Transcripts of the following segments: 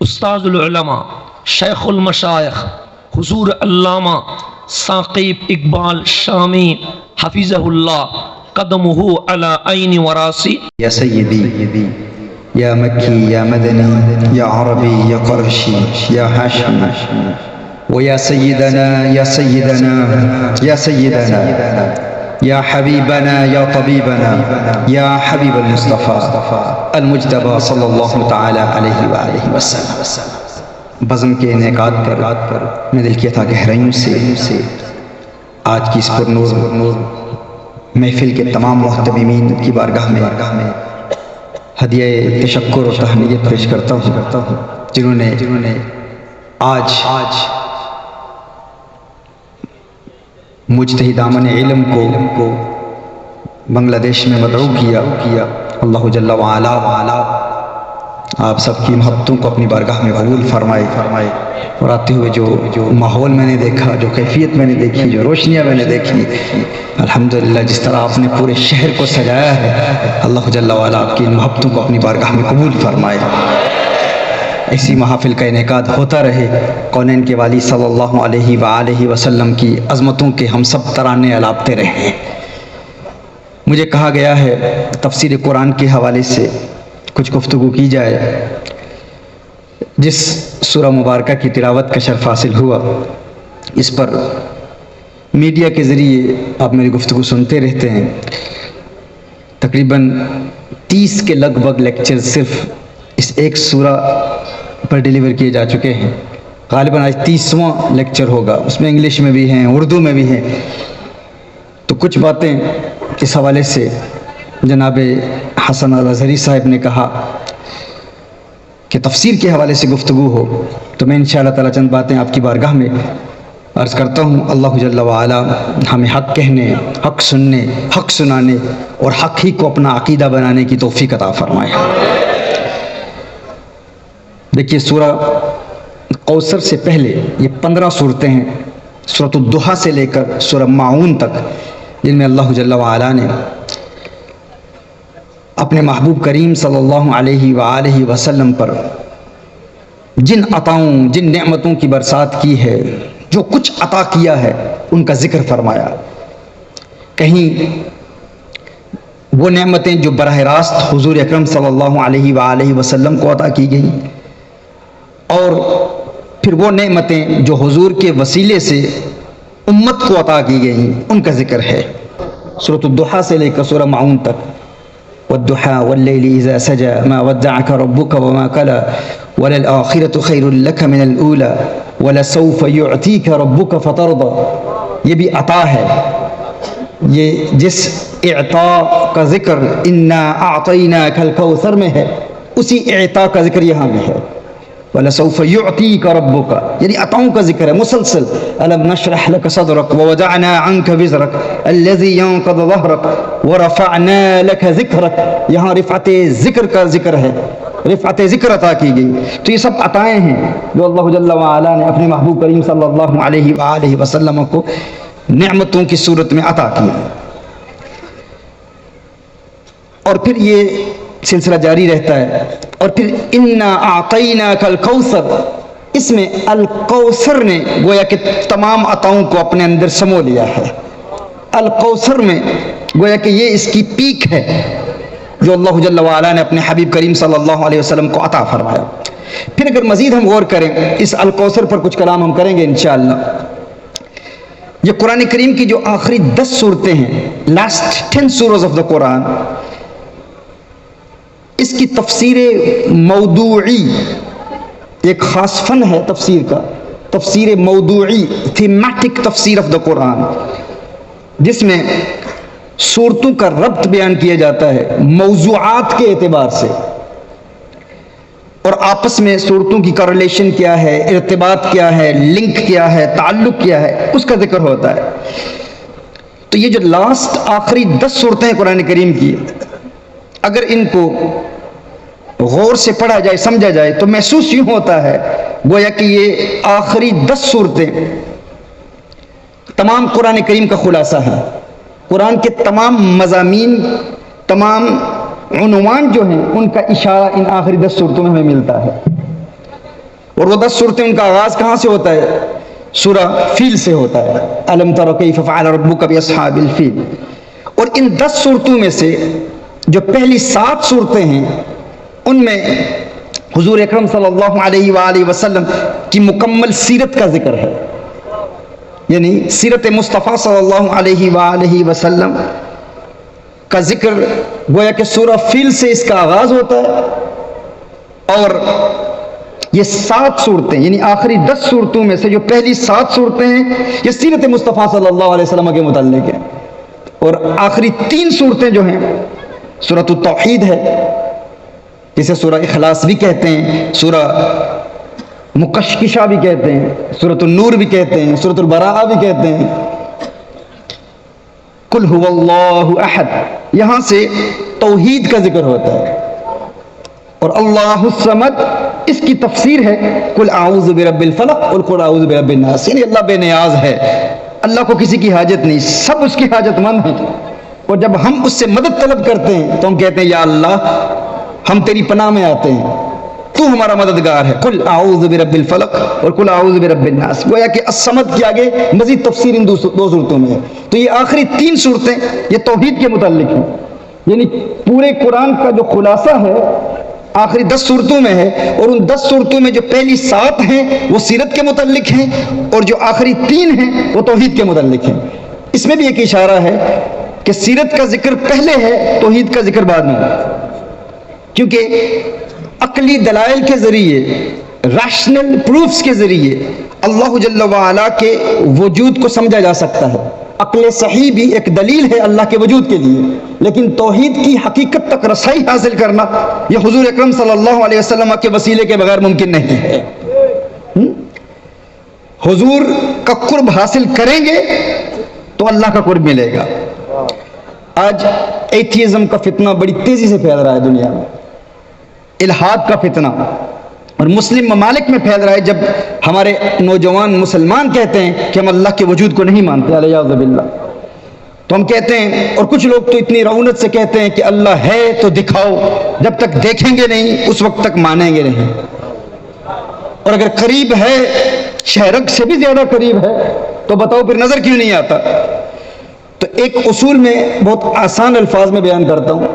استاذ العلماء شیخ المشائخ حضور علامہ ثاقب اقبال شامی حفظہ اللہ قدمہ علی عین وراسی. یا سیدی یا مکی یا مدنی یا عربی یا قرشی یا ہاشمی ویا سیدنا یا سیدنا یا سیدنا یا حبیبنا یا طبیبنا یا حبیب المصطفیٰ المجتبی صلی اللہ تعالی علیہ وآلہ وسلم. بزم کے انعقاد پر میں دل کی عطا گہرائیوں سے آج کی اس پر نور محفل کے تمام محتممین کی بارگاہ میں ہدیہ تشکر اور تہنیت پیش کرتا ہوں جنہوں نے آج مجتہدان علم کو بنگلہ دیش میں مدعو کیا. اللہ جل وعلا آپ سب کی محبتوں کو اپنی بارگاہ میں قبول فرمائے اور آتے ہوئے جو ماحول میں نے دیکھا، جو کیفیت میں نے دیکھی، جو روشنیاں میں نے دیکھی، الحمدللہ جس طرح آپ نے پورے شہر کو سجایا ہے، اللہ جل وعلا آپ کی ان محبتوں کو اپنی بارگاہ میں قبول فرمائے. ایسی محافل کا انعقاد ہوتا رہے، کونین کے والی صلی اللہ علیہ وآلہ وسلم کی عظمتوں کے ہم سب ترانے الاپتے رہیں. مجھے کہا گیا ہے تفسیر قرآن کے حوالے سے کچھ گفتگو کی جائے. جس سورہ مبارکہ کی تلاوت کا شرف حاصل ہوا، اس پر میڈیا کے ذریعے آپ میری گفتگو سنتے رہتے ہیں. تقریباً 30 کے لگ بھگ لیکچر صرف اس ایک سورہ پر ڈیلیور کیے جا چکے ہیں. غالباً آج 30واں لیکچر ہوگا، اس میں انگلش میں بھی ہیں، اردو میں بھی ہیں. تو کچھ باتیں اس حوالے سے جناب حسن الازہری صاحب نے کہا کہ تفسیر کے حوالے سے گفتگو ہو، تو میں انشاءاللہ تعالی چند باتیں آپ کی بارگاہ میں عرض کرتا ہوں. اللہ جل وعلا ہمیں حق کہنے، حق سننے، حق سنانے اور حق ہی کو اپنا عقیدہ بنانے کی توفیق عطا فرمائے. دیکھیے سورہ کوثر سے پہلے یہ 15 صورتیں ہیں، سورۃ الضحیٰ سے لے کر سورہ ماعون تک، جن میں اللہ جل وعلا نے اپنے محبوب کریم صلی اللہ علیہ وآلہ وسلم پر جن عطاؤں، جن نعمتوں کی برسات کی ہے، جو کچھ عطا کیا ہے، ان کا ذکر فرمایا. کہیں وہ نعمتیں جو براہ راست حضور اکرم صلی اللہ علیہ وآلہ وسلم کو عطا کی گئیں، اور پھر وہ نعمتیں جو حضور کے وسیلے سے امت کو عطا کی گئیں، ان کا ذکر ہے. سورۃ الضحیٰ سے لے کر سورہ ماعون تک، والضحیٰ واللیل اذا سجى ما ودعك ربك وما قلى وللآخرة خیر لك من الأولى ولسوف يعطيك ربك فترضى. یہ بھی عطا ہے. یہ جس اعطاء کا ذکر انا اعطیناک الکوثر میں ہے، اسی اعطاء کا ذکر یہاں میں ہے. وَلَسَوْفَ يُعْطِيكَ رَبُّكَ، یعنی عطاؤں کا ذکر ہے مسلسل. أَلَمْ نَشْرَحْ لَكَ صَدْرَكَ وَوَضَعْنَا عَنْكَ وِزْرَكَ الَّذِي يَنقَضُ ظَهْرَكَ وَرَفَعْنَا لَكَ ذِكْرَكَ. یہاں رفعت ذکر کا ذکر ہے، رفعت ذکر عطا کی گئی. تو یہ سب عطائیں ہیں جو اللہ جل وعلا نے اپنے محبوب کریم صلی اللہ علیہ وآلہ وسلم کو نعمتوں کی صورت میں عطا کی. اور پھر یہ سلسلہ جاری رہتا ہے. اور پھر انا اعطیناک الکوثر، اس میں الکوثر نے گویا کہ تمام عطاؤں کو اپنے اندر سمو لیا ہے. الکوثر میں گویا کہ یہ اس کی پیک ہے جو اللہ جل وعلا نے اپنے حبیب کریم صلی اللہ علیہ وسلم کو عطا فرمایا. پھر اگر مزید ہم غور کریں اس الکوثر پر، کچھ کلام ہم کریں گے انشاءاللہ. یہ قرآن کریم کی جو آخری 10 صورتیں ہیں، لاسٹ 10 سورز آف دا قرآن، اس کی تفسیر موضوعی ایک خاص فن ہے تفسیر کا. تفسیر موضوعی، تھیمیٹک تفسیر آف دا قرآن، جس میں صورتوں کا ربط بیان کیا جاتا ہے موضوعات کے اعتبار سے، اور آپس میں صورتوں کی کارلیشن کیا ہے، ارتباط کیا ہے، لنک کیا ہے، تعلق کیا ہے، اس کا ذکر ہوتا ہے. تو یہ جو لاسٹ آخری 10 صورتیں ہیں قرآن کریم کی، اگر ان کو غور سے پڑھا جائے، سمجھا جائے، تو محسوس یوں ہوتا ہے گویا کہ یہ آخری 10 صورتیں تمام قرآن کریم کا خلاصہ ہے. قرآن کے تمام مضامین، تمام عنوان جو ہیں، ان کا اشارہ ان آخری 10 صورتوں میں ہمیں ملتا ہے. اور وہ 10 صورتیں ان کا آغاز کہاں سے ہوتا ہے؟ سورہ فیل سے ہوتا ہے، الم تر کیف فعل ربک باصحاب الفیل۔ اور ان 10 صورتوں میں سے جو پہلی 7 صورتیں ہیں ان میں حضور اکرم صلی اللہ علیہ وآلہ وسلم کی مکمل سیرت کا ذکر ہے، یعنی سیرت مصطفیٰ صلی اللہ علیہ وآلہ وسلم کا ذکر گویا کہ سورہ فیل سے اس کا آغاز ہوتا ہے۔ اور یہ 7 صورتیں یعنی آخری 10 صورتوں میں سے جو پہلی 7 صورتیں ہیں یہ سیرت مصطفیٰ صلی اللہ علیہ وسلم کے متعلق ہیں، اور آخری 3 صورتیں جو ہیں سورۃ التوحید ہے، جسے سورہ اخلاص بھی کہتے ہیں، سورہ مقشقشہ بھی کہتے ہیں، سورۃ النور بھی کہتے ہیں، سورۃ البراءہ بھی کہتے ہیں، قل هو اللہ احد، یہاں سے توحید کا ذکر ہوتا ہے۔ اور اللہ الصمد اس کی تفسیر ہے قل اعوذ برب الفلق اور قل اعوذ برب الناس، یعنی اللہ بے نیاز ہے، اللہ کو کسی کی حاجت نہیں، سب اس کی حاجت مند ہیں، اور جب ہم اس سے مدد طلب کرتے ہیں تو ہم کہتے ہیں یا اللہ ہم تیری پناہ میں آتے ہیں، تو ہمارا مددگار ہے۔ قل اعوذ برب الفلق اور قل اعوذ برب الناس، گویا کہ الصمد کے آگے مزید تفسیر ان 2 صورتوں میں ہے۔ تو یہ آخری 3 صورتیں یہ توحید کے متعلق ہیں، یعنی پورے قرآن کا جو خلاصہ ہے آخری 10 صورتوں میں ہے، اور ان 10 صورتوں میں جو پہلی 7 ہیں وہ سیرت کے متعلق ہیں، اور جو آخری 3 ہیں وہ توحید کے متعلق ہیں۔ اس میں بھی ایک اشارہ ہے کہ سیرت کا ذکر پہلے ہے، توحید کا ذکر بعد میں، کیونکہ عقلی دلائل کے ذریعے، ریشنل پروفز کے ذریعے اللہ جل وعلا کے وجود کو سمجھا جا سکتا ہے۔ عقل صحیح بھی ایک دلیل ہے اللہ کے وجود کے لیے، لیکن توحید کی حقیقت تک رسائی حاصل کرنا یہ حضور اکرم صلی اللہ علیہ وسلم کے وسیلے کے بغیر ممکن نہیں ہے۔ حضور کا قرب حاصل کریں گے تو اللہ کا قرب ملے گا۔ آج ایتھیزم کا فتنہ بڑی تیزی سے پھیل رہا ہے دنیا میں، الحاد کا فتنہ، اور مسلم ممالک میں پھیل رہا ہے، جب ہمارے نوجوان مسلمان کہتے ہیں کہ ہم اللہ کے وجود کو نہیں مانتے علیاذ باللہ، تو ہم کہتے ہیں، اور کچھ لوگ تو اتنی رعونت سے کہتے ہیں کہ اللہ ہے تو دکھاؤ، جب تک دیکھیں گے نہیں اس وقت تک مانیں گے نہیں، اور اگر قریب ہے، شہرک سے بھی زیادہ قریب ہے، تو بتاؤ پھر نظر کیوں نہیں آتا؟ تو ایک اصول میں بہت آسان الفاظ میں بیان کرتا ہوں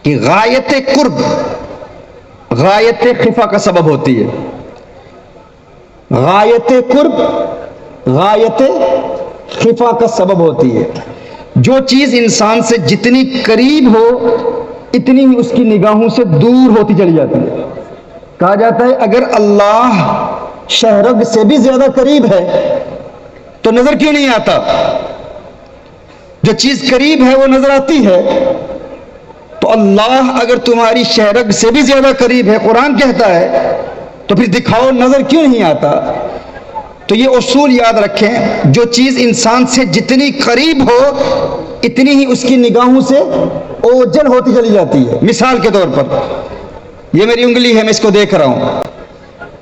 کہ غایت قرب غایت خفا کا سبب ہوتی ہے۔ غایت قرب غایت خفا کا سبب ہوتی ہے۔ جو چیز انسان سے جتنی قریب ہو اتنی ہی اس کی نگاہوں سے دور ہوتی چلی جاتی ہے۔ کہا جاتا ہے اگر اللہ شہرگ سے بھی زیادہ قریب ہے تو نظر کیوں نہیں آتا؟ جو چیز قریب ہے وہ نظر آتی ہے، تو اللہ اگر تمہاری شہرگ سے بھی زیادہ قریب ہے، قرآن کہتا ہے، تو پھر دکھاؤ نظر کیوں نہیں آتا؟ تو یہ اصول یاد رکھیں، جو چیز انسان سے جتنی قریب ہو اتنی ہی اس کی نگاہوں سے اوجل ہوتی چلی جاتی ہے۔ مثال کے طور پر یہ میری انگلی ہے، میں اس کو دیکھ رہا ہوں،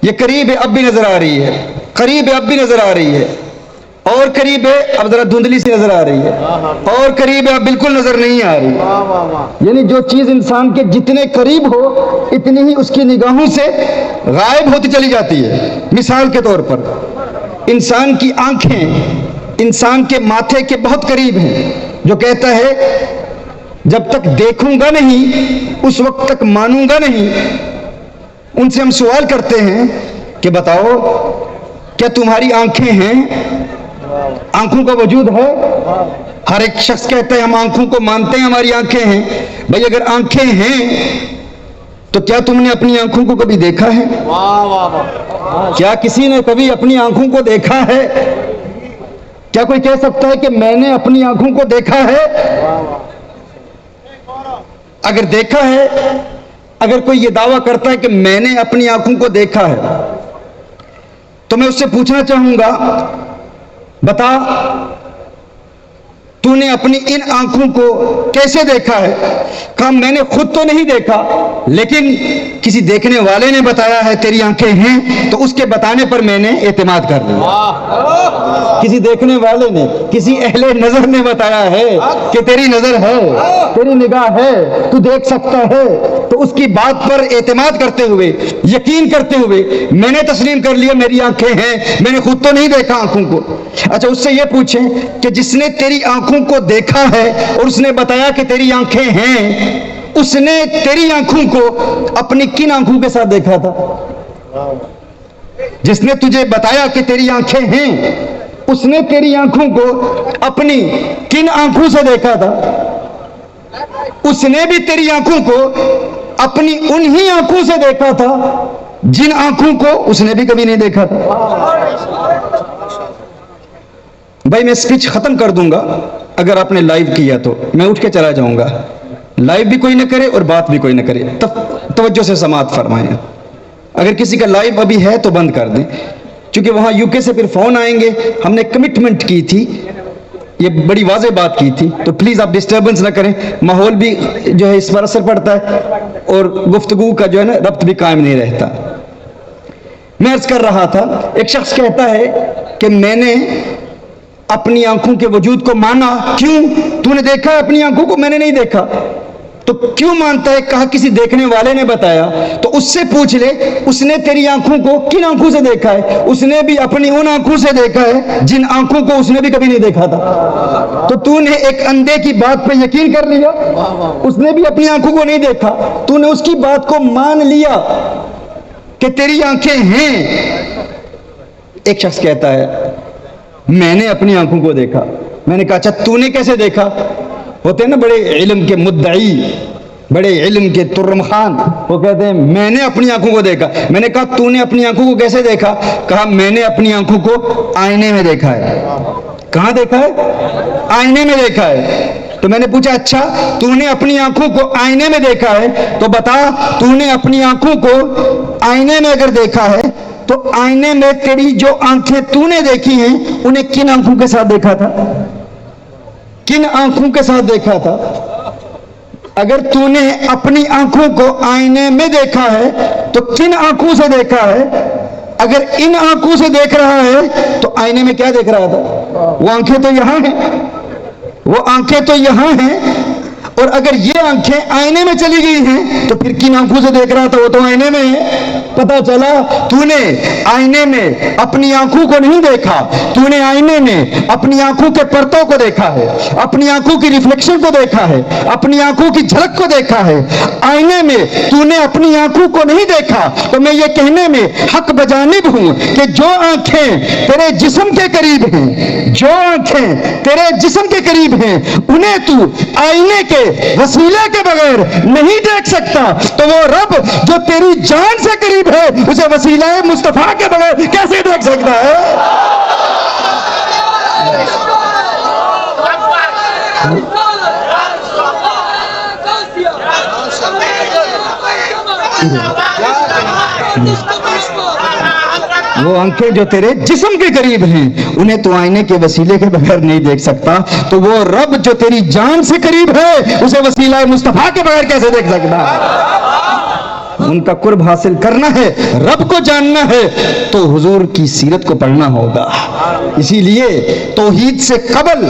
یہ قریب ہے اب بھی نظر آ رہی ہے، قریب ہے اب بھی نظر آ رہی ہے، اور قریب ہے اب ذرا دھندلی سی نظر آ رہی ہے، اور قریب ہے اب بالکل نظر نہیں آ رہی۔ یعنی جو چیز انسان کے جتنے قریب ہو اتنی ہی اس کی نگاہوں سے غائب ہوتی چلی جاتی ہے۔ مثال کے طور پر انسان کی آنکھیں انسان کے ماتھے کے بہت قریب ہیں، جو کہتا ہے جب تک دیکھوں گا نہیں اس وقت تک مانوں گا نہیں۔ ان سے ہم سوال کرتے ہیں کہ بتاؤ کیا تمہاری آنکھیں ہیں؟ آنکھوں کا وجود ہے؟ ہر ایک شخص کہتا ہے ہم آنکھوں کو مانتے ہیں، ہماری آنکھیں ہیں۔ بھئی اگر آنکھیں ہیں تو کیا تم نے اپنی آنکھوں کو کبھی دیکھا ہے؟ کیا کسی نے کبھی اپنی آنکھوں کو دیکھا ہے؟ کیا کوئی کہہ سکتا ہے کہ میں نے اپنی آنکھوں کو دیکھا ہے؟ اگر دیکھا ہے، اگر کوئی یہ دعویٰ کرتا ہے کہ میں نے اپنی آنکھوں کو دیکھا ہے، تو میں اس سے پوچھنا چاہوں گا بتا تو نے اپنی ان آنکھوں کو کیسے دیکھا ہے؟ کہا میں نے خود تو نہیں دیکھا، لیکن کسی دیکھنے والے نے بتایا ہے تیری آنکھیں ہیں، تو اس کے بتانے پر میں نے اعتماد کر لیا۔ کسی دیکھنے والے نے، کسی اہل نظر نے بتایا ہے کہ تیری نظر ہے، تیری نگاہ ہے، تو دیکھ سکتا ہے، تو اس کی بات پر اعتماد کرتے ہوئے، یقین کرتے ہوئے میں نے تسلیم کر لیا میری آنکھیں ہیں، میں نے خود تو نہیں دیکھا آنکھوں کو۔ اچھا اس سے یہ پوچھیں کہ جس نے تیری آنکھوں کو دیکھا ہے اور اس نے بتایا کہ تیری آنکھیں ہیں، اس نے تیری آنکھوں کو اپنی کن آنکھوں کے ساتھ دیکھا تھا؟ جس نے تجھے بتایا کہ تیری آنکھیں ہیں، اس نے تیری آنکھوں کو اپنی کن آنکھوں سے دیکھا تھا؟ اس نے بھی تیری آنکھوں کو اپنی انہی آنکھوں سے دیکھا تھا جن آنکھوں کو اس نے بھی کبھی نہیں دیکھا تھا۔ بھائی میں اسپیچ ختم کر دوں گا، اگر آپ نے لائیو کیا تو میں اٹھ کے چلا جاؤں گا۔ لائیو بھی کوئی نہ کرے اور بات بھی کوئی نہ کرے، توجہ سے سماعت فرمائیں۔ اگر کسی کا لائیو ابھی ہے تو بند کر دیں، چونکہ وہاں یو کے سے پھر فون آئیں گے۔ ہم نے کمٹمنٹ کی تھی، یہ بڑی واضح بات کی تھی، تو پلیز آپ ڈسٹربنس نہ کریں، ماحول بھی جو ہے اس پر اثر پڑتا ہے اور گفتگو کا جو ہے نا ربط بھی قائم نہیں رہتا۔ میں عرض کر رہا تھا، ایک شخص کہتا ہے کہ میں نے اپنی آنکھوں کے وجود کو مانا۔ کیوں؟ تو نے دیکھا ہے اپنی آنکھوں کو؟ میں نے نہیں دیکھا۔ تو کیوں مانتا ہے؟ کہا کسی دیکھنے والے نے بتایا۔ تو اس سے پوچھ لے اس نے تیری آنکھوں کو کن آنکھوں سے دیکھا ہے؟ اس نے بھی اپنی ان آنکھوں سے دیکھا ہے جن آنکھوں کو اس نے بھی کبھی نہیں دیکھا تھا۔ تو نے ایک اندھے کی بات پہ یقین کر لیا، اس نے بھی اپنی آنکھوں کو نہیں دیکھا، تو نے اس کی بات کو مان لیا کہ تیری آنکھیں ہیں۔ ایک شخص کہتا ہے میں نے اپنی آنکھوں کو دیکھا۔ میں نے کہا اچھا تو نے کیسے دیکھا؟ ہوتے ہیں نا بڑے علم کے مدعی، بڑے علم کے ترم خان، وہ کہتے ہیں میں نے اپنی آنکھوں کو دیکھا۔ میں نے کہا تو نے اپنی آنکھوں کو کیسے دیکھا؟ کہا میں نے اپنی آنکھوں کو آئینے میں دیکھا ہے۔ کہاں دیکھا ہے؟ آئینے میں دیکھا ہے۔ تو میں نے پوچھا اچھا تو نے اپنی آنکھوں کو آئینے میں دیکھا ہے تو بتا تو نے اپنی آنکھوں کو آئینے میں اگر دیکھا ہے تو آئینے میں تیری جو آنکھیں تو نے دیکھی ہیں انہیں کن آنکھوں کے ساتھ دیکھا تھا؟ کن آنکھوں کے ساتھ دیکھا تھا؟ اگر تو نے اپنی آنکھوں کو آئینے میں دیکھا ہے تو کن آنکھوں سے دیکھا ہے؟ اگر ان آنکھوں سے دیکھ رہا ہے تو آئینے میں کیا دیکھ رہا تھا؟ وہ آنکھیں تو یہاں ہیں، وہ آنکھیں تو یہاں ہیں، اور اگر یہ آنکھیں آئینے میں چلی گئی ہیں تو پھر کن آنکھوں سے دیکھ رہا تھا؟ وہ تو آئینے میں ہے۔ پتا چلا تو نے آئینے میں اپنی آنکھوں کو نہیں دیکھا، تو نے آئینے میں اپنی آنکھوں کے پرتوں کو دیکھا ہے، اپنی آنکھوں کی ریفلیکشن کو دیکھا ہے، اپنی آنکھوں کی جھلک کو دیکھا ہے۔ آئینے میں تو نے اپنی آنکھوں کو نہیں دیکھا تو میں یہ کہنے میں حق بجانب ہوں کہ جو آنکھیں تیرے جسم کے قریب ہیں، جو آنکھیں تیرے جسم کے قریب ہیں انہیں تو آئینے کے وسیلے کے بغیر نہیں دیکھ سکتا، تو وہ رب جو تیری جان سے قریب ہے اسے وسیلہ مصطفیٰ کے بغیر کیسے دیکھ سکتا ہے؟ وہ آنکھیں جو تیرے جسم کے قریب ہیں انہیں تو آئینے کے وسیلے کے بغیر نہیں دیکھ سکتا، تو وہ رب جو تیری جان سے قریب ہے اسے وسیلہ مصطفیٰ کے بغیر کیسے دیکھ سکتا ہے؟ ان کا قرب حاصل کرنا ہے، رب کو جاننا ہے تو حضور کی سیرت کو پڑھنا ہوگا۔ اسی لیے توحید سے قبل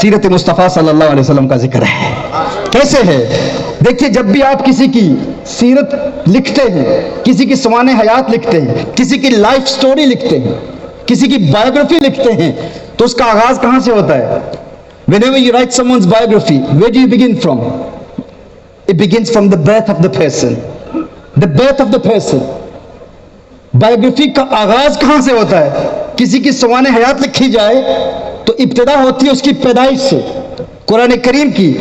سیرت مصطفیٰ صلی اللہ علیہ وسلم کا ذکر ہے۔ کیسے ہے؟ دیکھیے جب بھی آپ کسی کی سیرت لکھتے ہیں، کسی کی سوانح حیات لکھتے ہیں، کسی کی لائف سٹوری لکھتے ہیں، کسی کی بایوگرافی لکھتے ہیں تو اس کا آغاز کہاں سے ہوتا ہے؟ Whenever you write someone's biography, where do you begin from? It begins from the birth of the person. The birth of the person. Biography کا آغاز کہاں سے ہوتا ہے؟ کسی کی سوانح حیات لکھی جائے تو ابتدا ہوتی ہے اس کی پیدائش سے۔ قرآن کریم کی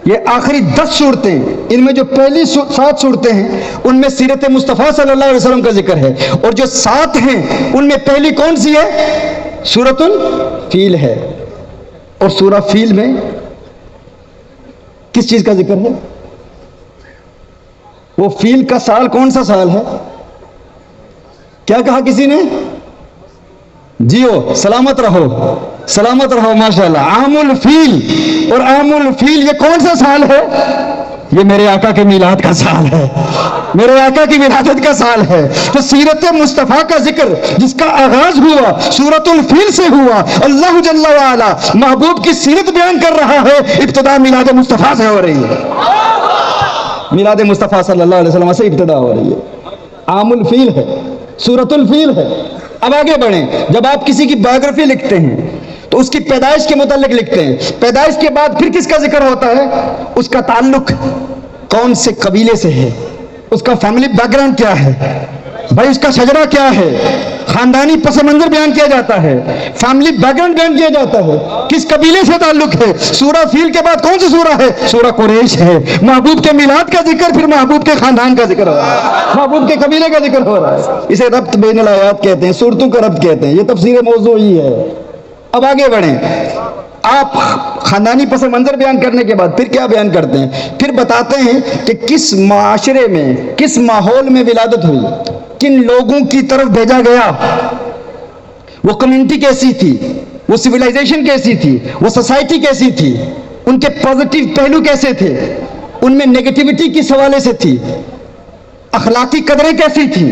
یہ آخری 10 صورتیں، ان میں جو پہلی 7 صورتیں ہیں ان میں سیرت مصطفیٰ صلی اللہ علیہ وسلم کا ذکر ہے، اور جو 7 ہیں ان میں پہلی کون سی ہے؟ سورۃ الفیل ہے۔ اور سورہ فیل میں کس چیز کا ذکر ہے؟ وہ فیل کا سال کون سا سال ہے؟ کیا کہا کسی نے؟ جیو سلامت رہو، سلامت رہو ماشاءاللہ. عام الفیل، اور عام الفیل یہ کون سا سال ہے؟ یہ میرے آقا کے میلاد کا سال ہے، میرے آقا کی ولادت کا سال ہے. تو سیرت مصطفیٰ کا ذکر جس کا آغاز ہوا سورۃ الفیل سے ہوا. اللہ جل وعلا محبوب کی سیرت بیان کر رہا ہے، ابتدا میلاد مصطفیٰ سے ہو رہی ہے. میلاد مصطفیٰ صلی اللہ علیہ وسلم سے ابتدا ہو رہی ہے. عام الفیل ہے، سورۃ الفیل ہے. اب آگے بڑھیں. جب آپ کسی کی بایوگرافی لکھتے ہیں تو اس کی پیدائش کے متعلق لکھتے ہیں. پیدائش کے بعد پھر کس کا ذکر ہوتا ہے؟ اس کا تعلق کون سے قبیلے سے ہے، اس کا فیملی بیک گراؤنڈ کیا ہے، بھائی اس کا شجرہ کیا ہے، خاندانی پس منظر بیان کیا جاتا ہے، فیملی بیک گراؤنڈ بیان کیا جاتا ہے، کس قبیلے سے تعلق ہے. سورہ فیل کے بعد کون سی سورہ ہے؟ سورہ قریش ہے. محبوب کے میلاد کا ذکر، پھر محبوب کے خاندان کا ذکر ہو رہا ہے، محبوب کے قبیلے کا ذکر ہو رہا ہے. اسے ربط بین الآیات کہتے ہیں، صورتوں کا ربط کہتے ہیں. یہ تفسیر موضوعی ہے. اب آگے بڑھیں. آپ خاندانی پس منظر بیان کرنے کے بعد پھر کیا بیان کرتے ہیں؟ پھر بتاتے ہیں کہ کس معاشرے میں، کس ماحول میں ولادت ہوئی، کن لوگوں کی طرف بھیجا گیا، وہ کمیونٹی کیسی تھی، وہ سویلائزیشن کیسی تھی، وہ سوسائٹی کیسی تھی، ان کے پازیٹیو پہلو کیسے تھے، ان میں نیگیٹیوٹی کس حوالے سے تھی، اخلاقی قدریں کیسی تھی،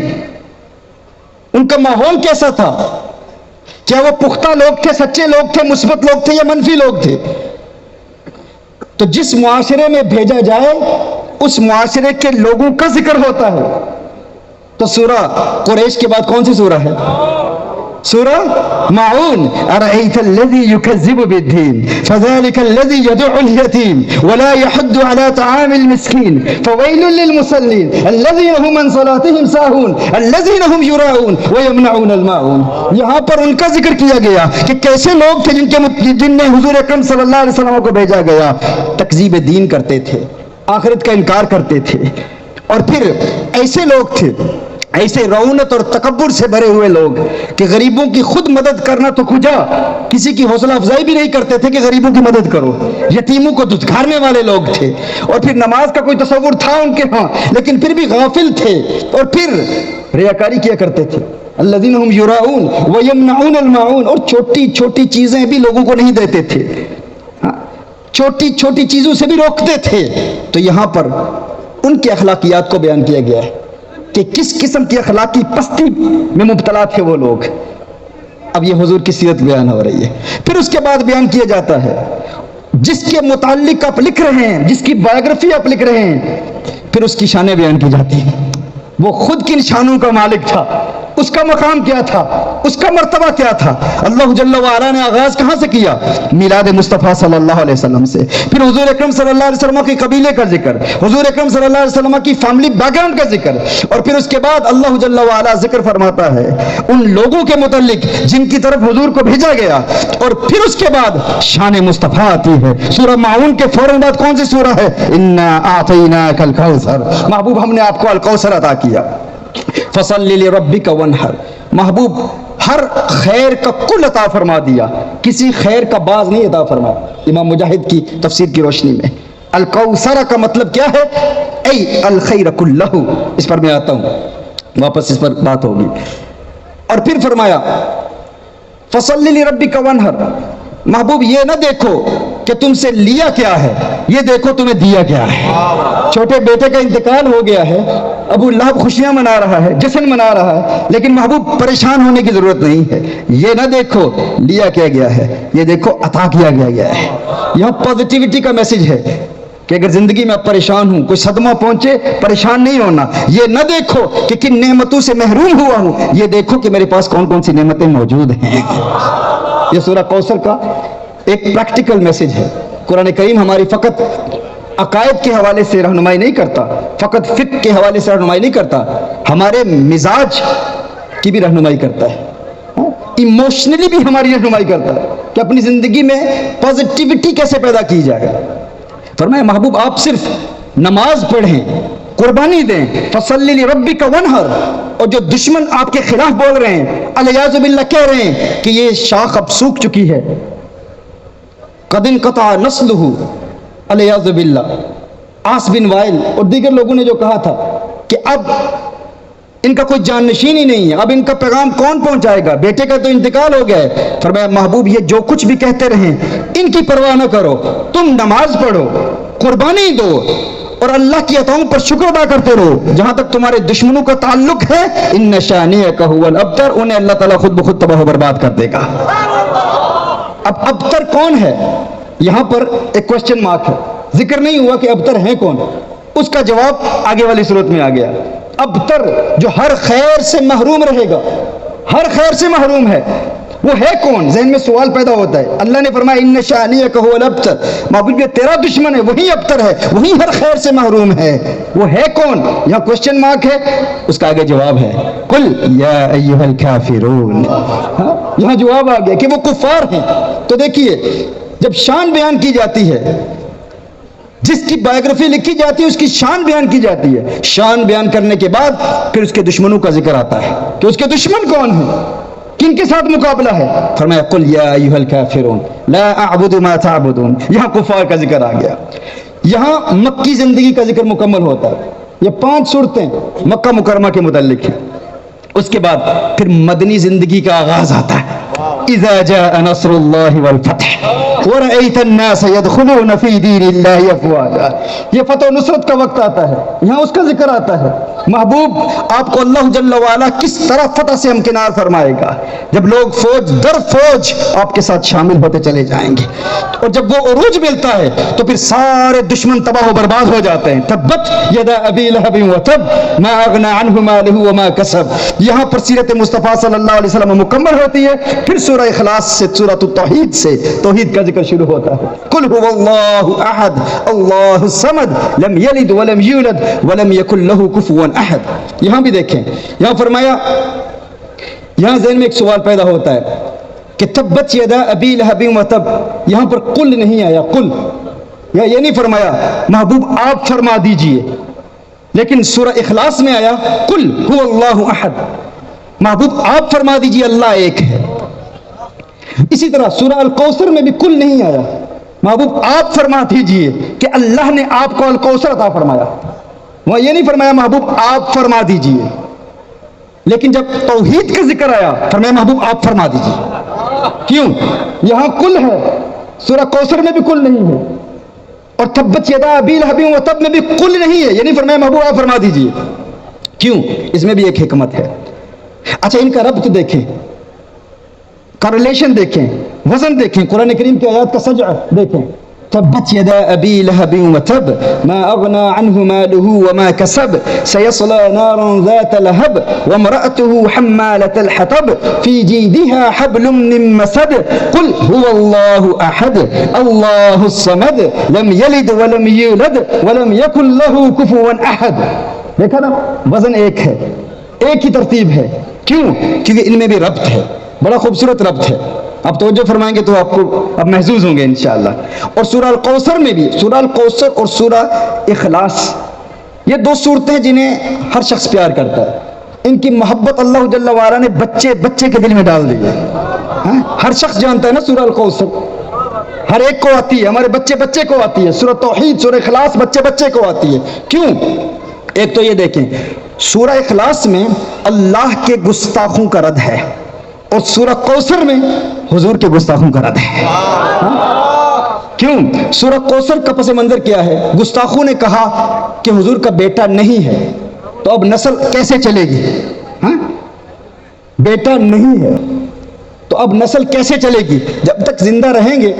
ان کا ماحول کیسا تھا، کیا وہ پختہ لوگ تھے، سچے لوگ تھے، مثبت لوگ تھے یا منفی لوگ تھے. تو جس معاشرے میں بھیجا جائے اس معاشرے کے لوگوں کا ذکر ہوتا ہے. تو سورہ قریش کے بعد کون سی سورہ ہے؟ سورہ ماعون. ارأیت الذی یکذب بالدین فذلک الذی یدع الیتیم ولا یحض علی طعام المسکین فویل للمصلین الذین هم عن صلاتهم ساہون الذین هم یراؤون ویمنعون الماعون. یہاں پر ان کا ذکر کیا گیا کہ کیسے لوگ تھے جن نے حضور اکرم صلی اللہ علیہ وسلم کو بھیجا گیا، تکذیب دین کرتے تھے، آخرت کا انکار کرتے تھے. اور پھر ایسے لوگ تھے، ایسے رعونت اور تکبر سے بھرے ہوئے لوگ کہ غریبوں کی خود مدد کرنا تو کجا، کسی کی حوصلہ افزائی بھی نہیں کرتے تھے کہ غریبوں کی مدد کرو. یتیموں کو دھتکارنے والے لوگ تھے. اور پھر نماز کا کوئی تصور تھا ان کے ہاں لیکن پھر بھی غافل تھے. اور پھر ریاکاری کیا کرتے تھے. الذین هم یراؤون ویمنعون الماعون. اور چھوٹی چھوٹی چیزیں بھی لوگوں کو نہیں دیتے تھے، چھوٹی چھوٹی چیزوں سے بھی روکتے تھے. تو یہاں پر ان کے اخلاقیات کو بیان کیا گیا ہے کہ کس قسم کی اخلاقی پستی میں مبتلا تھے وہ لوگ. اب یہ حضور کی سیرت بیان ہو رہی ہے. پھر اس کے بعد بیان کیا جاتا ہے جس کے متعلق آپ لکھ رہے ہیں، جس کی بایوگرافی آپ لکھ رہے ہیں، پھر اس کی شانیں بیان کی جاتی ہیں. وہ خود کن شانوں کا مالک تھا، اس کا مقام کیا تھا، اس کا مرتبہ کیا تھا. اللہ جل وعلا نے آغاز کہاں سے کیا؟ میلاد مصطفیٰ صلی اللہ علیہ وسلم سے. پھر حضور اکرم صلی اللہ علیہ وسلم کے قبیلے کا ذکر، حضور اکرم صلی اللہ علیہ وسلم کی فیملی بیک گراؤنڈ کا ذکر. اور پھر اس کے بعد اللہ جل وعلا ذکر فرماتا ہے ان لوگوں کے متعلق جن کی طرف حضور کو بھیجا گیا. اور پھر اس کے بعد شان مصطفیٰ آتی ہے. سورہ ماعون کے فوراً بعد کون سی سورہ ہے؟ انا اعطیناک الکوثر. محبوب ہم نے آپ کو الکوثر عطا کیا. فصلی لربک وانحر. محبوب ہر خیر کا کل عطا فرما دیا، کسی خیر کا باز نہیں عطا فرمایا. امام مجاہد کی تفسیر کی روشنی میں الکوثر کا مطلب کیا ہے؟ ای الخیر کلہ. اس پر میں آتا ہوں، واپس اس پر بات ہوگی. اور پھر فرمایا فصلی لربک وانحر. محبوب یہ نہ دیکھو کہ تم سے لیا کیا ہے، یہ دیکھو تمہیں دیا کیا ہے. چھوٹے بیٹے کا انتقال ہو گیا ہے، ابو لہب خوشیاں منا رہا ہے، جشن منا رہا ہے، لیکن محبوب پریشان ہونے کی ضرورت نہیں ہے. یہ نہ دیکھو لیا کیا گیا ہے، یہ دیکھو عطا کیا گیا ہے. یہاں پازیٹیوٹی کا میسج ہے کہ اگر زندگی میں آپ پریشان ہوں، کوئی صدمہ پہنچے، پریشان نہیں ہونا. یہ نہ دیکھو کہ کن نعمتوں سے محروم ہوا ہوں، یہ دیکھو کہ میرے پاس کون کون سی نعمتیں موجود ہیں. یہ سورہ کوثر کا ایک پریکٹیکل میسج ہے. قرآن کریم ہماری فقط عقائد کے حوالے سے رہنمائی نہیں کرتا، فقط فقہ کے حوالے سے رہنمائی نہیں کرتا، ہمارے مزاج کی بھی رہنمائی کرتا ہے، ایموشنلی بھی ہماری رہنمائی کرتا ہے کہ اپنی زندگی میں پازیٹیوٹی کیسے پیدا کی جائے. فرمایا محبوب آپ صرف نماز پڑھیں، قربانی دیں، فصلی لربک وانحر. اور جو دشمن آپ کے خلاف بول رہے ہیں، الیاذ باللہ کہہ رہے ہیں کہ یہ شاخ اب سوکھ چکی ہے، قد انقطع نسلہ، الیاذ باللہ. عاص بن وائل اور دیگر لوگوں نے جو کہا تھا کہ اب ان کا کوئی جانشین ہی نہیں ہے. اب ان کا پیغام کون پہنچائے گا؟ بیٹے کا تو انتقال ہو گیا ہے. فرمایا محبوب یہ جو کچھ بھی کہتے رہیں ان کی پرواہ نہ کرو، تم نماز پڑھو، قربانی دو اور اللہ کی عطاؤں پر شکر ادا کرتے رہو. جہاں تک تمہارے دشمنوں کا تعلق ہے ان شانئک ھو الابتر، انہیں اللہ تعالیٰ خود بخود تباہ و برباد کر دے گا. اب ابتر کون ہے؟ یہاں پر ایک کوشچن مارک ہے. ذکر نہیں ہوا کہ ابتر ہیں کون، اس کا جواب آگے والی صورت میں آ گیا. ابتر جو ہر خیر سے محروم رہے گا، ہر خیر سے محروم ہے، وہ ہے کون؟ ذہن میں سوال پیدا ہوتا ہے. اللہ نے فرمایا ان شانئک ھو الابتر، محبوب یہ تیرا دشمن ہے، وہی ابتر ہے، وہی ہر خیر سے محروم ہے. وہ ہے کون؟ یہاں کوشچن مارک ہے، اس کا آگے جواب ہے قل یا ایھا الکافرون. یہاں جواب آ گیا کہ وہ کفار ہیں. تو دیکھیے جب شان بیان کی جاتی ہے، جس کی بایوگرافی لکھی جاتی ہے اس کی شان بیان کی جاتی ہے، شان بیان کرنے کے بعد پھر اس کے دشمنوں کا ذکر آتا ہے کہ اس کے دشمن کون ہیں، کن کے ساتھ مقابلہ ہے. فرمایا قل یا ایھا الکافرون لا اعبد ما تعبدون. یہاں کفار کا ذکر آ گیا. یہاں مکی زندگی کا ذکر مکمل ہوتا ہے. یہ 5 صورتیں مکہ مکرمہ کے متعلق ہیں. اس کے بعد پھر مدنی زندگی کا آغاز آتا ہے. اذا جاء نصر اللہ والفتح ورأيت الناس يدخلون في دين الله افواجا. یہ فتح و نصرت کا وقت آتا ہے، یہاں اس کا ذکر آتا ہے. محبوب آپ کو اللہ جل وعلا کس طرح فتح سے ہمکنار فرمائے گا جب لوگ فوج در فوج آپ کے ساتھ شامل ہوتے چلے جائیں گے. اور جب وہ عروج ملتا ہے تو پھر سارے دشمن تباہ و برباد ہو جاتے ہیں. تبت یدا ابی لہب وتب ما اغنى عنه ماله وما كسب. یہاں پر سیرت مصطفیٰ صلی اللہ علیہ وسلم مکمل ہوتی ہے. پھر سورہ اخلاص سے، سورۃ التوحید سے توحید کا ذکر شروع ہوتا ہے. قل هو اللہ احد اللہ الصمد لم یلد ولم یولد ولم یکن له کفوا احد. یہاں بھی دیکھیں، یہاں فرمایا، یہاں ذہن میں ایک سوال پیدا ہوتا ہے کہ تبت یدا ابی لہب وتب. یہاں پر قل نہیں آیا، قل یہ نہیں فرمایا محبوب آپ فرما دیجئے، لیکن سورہ اخلاص میں آیا قل هو اللہ احد، محبوب آپ فرما دیجئے اللہ ایک ہے. اسی طرح سورہ الکوثر میں بھی کل نہیں آیا، محبوب آپ فرما دیجئے کہ اللہ نے آپ کو الکوثر عطا فرمایا. وہاں یہ نہیں فرمایا محبوب آپ فرما دیجئے، لیکن جب توحید کا ذکر آیا فرمایا محبوب آپ فرما دیجئے. کیوں؟ یہاں کل ہے، سورہ کوثر میں بھی کل نہیں ہے، اور تبت یدا ابی لہب وتب میں بھی کل نہیں ہے. یہ نہیں فرمایا محبوب آپ فرما دیجئے. کیوں؟ اس میں بھی ایک حکمت ہے. اچھا ان کا ربط دیکھیں، کارلیشن دیکھیں، وزن دیکھیں، قرآن کریم کی آیات کا سجع دیکھیں. تبت یدا ابی لہب وتب ما اغنى عنه ماله وما كسب سيصلى نارا ذات لهب وامرأته حمالة الحطب في جيدها حبل من مسد. قل هو الله احد الله الصمد لم يلد ولم يولد ولم يكن له كفوا احد. دیکھا نا، وزن ایک ہے، ایک ہی ترتیب ہے. کیوں؟ کیونکہ ان میں بھی ربط ہے، بڑا خوبصورت ربط ہے. آپ توجہ فرمائیں گے تو آپ کو اب محظوظ ہوں گے انشاءاللہ. اور سورہ الکوثر میں بھی، سورہ الکوثر اور سورہ اخلاص، یہ 2 صورتیں جنہیں ہر شخص پیار کرتا ہے. ان کی محبت اللہ جل وعلا نے بچے بچے کے دل میں ڈال دی ہے. ہر شخص جانتا ہے نا سورہ الکوثر، ہر ایک کو آتی ہے، ہمارے بچے بچے کو آتی ہے. سورہ توحید، سورہ اخلاص بچے بچے کو آتی ہے. کیوں؟ ایک تو یہ دیکھیں، سورہ اخلاص میں اللہ کے گستاخوں کا رد ہے، اور سورہ کوثر میں حضور کے گستاخوں کا رد ہے. کیوں؟ سورہ کوثر کا پس منظر کیا ہے؟ گستاخوں نے کہا کہ حضور کا بیٹا نہیں ہے، تو اب نسل کیسے چلے گی؟ بیٹا نہیں ہے تو اب نسل کیسے چلے گی؟ جب تک زندہ رہیں گے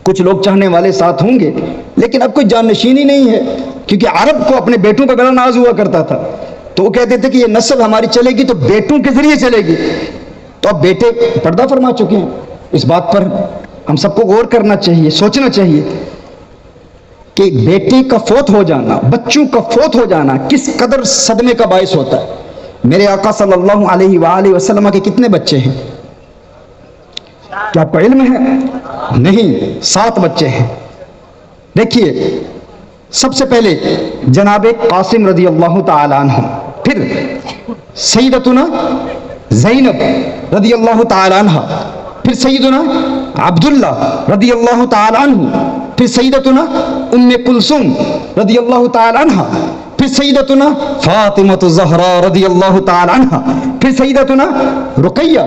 کچھ لوگ چاہنے والے ساتھ ہوں گے، لیکن اب کوئی جانشین ہی نہیں ہے. کیونکہ عرب کو اپنے بیٹوں کا بڑا ناز ہوا کرتا تھا، تو وہ کہتے تھے کہ یہ نسل ہماری چلے گی تو بیٹوں کے ذریعے چلے گی. تو اب بیٹے پردہ فرما چکے ہیں. اس بات پر ہم سب کو غور کرنا چاہیے، سوچنا چاہیے کہ بیٹے کا فوت ہو جانا، بچوں کا فوت ہو جانا کس قدر صدمے کا باعث ہوتا ہے. میرے آقا صلی اللہ علیہ وآلہ وسلم کے کتنے بچے ہیں؟ کیا آپ کو علم ہے؟ نہیں، 7 بچے ہیں. دیکھیے، سب سے پہلے جناب قاسم رضی اللہ تعالی عنہ، پھر سیدتنا زینب رضی اللہ تعالی عنہ، پھر سیدنا عبداللہ رضی اللہ تعالی عنہ، پھر سیدتنا ام کلثوم رضی اللہ تعالی عنہ، پھر سیدتنا فاطمہ الزہرا رضی اللہ تعالی عنہ، پھر سیدتنا رقیہ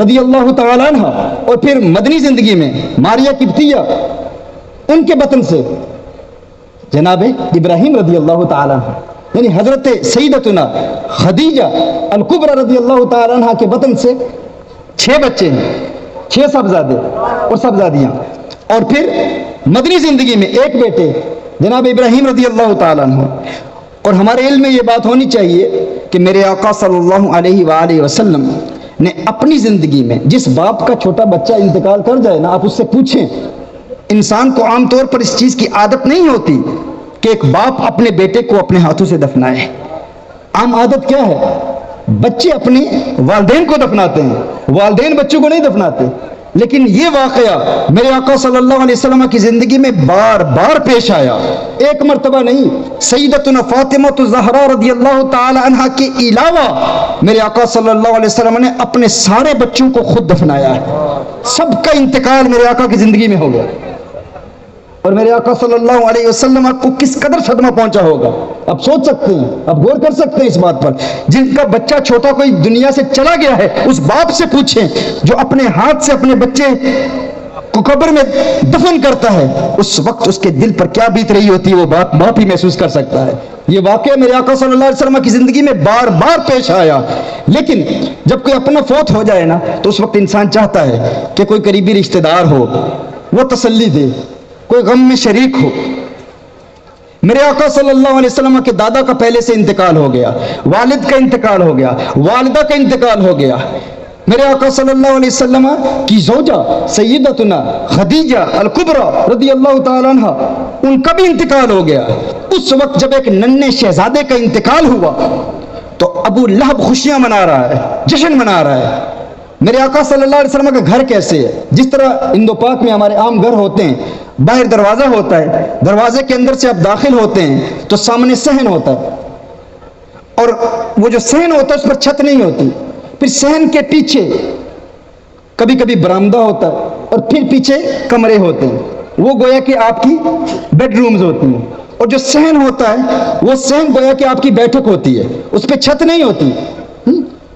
رضی اللہ تعالی عنہ، اور پھر مدنی زندگی میں ماریہ قبطیہ، ان کے بطن سے جناب ابراہیم رضی اللہ تعالی عنہ، یعنی حضرت سیدتنا خدیجہ الکبریٰ رضی اللہ تعالی عنہ کے بطن سے 6 بچے ہیں، 6 صاحبزادے اور صاحبزادیاں، اور پھر مدنی زندگی میں 1 بیٹے جناب ابراہیم رضی اللہ تعالیٰ عنہ۔ اور ہمارے علم میں یہ بات ہونی چاہیے کہ میرے آقا صلی اللہ علیہ وآلہ وسلم نے اپنی زندگی میں جس باپ کا چھوٹا بچہ انتقال کر جائے نا، آپ اس سے پوچھیں، انسان کو عام طور پر اس چیز کی عادت نہیں ہوتی کہ ایک باپ اپنے بیٹے کو اپنے ہاتھوں سے دفنائے۔ عام عادت کیا ہے؟ بچے اپنے والدین کو دفناتے ہیں، والدین بچوں کو نہیں دفناتے۔ لیکن یہ واقعہ میرے آقا صلی اللہ علیہ وسلم کی زندگی میں بار بار پیش آیا، ایک مرتبہ نہیں۔ سیدتنا فاطمہ الزہرا رضی اللہ تعالی عنہ کے علاوہ میرے آقا صلی اللہ علیہ وسلم نے اپنے سارے بچوں کو خود دفنایا ہے، سب کا انتقال میرے آقا کی زندگی میں ہو گیا۔ اور میرے آقا صلی اللہ علیہ وسلم کو کس قدر صدمہ پہنچا ہوگا، آپ سوچ سکتے ہیں، آپ غور کر سکتے ہیں اس بات پر۔ جن کا بچہ چھوٹا کوئی دنیا سے چلا گیا ہے، اس باپ سے پوچھیں جو اپنے ہاتھ سے اپنے بچے کو قبر میں دفن کرتا ہے، اس وقت اس کے دل پر کیا بیت رہی ہوتی ہے، وہ باپ ہی محسوس کر سکتا ہے۔ یہ واقعہ میرے آقا صلی اللہ علیہ وسلم کی زندگی میں بار بار پیش آیا۔ لیکن جب کوئی اپنا فوت ہو جائے نا، تو اس وقت انسان چاہتا ہے کہ کوئی قریبی رشتہ دار ہو، وہ تسلی دے، کوئی غم میں شریک ہو۔ میرے آقا صلی اللہ علیہ وسلم کے دادا کا پہلے سے انتقال ہو گیا، والد کا انتقال ہو گیا، والدہ کا انتقال ہو گیا۔ میرے آقا صلی اللہ علیہ وسلم کی زوجہ سیدتنا خدیجہ الکبریٰ رضی اللہ تعالی عنہ، ان کا بھی انتقال ہو گیا۔ اس وقت جب ایک ننھے شہزادے کا انتقال ہوا تو ابو لہب خوشیاں منا رہا ہے، جشن منا رہا ہے۔ میرے آقا صلی اللہ علیہ وسلم کا گھر کیسے ہے؟ جس طرح ہند و پاک میں ہمارے عام گھر ہوتے ہیں، باہر دروازہ ہوتا ہے، دروازے کے اندر سے آپ داخل ہوتے ہیں تو سامنے صحن ہوتا ہے، اور وہ جو صحن ہوتا ہے اس پر چھت نہیں ہوتی، پھر صحن کے پیچھے کبھی کبھی برآمدہ ہوتا ہے، اور پھر پیچھے کمرے ہوتے ہیں، وہ گویا کہ آپ کی بیڈ رومز ہوتی ہیں، اور جو صحن ہوتا ہے وہ صحن گویا کہ آپ کی بیٹھک ہوتی ہے، اس پہ چھت نہیں ہوتی،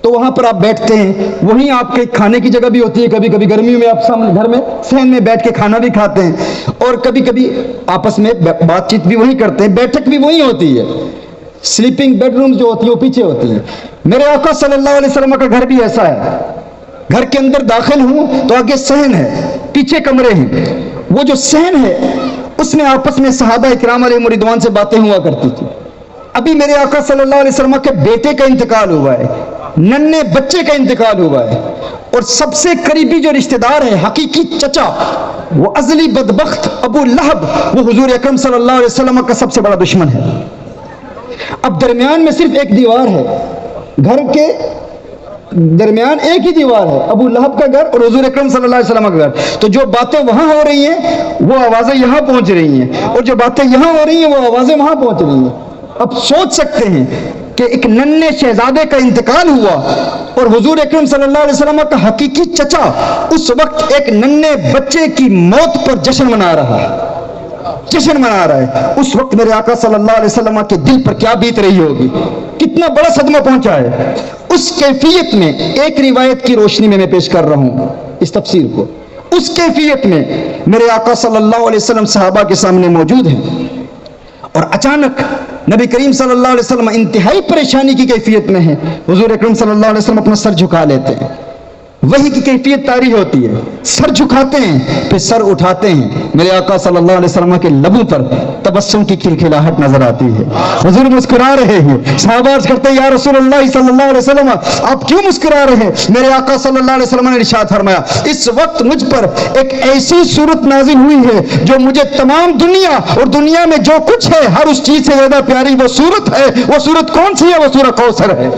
تو وہاں پر آپ بیٹھتے ہیں، وہیں آپ کے کھانے کی جگہ بھی ہوتی ہے، کبھی کبھی گرمیوں میں آپ سامنے گھر میں صحن میں بیٹھ کے کھانا بھی کھاتے ہیں، اور کبھی کبھی آپس میں بات چیت بھی وہیں کرتے ہیں، بیٹھک بھی وہیں ہوتی ہے۔ سلیپنگ بیڈ روم جو ہوتی ہے وہ پیچھے ہوتی ہے۔ میرے آقا صلی اللہ علیہ وسلم کا گھر بھی ایسا ہے، گھر کے اندر داخل ہوں تو آگے صحن ہے، پیچھے کمرے ہیں، وہ جو صحن ہے اس میں آپس میں صحابہ اکرام علیہ رضوان سے باتیں ہوا کرتی تھی۔ ابھی میرے آقا صلی اللہ علیہ وسلم کے بیٹے کا انتقال ہوا ہے، ننھے بچے کا انتقال ہوا ہے، اور سب سے قریبی جو رشتہ دار ہے، حقیقی چچا، وہ ازلی بدبخت ابو لہب، وہ حضور اکرم صلی اللہ علیہ وسلم کا سب سے بڑا دشمن ہے۔ اب درمیان میں صرف ایک دیوار ہے، گھر کے درمیان ایک ہی دیوار ہے، ابو لہب کا گھر اور حضور اکرم صلی اللہ علیہ وسلم کا گھر، تو جو باتیں وہاں ہو رہی ہیں وہ آوازیں یہاں پہنچ رہی ہیں، اور جو باتیں یہاں ہو رہی ہیں وہ آوازیں وہاں پہنچ رہی ہیں۔ اب سوچ سکتے ہیں کہ ایک ننھے شہزادے کا انتقال ہوا اور حضور اکرم صلی اللہ علیہ وسلم کا حقیقی چچا اس وقت ایک ننھے بچے کی موت پر جشن منا رہا ہے، اس وقت میرے آقا صلی اللہ علیہ وسلم کے دل پر کیا بیت رہی ہوگی، کتنا بڑا صدمہ پہنچا ہے۔ اس کیفیت میں ایک روایت کی روشنی میں پیش کر رہا ہوں اس تفسیر کو، اس کیفیت میں میرے آقا صلی اللہ علیہ وسلم صحابہ کے سامنے موجود ہیں، اور اچانک نبی کریم صلی اللہ علیہ وسلم انتہائی پریشانی کی کیفیت میں ہیں، حضور اکرم صلی اللہ علیہ وسلم اپنا سر جھکا لیتے ہیں، وہی کی کیفیت طاری ہوتی ہے، سر جھکاتے ہیں پھر سر اٹھاتے ہیں، میرے آقا صلی اللہ علیہ وسلم کے لبوں پر تبسم کی کھلکھلاہٹ نظر آتی ہے، حضور مسکرا رہے ہیں۔ صحابہ عرض کرتے ہیں یا رسول اللہ صلی اللہ علیہ وسلم آپ کیوں مسکرا رہے ہیں؟ میرے آقا صلی اللہ علیہ وسلم نے ارشاد فرمایا اس وقت مجھ پر ایک ایسی صورت نازل ہوئی ہے جو مجھے تمام دنیا اور دنیا میں جو کچھ ہے ہر اس چیز سے زیادہ پیاری وہ صورت ہے۔ وہ صورت کون سی ہے؟ وہ سورہ کوثر ہے۔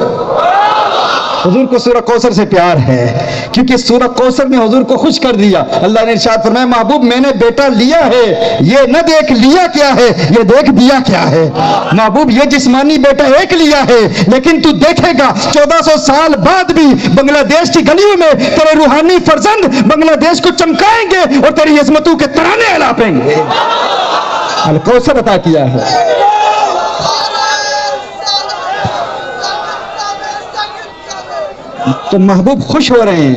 حضور کو سورہ کوثر سے پیار ہے، کیونکہ سورہ کوثر نے حضور کو خوش کر دیا۔ اللہ نے ارشاد فرمایا محبوب میں نے بیٹا لیا ہے، یہ نہ دیکھ لیا کیا ہے، یہ دیکھ دیا کیا ہے۔ محبوب یہ جسمانی بیٹا ایک لیا ہے، لیکن تو دیکھے گا 1400 سال بعد بھی بنگلہ دیش کی گلیوں میں تیرے روحانی فرزند بنگلہ دیش کو چمکائیں گے اور تیری عظمتوں کے ترانے الاپیں گے۔ الکوثر عطا کیا ہے۔ تو محبوب خوش ہو رہے ہیں،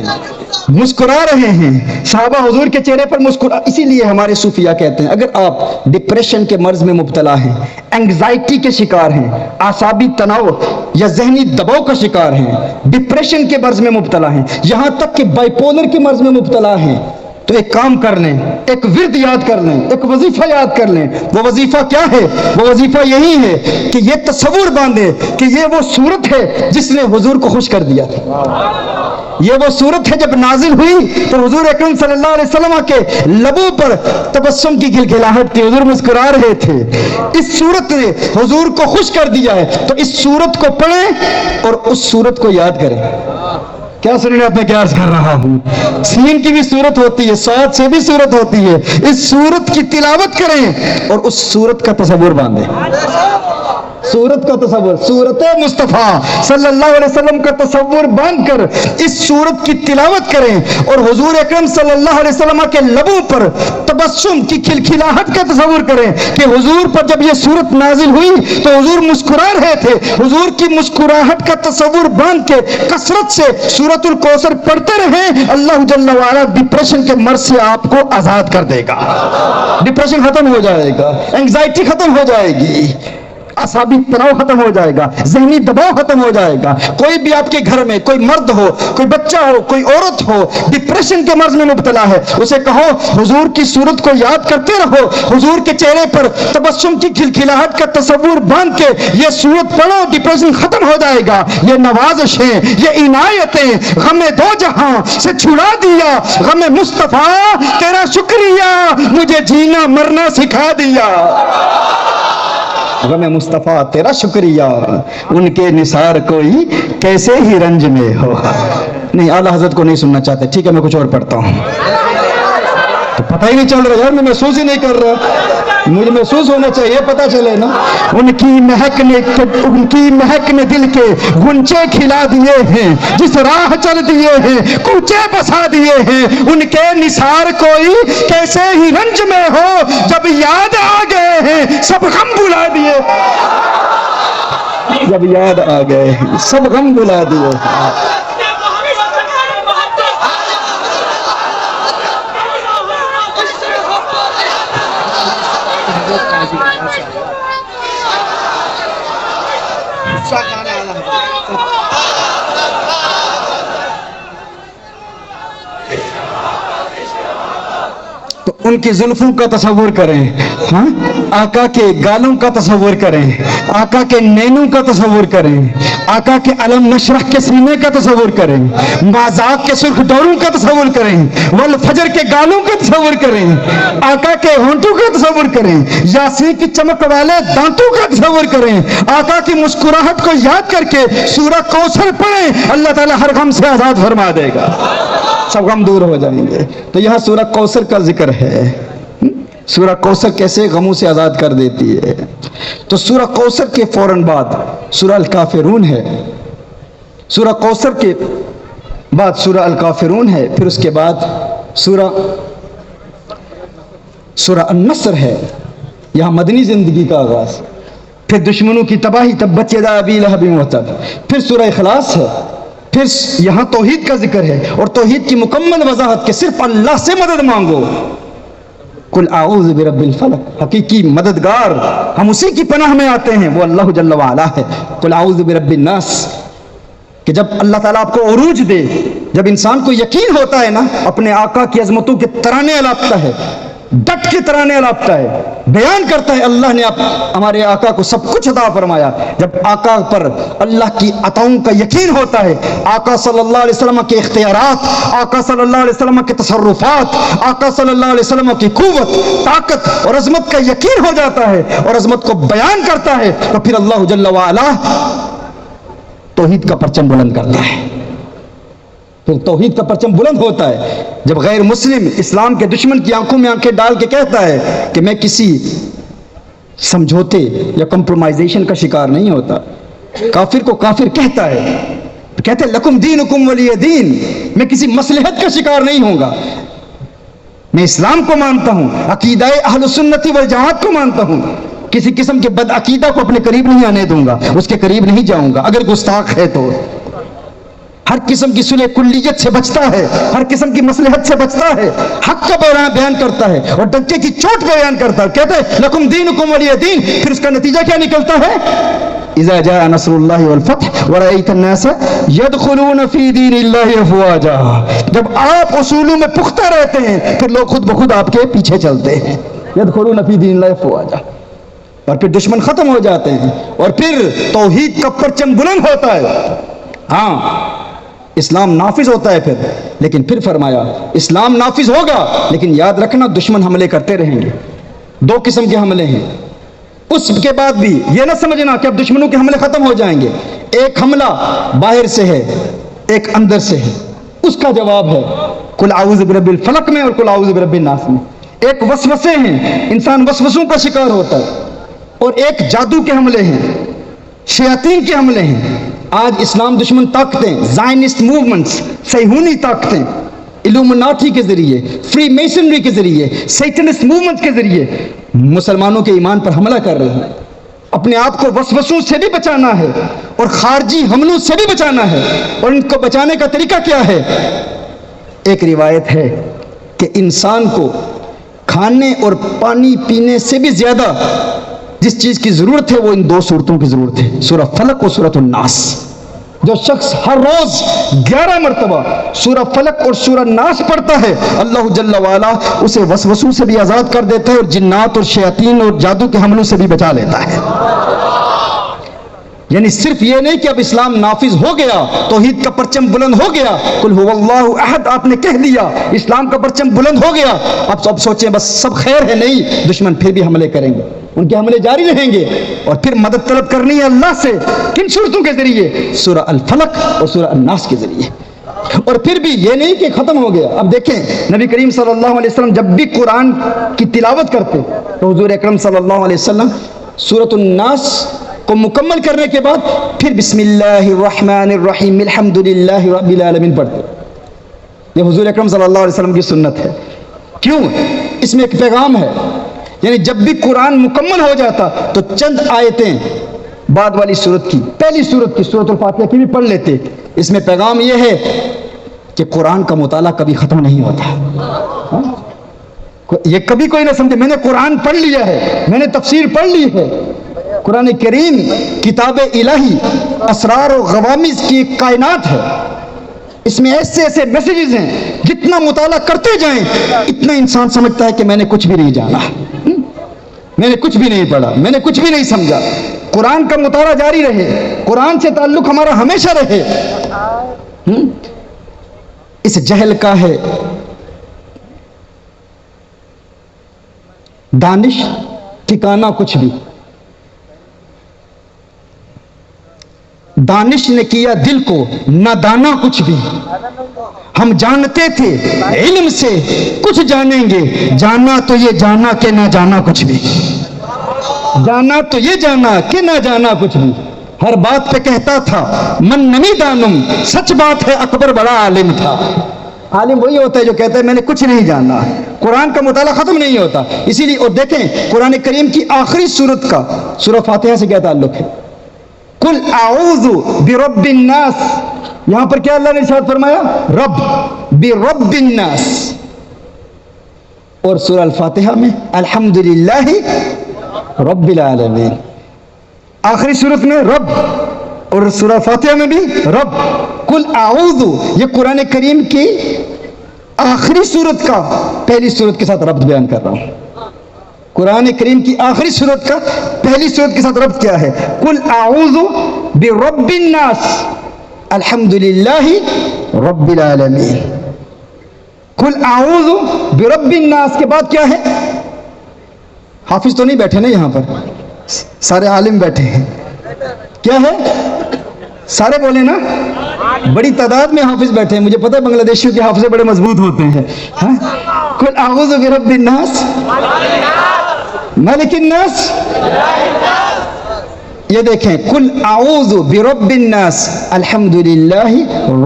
مسکرا رہے ہیں، صحابہ حضور کے چہرے پر مسکرا. اسی لیے ہمارے صوفیاء کہتے ہیں اگر آپ ڈپریشن کے مرض میں مبتلا ہیں، اینگزائٹی کے شکار ہیں، اعصابی تناؤ یا ذہنی دباؤ کا شکار ہیں، ڈپریشن کے مرض میں مبتلا ہیں، یہاں تک کہ بائیپولر کے مرض میں مبتلا ہیں، تو ایک کام کر لیں، ایک ورد یاد کر لیں، ایک وظیفہ یاد کر لیں. وہ وظیفہ کیا ہے؟ وہ وظیفہ یہی ہے کہ یہ تصور باندھے کہ یہ وہ صورت ہے جس نے حضور کو خوش کر دیا تھا. یہ وہ صورت ہے جب نازل ہوئی تو حضور اکرم صلی اللہ علیہ وسلم کے لبوں پر تبسم کی گلگلاہٹ تھی، حضور مسکرا رہے تھے. اس صورت نے حضور کو خوش کر دیا ہے، تو اس صورت کو پڑھیں اور اس صورت کو یاد کریں. کیا سنیں آپ میں کیا عرض کر رہا ہوں؟ سین کی بھی صورت ہوتی ہے، صاد سے بھی صورت ہوتی ہے. اس صورت کی تلاوت کریں اور اس صورت کا تصور باندھیں. صورت کا تصور، صورت مصطفیٰ صلی اللہ علیہ وسلم کا تصور باندھ کر اس صورت کی تلاوت کریں اور حضور اکرم صلی اللہ علیہ وسلم کے لبوں پر تبسم کی کھلکھلاہٹ کا تصور کریں کہ حضور پر جب یہ صورت نازل ہوئی تو حضور مسکرا رہے تھے. حضور کی مسکراہٹ کا تصور باندھ کے کثرت سے سورۃ الکوثر پڑھتے رہیں، اللہ جل وعلا ڈپریشن کے مرض سے آپ کو آزاد کر دے گا. ڈپریشن ختم ہو جائے گا، اینگزائٹی ختم ہو جائے گی، اعصابی تناؤ ختم ہو جائے گا، ذہنی دباؤ ختم ہو جائے گا. کوئی بھی آپ کے گھر میں کوئی مرد ہو، کوئی بچہ ہو، کوئی عورت ہو ڈپریشن کے مرض میں مبتلا ہے، اسے کہو حضور کی صورت کو یاد کرتے رہو، حضور کے چہرے پر تبسم کی کھلکھلاہٹ کا تصور باندھ کے یہ صورت پڑھو، ڈپریشن ختم ہو جائے گا. یہ نوازشیں، یہ عنایتیں، غم دو جہاں سے چھڑا دیا، غم مصطفیٰ تیرا شکریہ، مجھے جینا مرنا سکھا دیا. غم مصطفیٰ تیرا شکریہ، ان کے نثار کوئی کیسے ہی رنج میں ہو. نہیں، اعلیٰ حضرت کو نہیں سننا چاہتے، ٹھیک ہے میں کچھ اور پڑھتا ہوں. تو پتہ ہی نہیں چل رہا یار، میں محسوس ہی نہیں کر رہا، مجھے محسوس ہونا چاہیے، پتہ چلے نا. ان کی مہک نے دل کے گنچے کھلا دیے ہیں، جس راہ چل دیے ہیں کوچے بسا دیے ہیں. ان کے نثار کوئی کیسے ہی رنج میں ہو، جب یاد آ گئے ہیں سب غم بلا دیے. جب یاد آ گئے سب غم بلا دیے. تو ان کی زلفوں کا تصور کریں، ہاں آقا کے گالوں کا تصور کریں، آقا کے نینوں کا تصور کریں، آقا کے علم نشرح کے سینے کا تصور کریں، مازاق کے سرخ ڈوروں کا تصور کریں، والفجر کے گالوں کا تصور کریں، آقا کے ہونٹوں کا تصور کریں، یاسین کی چمک والے دانتوں کا تصور کریں، آقا کی مسکراہٹ کو یاد کر کے سورہ کوثر پڑھیں، اللہ تعالیٰ ہر غم سے آزاد فرما دے گا، سب غم دور ہو جائیں گے. تو یہاں سورہ کوثر کا ذکر ہے، سورہ کوثر کیسے غموں سے آزاد کر دیتی ہے. تو سورہ کوثر کے فوراً بعد سورہ الکافرون ہے، سورہ کوثر کے بعد سورہ الکافرون ہے، پھر اس کے بعد سورہ النصر ہے. یہاں مدنی زندگی کا آغاز، پھر دشمنوں کی تباہی، تبت یدا ابی لہب وتب، پھر سورہ اخلاص ہے، پھر یہاں توحید کا ذکر ہے اور توحید کی مکمل وضاحت کہ صرف اللہ سے مدد مانگو. قل اعوذ برب الفلق، حقیقی مددگار ہم اسی کی پناہ میں آتے ہیں، وہ اللہ جل وعلا ہے. قل اعوذ برب الناس، کہ جب اللہ تعالیٰ آپ کو عروج دے، جب انسان کو یقین ہوتا ہے نا، اپنے آقا کی عظمتوں کے ترانے الاپتا ہے، ڈٹ کے ترانے الاپتا ہے، بیان کرتا ہے اللہ نے ہمارے آقا کو سب کچھ عطا فرمایا. جب آقا پر اللہ کی عطاؤں کا یقین ہوتا ہے، آقا صلی اللہ علیہ وسلم کے اختیارات، آقا صلی اللہ علیہ وسلم کے تصرفات، آقا صلی اللہ علیہ وسلم کی قوت، طاقت اور عظمت کا یقین ہو جاتا ہے اور عظمت کو بیان کرتا ہے، تو پھر اللہ جل وعلا توحید کا پرچم بلند کرتا ہے. پھر توحید کا پرچم بلند ہوتا ہے جب غیر مسلم اسلام کے دشمن کی آنکھوں میں آنکھیں ڈال کے کہتا ہے کہ میں کسی سمجھوتے یا کمپرومائزیشن کا شکار نہیں ہوتا. کافر کو کافر کہتا ہے، کہتے ہیں لکم دینکم ولی دین، میں کسی مصلحت کا شکار نہیں ہوں گا، میں اسلام کو مانتا ہوں، عقیدہ اہل سنت والجماعت کو مانتا ہوں، کسی قسم کے بد عقیدہ کو اپنے قریب نہیں آنے دوں گا، اس کے قریب نہیں جاؤں گا اگر گستاخ ہے تو. ہر قسم کی صلح کلیت سے بچتا ہے, ہر قسم کی مصلحت سے بچتا ہے, حق کا بیان کرتا ہے اور ڈنکے کی چوٹ پہ بیان کرتا ہے. کہتے ہیں لکم دینکم ولی دین. پھر اس کا نتیجہ کیا نکلتا ہے؟ اذا جاء نصر اللہ والفتح ورأیت الناس يدخلون فی دین اللہ افواجا. جب آپ اصولوں میں پختہ رہتے ہیں پھر لوگ خود بخود آپ کے پیچھے چلتے ہیں. يدخلون فی دین اللہ افواجا. اور پھر دشمن ختم ہو جاتے ہیں اور پھر توحید کا پرچم بلند ہوتا ہے. ہاں اسلام نافذ ہوتا ہے لیکن پھر فرمایا اسلام نافذ ہوگا لیکن یاد رکھنا دشمن حملے کرتے رہیں گے. دو قسم کے حملے ہیں. اس کے بعد بھی یہ نہ سمجھنا کہ اب دشمنوں کے حملے ختم ہو جائیں گے. ایک حملہ باہر سے ہے, ایک اندر سے ہے. اس کا جواب ہے قل اعوذ برب الفلق میں اور قل اعوذ برب الناس میں. ایک وسوسے ہیں, انسان وسوسوں کا شکار ہوتا ہے, اور ایک جادو کے حملے ہیں, شیاطین کے حملے ہیں. آج اسلام دشمن طاقتیں, زائنسٹ موومنٹس, صہیونی طاقتیں الومناٹی کے ذریعے, فری میسنری کے ذریعے, سیٹنسٹ موومنٹ کے ذریعے مسلمانوں کے ایمان پر حملہ کر رہے ہیں. اپنے آپ کو وسوسوں سے بھی بچانا ہے اور خارجی حملوں سے بھی بچانا ہے. اور ان کو بچانے کا طریقہ کیا ہے؟ ایک روایت ہے کہ انسان کو کھانے اور پانی پینے سے بھی زیادہ جس چیز کی ضرورت ہے وہ ان دو صورتوں کی ضرورت ہے, سورہ فلق اور سورۃ الناس. جو شخص ہر روز 11 مرتبہ سورہ فلق اور سورہ ناس پڑھتا ہے اللہ جل وعلا اسے وسوسوں سے بھی آزاد کر دیتا ہے اور جنات اور شیاطین اور جادو کے حملوں سے بھی بچا لیتا ہے. یعنی صرف یہ نہیں کہ اب اسلام نافذ ہو گیا, توحید کا پرچم بلند ہو گیا, قل هو اللہ احد آپ نے کہہ دیا, اسلام کا پرچم بلند ہو گیا, اب سوچیں بس سب خیر ہے. نہیں, دشمن پھر بھی حملے کریں گے, ان کے حملے جاری رہیں گے. اور پھر مدد طلب کرنی ہے اللہ سے. کن صورتوں کے ذریعے؟ سورہ الفلق اور سورہ الناس کے ذریعے. اور پھر بھی یہ نہیں کہ ختم ہو گیا. اب دیکھیں نبی کریم صلی اللہ علیہ وسلم جب بھی قرآن کی تلاوت کرتے تو حضور اکرم صلی اللہ علیہ وسلم سورۃ الناس کو مکمل کرنے کے بعد پھر بسم اللہ الرحمن الرحیم الحمد للہ رب العالمین پڑھتے. یہ حضور اکرم صلی اللہ علیہ وسلم کی سنت ہے. کیوں؟ اس میں ایک پیغام ہے. یعنی جب بھی قرآن مکمل ہو جاتا تو چند آیتیں بعد والی صورت کی, پہلی صورت کی سورۃ الفاتحہ کی بھی پڑھ لیتے. اس میں پیغام یہ ہے کہ قرآن کا مطالعہ کبھی ختم نہیں ہوتا. یہ کبھی کوئی نہ سمجھے میں نے قرآن پڑھ لیا ہے, میں نے تفسیر پڑھ لی ہے. قرآن کریم کتاب الہی, اسرار و غوامض کی ایک کائنات ہے. اس میں ایسے ایسے میسیجز ہیں, جتنا مطالعہ کرتے جائیں اتنا انسان سمجھتا ہے کہ میں نے کچھ بھی نہیں جانا, میں نے کچھ بھی نہیں پڑھا, میں نے کچھ بھی نہیں سمجھا. قرآن کا مطالعہ جاری رہے, قرآن سے تعلق ہمارا ہمیشہ رہے. اس جہل کا ہے دانش ٹھکانا کچھ بھی. دانش نے کیا دل کو نہ دانا کچھ بھی. ہم جانتے تھے علم سے کچھ جانیں گے, جانا تو یہ جانا کہ نہ جانا کچھ بھی. جانا تو یہ جانا کہ نہ جانا کچھ بھی. ہر بات پہ کہتا تھا من نمی دانم, سچ بات ہے اکبر بڑا عالم تھا. عالم وہی ہوتا ہے جو کہتا ہے میں نے کچھ نہیں جانا. قرآن کا مطالعہ ختم نہیں ہوتا. اسی لیے اور دیکھیں قرآن کریم کی آخری سورت کا سورہ فاتحہ سے کیا تعلق ہے؟ قل اعوذ برب الناس. یہاں پر کیا اللہ نے ارشاد فرمایا؟ رب برب الناس. اور سورہ الفاتحہ میں الحمدللہ رب العالمین. آخری سورت میں رب اور سورہ فاتحہ میں بھی رب. قل اعوذ یہ قرآن کریم کی آخری سورت کا پہلی سورت کے ساتھ ربط بیان کر رہا ہوں. قرآن کریم کی آخری سورت کا پہلی سورت کے ساتھ ربط کیا ہے؟ قل اعوذ برب الناس الحمدللہ رب العالمین. قل اعوذ برب الناس کے بعد کیا ہے؟ حافظ تو نہیں بیٹھے نا یہاں پر, سارے عالم بیٹھے ہیں. کیا ہے؟ سارے بولے نا, بڑی تعداد میں حافظ بیٹھے ہیں. مجھے پتہ ہے بنگلہ دیشیوں کے حافظے بڑے مضبوط ہوتے ہیں. قل اعوذ برب الناس ملک الناس. یہ دیکھیں قل اعوذ برب الناس الحمدللہ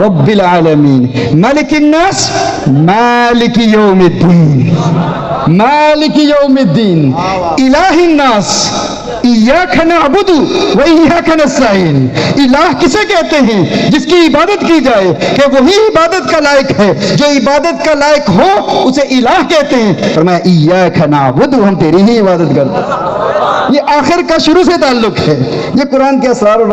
رب العالمین ملک الناس مالک یوم الدین مالک یوم الدین الہ الناس ایاک نعبد و ایاک نستعین، الہ کسے کہتے ہیں؟ جس کی عبادت کی جائے کہ وہی عبادت کا لائق ہے، جو عبادت کا لائق ہو اسے الہ کہتے ہیں۔ فرمایا ایاک نعبد، ہم تیری ہی عبادت کرتے ہیں۔ یہ آخر کا شروع سے تعلق ہے، یہ قرآن کے اسرار اور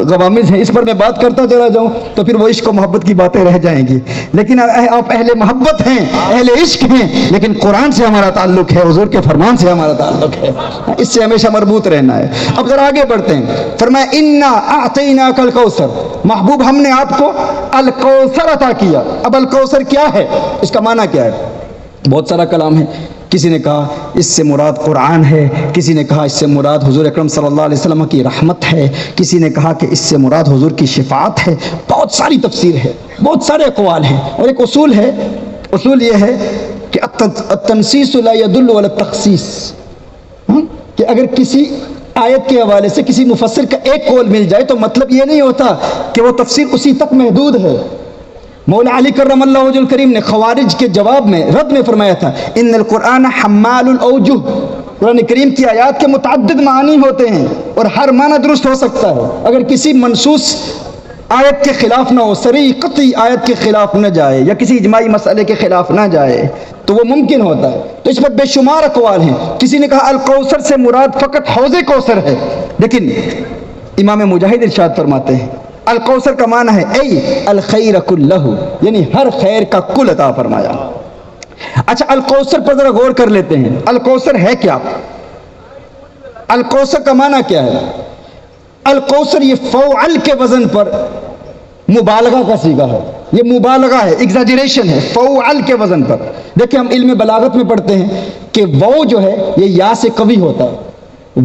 غوامض ہیں، اس پر میں بات کرتا چلا جاؤں تو پھر وہ عشق و محبت کی باتیں رہ جائیں گی، لیکن آپ اہل محبت ہیں، اہل عشق ہیں، لیکن قرآن سے ہمارا تعلق ہے، حضور کے فرمان سے ہمارا تعلق ہے، اس سے ہمیشہ مربوط رہنا ہے۔ اب ذرا آگے بڑھتے ہیں، فرمایا انا اعطیناک الکوثر، محبوب ہم نے آپ کو الکوثر عطا کیا۔ اب الکوثر کیا ہے، اس کا معنی کیا ہے؟ بہت سارا کلام ہے، کسی نے کہا اس سے مراد قرآن ہے، کسی نے کہا اس سے مراد حضور اکرم صلی اللہ علیہ وسلم کی رحمت ہے، کسی نے کہا کہ اس سے مراد حضور کی شفاعت ہے، بہت ساری تفسیر ہے، بہت سارے اقوال ہیں، اور ایک اصول ہے، اصول یہ ہے کہ التنسیس لا يدل على التخصیص، کہ اگر کسی آیت کے حوالے سے کسی مفسر کا ایک قول مل جائے تو مطلب یہ نہیں ہوتا کہ وہ تفسیر اسی تک محدود ہے۔ مولا علی کرم اللہ وجہ الکریم نے خوارج کے جواب میں رد میں فرمایا تھا ان القرآن حمال الاوجہ، قرآن کریم کی آیات کے متعدد معنی ہوتے ہیں اور ہر معنی درست ہو سکتا ہے، اگر کسی منصوص آیت کے خلاف نہ ہو، صریح قطعی آیت کے خلاف نہ جائے یا کسی اجماعی مسئلے کے خلاف نہ جائے تو وہ ممکن ہوتا ہے۔ تو اس پر بے شمار اقوال ہیں، کسی نے کہا الکوثر سے مراد فقط حوض کوثر ہے، لیکن امام مجاہد ارشاد فرماتے ہیں الکوثر کا معنی ہے ای الخیر کلہ، یعنی ہر خیر کا کل عطا فرمایا۔ اچھا الکوثر پر ذرا غور کر لیتے ہیں، الکوثر ہے کیا؟ الکوثر کا معنی کیا ہے؟ الکوثر یہ فوعل کے وزن پر مبالغہ کا صیغہ ہے، یہ مبالغہ ہے، ایگزاجریشن ہے، فوعل کے وزن پر۔ دیکھیں ہم علم بلاغت میں پڑھتے ہیں کہ وہ جو ہے یہ یا سے قوی ہوتا ہے،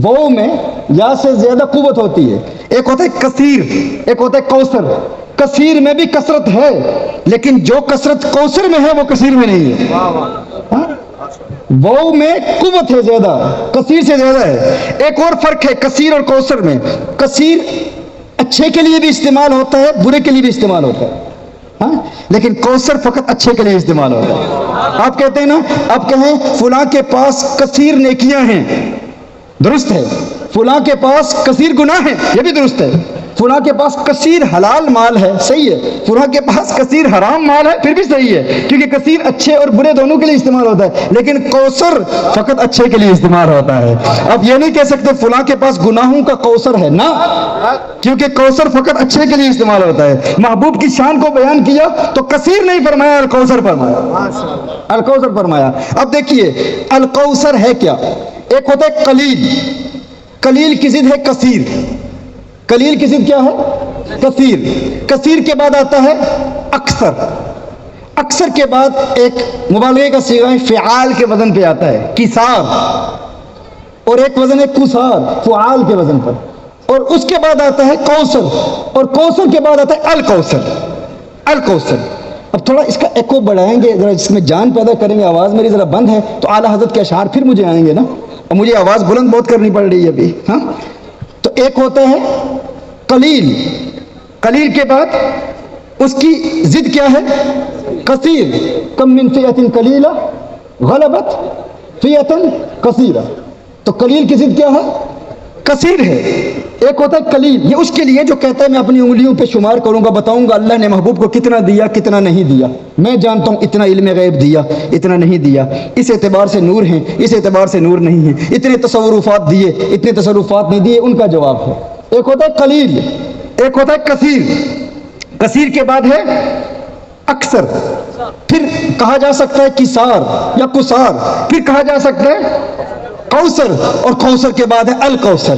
وہ میں یا سے زیادہ قوت ہوتی ہے، ایک ہوتا ہے کثیر، ایک ہوتا ہے کوثر۔ کثیر میں بھی کثرت ہے لیکن جو کثرت کوثر میں ہے وہ کثیر میں نہیں ہے، وہ میں قوت ہے زیادہ، کثیر سے زیادہ ہے۔ ایک اور فرق ہے کثیر اور کوثر میں، کثیر اچھے کے لیے بھی استعمال ہوتا ہے، برے کے لیے بھی استعمال ہوتا ہے، لیکن کوثر فقط اچھے کے لیے استعمال ہوتا ہے۔ آپ کہتے ہیں نا، آپ کہیں فلاں کے پاس کثیر نیکیاں ہیں، درست ہے، فلاں کے پاس کثیر گناہ ہیں، یہ بھی درست ہے، فلاں کے پاس کثیر حلال مال ہے، صحیح ہے، فلاں کے پاس کثیر حرام مال ہے، پھر بھی صحیح ہے، کیونکہ کثیر اچھے اور برے دونوں کے لیے استعمال ہوتا ہے، لیکن کوثر فقط اچھے کے لیے استعمال ہوتا ہے۔ اب یہ نہیں کہہ سکتے فلاں کے پاس گناہوں کا کوثر ہے، نہ، کیونکہ کوثر فقط اچھے کے لیے استعمال ہوتا ہے۔ محبوب کی شان کو بیان کیا تو کثیر نہیں فرمایا، الکوثر فرمایا، الکوثر فرمایا۔ اب دیکھیے الکوثر ہے کیا؟ ایک ہوتا ہے قلیل، قلیل کی ضد ہے کثیر، قلیل کی ضد کیا ہے؟ کثیر۔ کثیر کے بعد آتا ہے اکثر، اکثر کے بعد ایک مبالغے کا صیغہ ہے فعال کے وزن پہ آتا ہے کثار، اور ایک وزن ہے کثار فعال کے وزن پر، اور اس کے بعد آتا ہے کوثر، اور کوثر کے بعد آتا ہے الکوثر، الکوثر۔ اب تھوڑا اس کا ایکو بڑھائیں گے، ذرا اس میں جان پیدا کریں گے، آواز میری ذرا بند ہے تو اعلیٰ حضرت کے اشعار پھر مجھے آئیں گے نا، اور مجھے آواز بلند بہت کرنی پڑ رہی ہے ابھی، ہاں۔ تو ایک ہوتا ہے قلیل، قلیل کے بعد اس کی ضد کیا ہے؟ کثیر، کم من فئۃ قلیلہ غلبت فئۃ کثیرہ، تو قلیل کی ضد کیا ہے؟ کثیر ہے۔ ایک ہوتا ہے قلیل، یہ اس کے لیے جو کہتا ہے میں اپنی انگلیوں پہ شمار کروں گا، بتاؤں گا اللہ نے محبوب کو کتنا دیا کتنا نہیں دیا، میں جانتا ہوں اتنا علم غیب دیا اتنا نہیں دیا، اس اعتبار سے نور ہیں اس اعتبار سے نور نہیں ہیں، اتنے تصرفات دیے اتنے تصرفات نہیں دیے، ان کا جواب ہے۔ ایک ہوتا ہے قلیل، ایک ہوتا ہے کثیر، کثیر کے بعد ہے اکثر، پھر کہا جا سکتا ہے کثار یا کثار، پھر کہا جا سکتا ہے کوثر، اور کوثر کے بعد ہے الکوثر،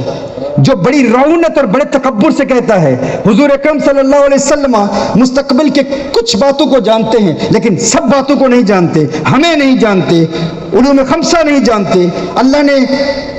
جو بڑی رونت اور بڑے تکبر سے کہتا ہے حضور اکرم صلی اللہ علیہ وسلم مستقبل کے کچھ باتوں کو جانتے ہیں لیکن سب باتوں کو نہیں جانتے، ہمیں نہیں جانتے، علوم خمسہ نہیں جانتے، اللہ نے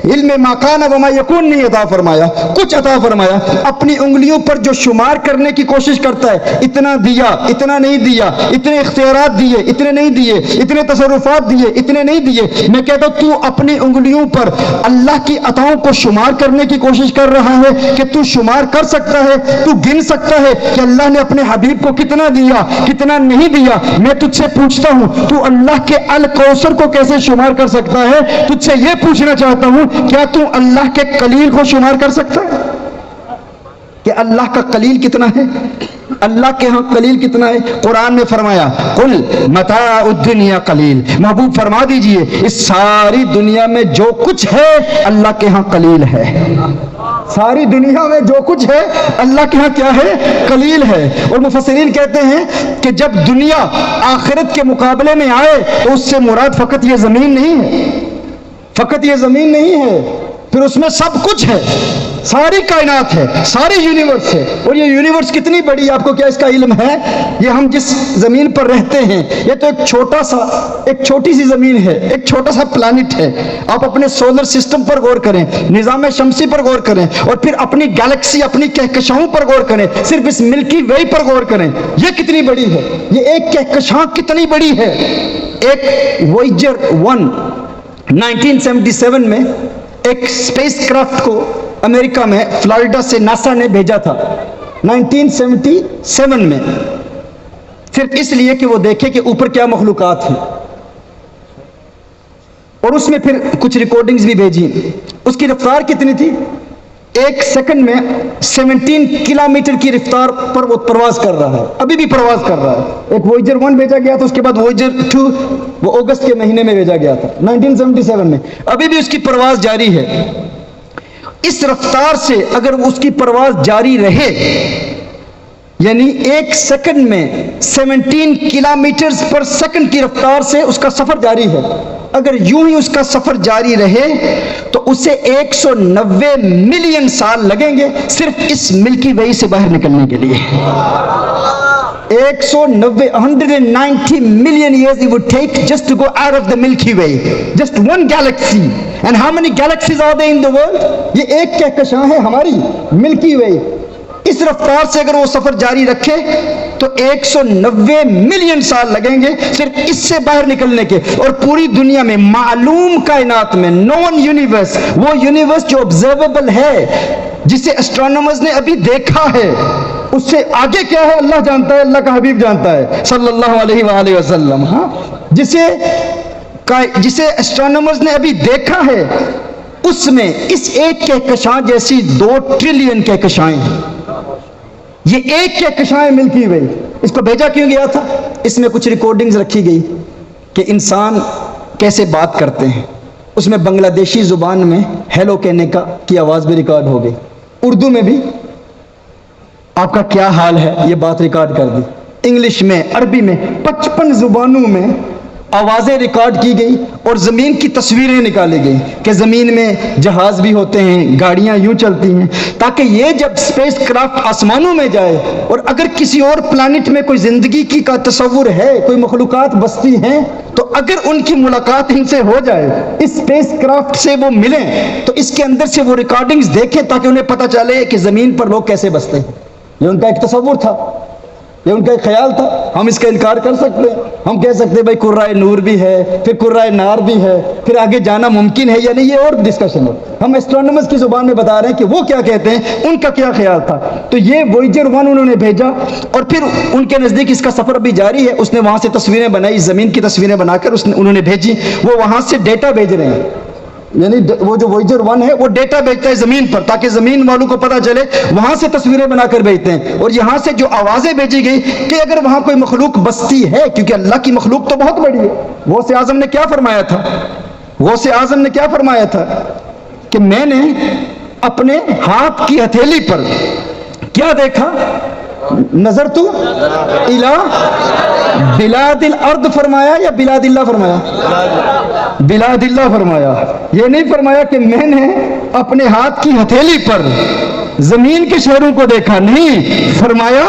علم ما کان وما یکون نہیں عطا فرمایا، کچھ عطا فرمایا، اپنی انگلیوں پر جو شمار کرنے کی کوشش کرتا ہے، اتنا دیا اتنا نہیں دیا، اتنے اختیارات دیے اتنے نہیں دیے، اتنے تصرفات دیے اتنے نہیں دیے، میں کہتا ہوں تو اپنی انگلیوں پر اللہ کی عطاؤں کو شمار کرنے کی کوشش کر رہا ہے کہ تو شمار کر سکتا ہے، تو گن سکتا ہے کہ اللہ نے اپنے حبیب کو کتنا دیا کتنا نہیں دیا؟ میں تجھ سے پوچھتا ہوں تو اللہ کے الکوثر کو کیسے شمار کر سکتا ہے؟ تجھ سے یہ پوچھنا چاہتا ہوں کیا تو اللہ کے قلیل کو شمار کر سکتا ہے کہ اللہ کا قلیل کتنا ہے؟ اللہ کے ہاں قلیل کتنا ہے؟ قرآن میں فرمایا قل متاع الدنیا قلیل، محبوب فرما دیجئے اس ساری دنیا میں جو کچھ ہے اللہ کے ہاں قلیل ہے. ساری دنیا میں جو کچھ ہے اللہ کے ہاں کیا ہے؟ قلیل ہے. اور مفسرین کہتے ہیں کہ جب دنیا آخرت کے مقابلے میں آئے تو اس سے مراد فقط یہ زمین نہیں ہے، فقط یہ زمین نہیں ہے، پھر اس میں سب کچھ ہے، ساری کائنات ہے، ساری یونیورس ہے. اور یہ یونیورس کتنی بڑی، آپ کو کیا اس کا علم ہے؟ یہ ہم جس زمین پر رہتے ہیں یہ تو ایک چھوٹی سی زمین ہے، ایک چھوٹا سا پلانٹ ہے. آپ اپنے سولر سسٹم پر غور کریں، نظام شمسی پر غور کریں، اور پھر اپنی گیلیکسی، اپنی کہکشاؤں پر غور کریں، صرف اس ملکی وے پر غور کریں، یہ کتنی بڑی ہے. یہ ایک کہکشاں کتنی بڑی ہے. ایک وویجر 1 1977 میں ایک اسپیس کرافٹ کو امریکہ میں فلوریڈا سے ناسا نے بھیجا تھا 1977 میں، صرف اس لیے کہ وہ دیکھے کہ اوپر کیا مخلوقات ہیں. اور اس میں پھر کچھ ریکارڈنگز بھی بھیجی. اس کی رفتار کتنی تھی؟ ایک سیکنڈ میں 17 کلومیٹر کی رفتار پر وہ پرواز کر رہا ہے، ابھی بھی پرواز کر رہا ہے. ایک وویجر 1 بھیجا گیا تھا، اس کے بعد وویجر 2 وہ اگست کے مہینے میں بھیجا گیا تھا 1977 میں، ابھی بھی اس کی پرواز جاری ہے. اس رفتار سے اگر اس کی پرواز جاری رہے، یعنی ایک سیکنڈ میں 17 کلومیٹر پر سیکنڈ کی رفتار سے اس کا سفر جاری ہے، اگر یوں ہی اس کا سفر جاری رہے تو اسے 190 ملین سال لگیں گے صرف اس ملکی وے سے باہر نکلنے کے لیے. 190 million years it would take just to go out of the Milky Way, just one galaxy. And how many galaxies are there in the world? یہ ایک کہکشاں ہے ہماری ملکی وے. اس رفتار سے اگر وہ سفر جاری رکھے تو 190 ملین سال لگیں گے صرف اس سے باہر نکلنے کے. اور پوری دنیا میں معلوم کائنات میں نون یونیورس، وہ یونیورس جو آبزرویبل ہے، جسے اسٹرانومرز نے ابھی دیکھا ہے، اس سے آگے کیا ہے اللہ جانتا ہے، اللہ کا حبیب جانتا ہے صلی اللہ علیہ وآلہ وسلم. ہاں، جسے اسٹرانومرز نے ابھی دیکھا ہے، اس میں اس ایک کہکشاں جیسی 2 ٹریلین کہکشائیں ہیں. یہ ایک کہکشاں ملکی وے. اس کو بھیجا کیوں گیا تھا؟ اس میں کچھ ریکارڈنگز رکھی گئی کہ انسان کیسے بات کرتے ہیں. اس میں بنگلہ دیشی زبان میں ہیلو کہنے کی آواز بھی ریکارڈ ہو گئی، اردو میں بھی آپ کا کیا حال ہے یہ بات ریکارڈ کر دی، انگلش میں، عربی میں، 55 زبانوں میں آوازیں ریکارڈ کی گئی. اور زمین کی تصویریں نکالی گئی کہ زمین میں جہاز بھی ہوتے ہیں، گاڑیاں یوں چلتی ہیں، تاکہ یہ جب اسپیس کرافٹ آسمانوں میں جائے اور اگر کسی اور پلانٹ میں کوئی زندگی کی کا تصور ہے، کوئی مخلوقات بستی ہیں، تو اگر ان کی ملاقات ان سے ہو جائے، اس اسپیس کرافٹ سے وہ ملیں، تو اس کے اندر سے وہ ریکارڈنگز دیکھیں تاکہ انہیں پتہ چلے کہ زمین پر لوگ کیسے بستے ہیں. یہ ان کا ایک تصور تھا، یہ ان کا ایک خیال تھا. ہم اس کا انکار کر سکتے ہیں؟ ہم کہہ سکتے ہیں بھائی کرۂ نور بھی ہے، پھر کرۂ نار بھی ہے، پھر آگے جانا ممکن ہے یا نہیں، یہ اور ڈسکشن ہے. ہم اسٹرانومرز کی زبان میں بتا رہے ہیں کہ وہ کیا کہتے ہیں، ان کا کیا خیال تھا. تو یہ وویجر 1 انہوں نے بھیجا اور پھر ان کے نزدیک اس کا سفر ابھی جاری ہے. اس نے وہاں سے تصویریں بنائی، زمین کی تصویریں بنا کر انہوں نے بھیجی. وہ وہاں سے ڈیٹا بھیج رہے ہیں، یعنی وہ جو وویجر 1 ہے وہ ڈیٹا بھیجتا ہے زمین پر تاکہ زمین والوں کو پتہ چلے، وہاں سے تصویریں بنا کر بھیجتے ہیں. اور یہاں سے جو آوازیں بھیجی گئی کہ اگر وہاں کوئی مخلوق بستی ہے، کیونکہ اللہ کی مخلوق تو بہت بڑی ہے. غوث اعظم نے کیا فرمایا تھا؟ غوث اعظم نے کیا فرمایا تھا کہ میں نے اپنے ہاتھ کی ہتھیلی پر کیا دیکھا؟ نظر تو الہ بلاد الارض فرمایا یا بلاد اللہ فرمایا؟ بلاد اللہ فرمایا. یہ نہیں فرمایا کہ میں نے اپنے ہاتھ کی ہتھیلی پر زمین کے شہروں کو دیکھا، نہیں، فرمایا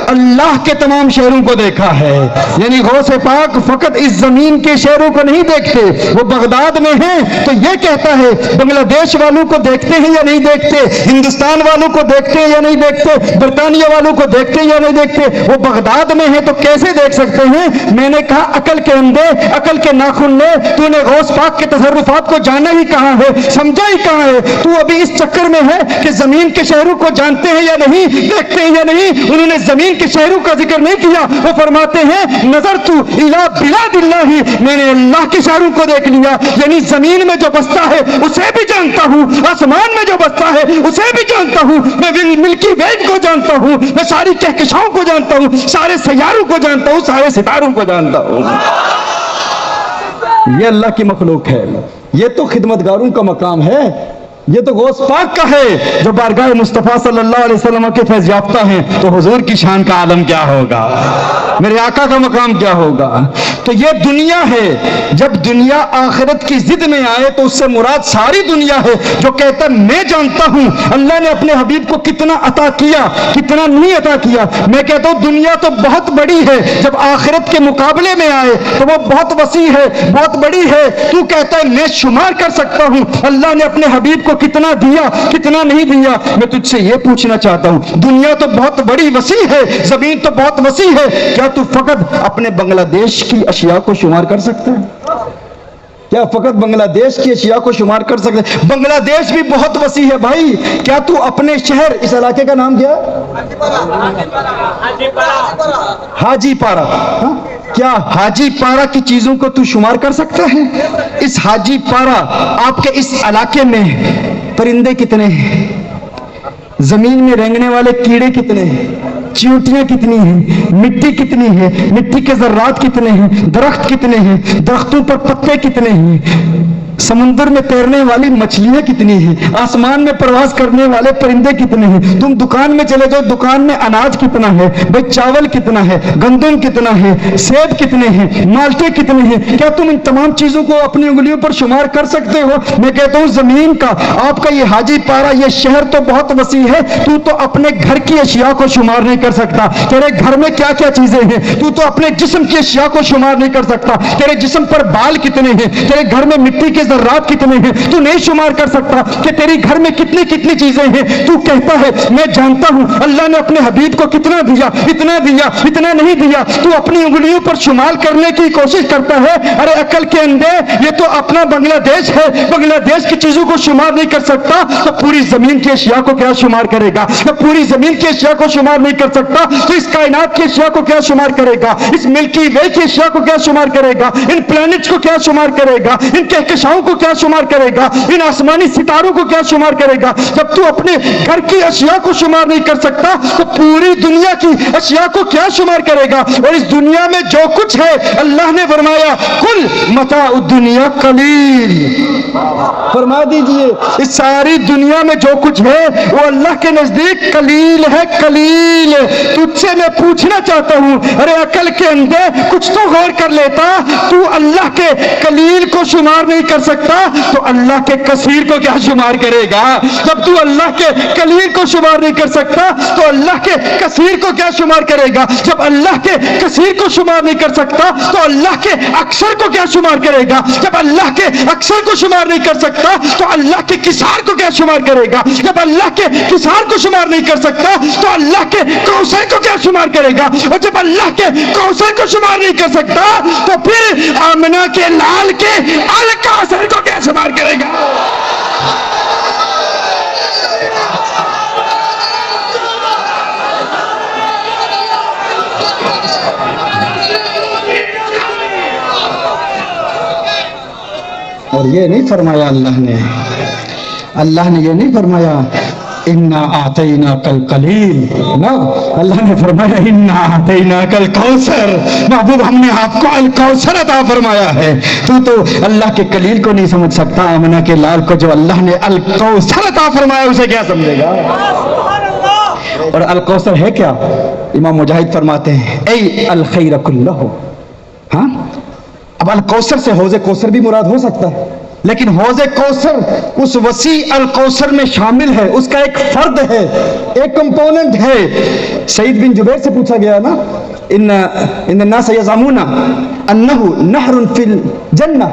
اللہ کے تمام شہروں کو دیکھا ہے. یعنی غوث پاک فقط اس زمین کے شہروں کو نہیں دیکھتے، وہ بغداد میں ہیں تو یہ کہتا ہے بنگلہ دیش والوں کو دیکھتے ہیں یا نہیں دیکھتے، ہندوستان والوں کو دیکھتے ہیں یا نہیں دیکھتے، برطانیہ والوں کو دیکھتے ہیں یا نہیں دیکھتے. وہ بغداد میں ہیں تو کیسے دیکھ سکتے ہیں؟ میں نے کہا عقل کے اندھے، عقل کے ناخن نے، تو نے غوث پاک کے تصرفات کو جانا ہی کہاں ہے، سمجھا ہی کہاں ہے؟ تو ابھی اس چکر میں ہے کہ زمین کے شہر شہروں کو جانتے ہیں یا نہیں، دیکھتے ہیں یا نہیں؟ انہوں نے زمین کے شہروں کا ذکر نہیں کیا. وہ فرماتے ہیں نظر تو الی بلاد اللہ، میں نے اللہ کے شہروں کو دیکھ لیا. یعنی زمین میں جو بستا ہے اسے بھی جانتا ہوں، آسمان میں جو بستا ہے اسے بھی جانتا ہوں، میں ملکی وے کو جانتا ہوں، میں ساری کہکشاؤں کو جانتا ہوں، سارے سیاروں کو جانتا ہوں، سارے ستاروں کو جانتا ہوں. یہ اللہ کی مخلوق ہے، یہ تو خدمتگاروں کا مقام ہے، یہ تو غوث پاک کا ہے جو بارگاہ مصطفیٰ صلی اللہ علیہ وسلم کے فیض یافتہ ہیں. تو حضور کی شان کا عالم کیا ہوگا، میرے آقا کا مقام کیا ہوگا. تو یہ دنیا ہے. جب دنیا آخرت کی ضد میں آئے تو اس سے مراد ساری دنیا ہے. جو کہتا میں جانتا ہوں اللہ نے اپنے حبیب کو کتنا عطا کیا، کتنا نہیں عطا کیا. میں کہتا ہوں دنیا تو بہت بڑی ہے، جب آخرت کے مقابلے میں آئے تو وہ بہت وسیع ہے، بہت بڑی ہے. تو کہتا ہے میں شمار کر سکتا ہوں اللہ نے اپنے حبیب کو کتنا دیا، کتنا نہیں دیا. میں تجھ سے یہ پوچھنا چاہتا ہوں دنیا تو بہت بڑی وسیع ہے، زمین تو بہت وسیع ہے، کیا تو فقط اپنے بنگلہ دیش کی اشیاء کو شمار کر سکتا ہے؟ کیا فقط بنگلہ دیش کی اشیاء کو شمار کر سکتے؟ بنگلہ دیش بھی بہت وسیع ہے بھائی. کیا تو اپنے شہر، اس علاقے کا نام کیا؟ حاجی پارا. کیا حاجی پارا کی چیزوں کو تو شمار کر سکتا ہے؟ اس حاجی پارا آپ کے اس علاقے میں پرندے کتنے ہیں، زمین میں رینگنے والے کیڑے کتنے ہیں، چیونٹیاں کتنی ہیں، مٹی کتنی ہے، مٹی کے ذرات کتنے ہیں، درخت کتنے ہیں، درختوں پر پتے کتنے ہیں، سمندر میں تیرنے والی مچھلیاں کتنی ہیں، آسمان میں پرواز کرنے والے پرندے کتنے ہیں. تم دکان میں چلے جاؤ، دکان میں اناج کتنا ہے بھائی، چاول کتنا ہے، گندم کتنا ہے، سیب کتنے ہیں، مالٹے کتنے ہیں. کیا تم ان تمام چیزوں کو اپنی انگلیوں پر شمار کر سکتے ہو؟ میں کہتا ہوں زمین کا، آپ کا یہ حاجی پارا، یہ شہر تو بہت وسیع ہے، تو اپنے گھر کی اشیاء کو شمار نہیں کر سکتا. تیرے گھر میں کیا کیا چیزیں ہیں، تو اپنے جسم کی اشیاء کو شمار نہیں کر سکتا. تیرے جسم پر بال کتنے ہیں، تیرے گھر میں مٹی کے ذرات کتنے ہیں، تو نہیں شمار کر سکتا کہ تیری گھر میں کتنی کتنی چیزیں ہیں. تو کہتا ہے میں جانتا ہوں اللہ نے اپنے حبیب کو کتنا دیا، اتنا دیا، اتنا نہیں دیا. تو اپنی انگلیوں پر شمار کرنے کی کوشش کرتا ہے. ارے عقل کے اندھے، یہ تو اپنا بنگلہ دیش ہے، بنگلہ دیش کی چیزوں کو شمار نہیں کر سکتا تو پوری زمین کی اشیاء کو کیا شمار کرے گا؟ جب پوری زمین کی اشیاء کو شمار نہیں کر سکتا تو اس کائنات کی اشیاء کو کیا شمار کرے گا؟ اس ملکی وے کی اشیاء کو کیا شمار کرے گا؟ ان پلانٹس کو کیا شمار کرے گا؟ ان کہکشاؤں کو کیا شمار کرے گا؟ ان آسمانی ستاروں کو کیا شمار کرے گا؟ جب تو اپنے گھر کی اشیاء کو شمار نہیں کر سکتا تو پوری دنیا کی اشیاء کو کیا شمار کرے گا؟ اور اس دنیا میں جو کچھ ہے اللہ نے فرمایا کل متاع الدنیا قلیل. فرما دیجئے اس ساری دنیا میں جو کچھ ہے وہ اللہ کے نزدیک قلیل ہے، قلیل. تجھ سے میں پوچھنا چاہتا ہوں، ارے عقل کے اندھے کچھ تو غور کر لیتا. تو اللہ کے قلیل کو شمار نہیں کر سکتا تو اللہ کے کثیر کو کیا شمار کرے گا؟ جب تو اللہ کے قلیل کو شمار نہیں کر سکتا تو اللہ کے کثیر کو کیا شمار کرے گا؟ جب اللہ کے کثیر کو شمار نہیں کر سکتا تو اللہ کے اکثر کو کیا شمار کرے گا؟ جب اللہ کے اکثر کو شمار نہیں کر سکتا تو اللہ کے کثار کو کیا شمار کرے گا؟ جب اللہ کے کثار کو شمار نہیں کر سکتا تو اللہ کے کوثر کو کیا شمار کرے گا؟ اور جب اللہ کے کوثر کو شمار نہیں کر سکتا تو پھر آمنہ کے لال کے الکوثر کو کیا شمار کرے گا؟ اور یہ نہیں فرمایا اللہ نے یہ نہیں فرمایا انا اعطیناک القلیل، نہ، اللہ نے فرمایا انا اعطیناک الکوثر. محبوب ہم نے آپ کو الکوثر عطا فرمایا ہے. تو اللہ کے قلیل کو نہیں سمجھ سکتا، آمنہ کے لال کو جو اللہ نے الکوثر عطا فرمایا اسے کیا سمجھے گا؟ اور الکوثر ہے کیا؟ امام مجاہد فرماتے ہیں اے الخیر کلہ. ہاں، اب الکوثر سے حوض کوثر بھی مراد ہو سکتا ہے، لیکن حوض کوثر اس وسیع الکوثر میں شامل ہے، اس کا ایک فرد ہے، ایک کمپوننٹ ہے. سعید بن جبیر سے پوچھا گیا نا ان الناس یزعمون انه نہر فی الجنہ،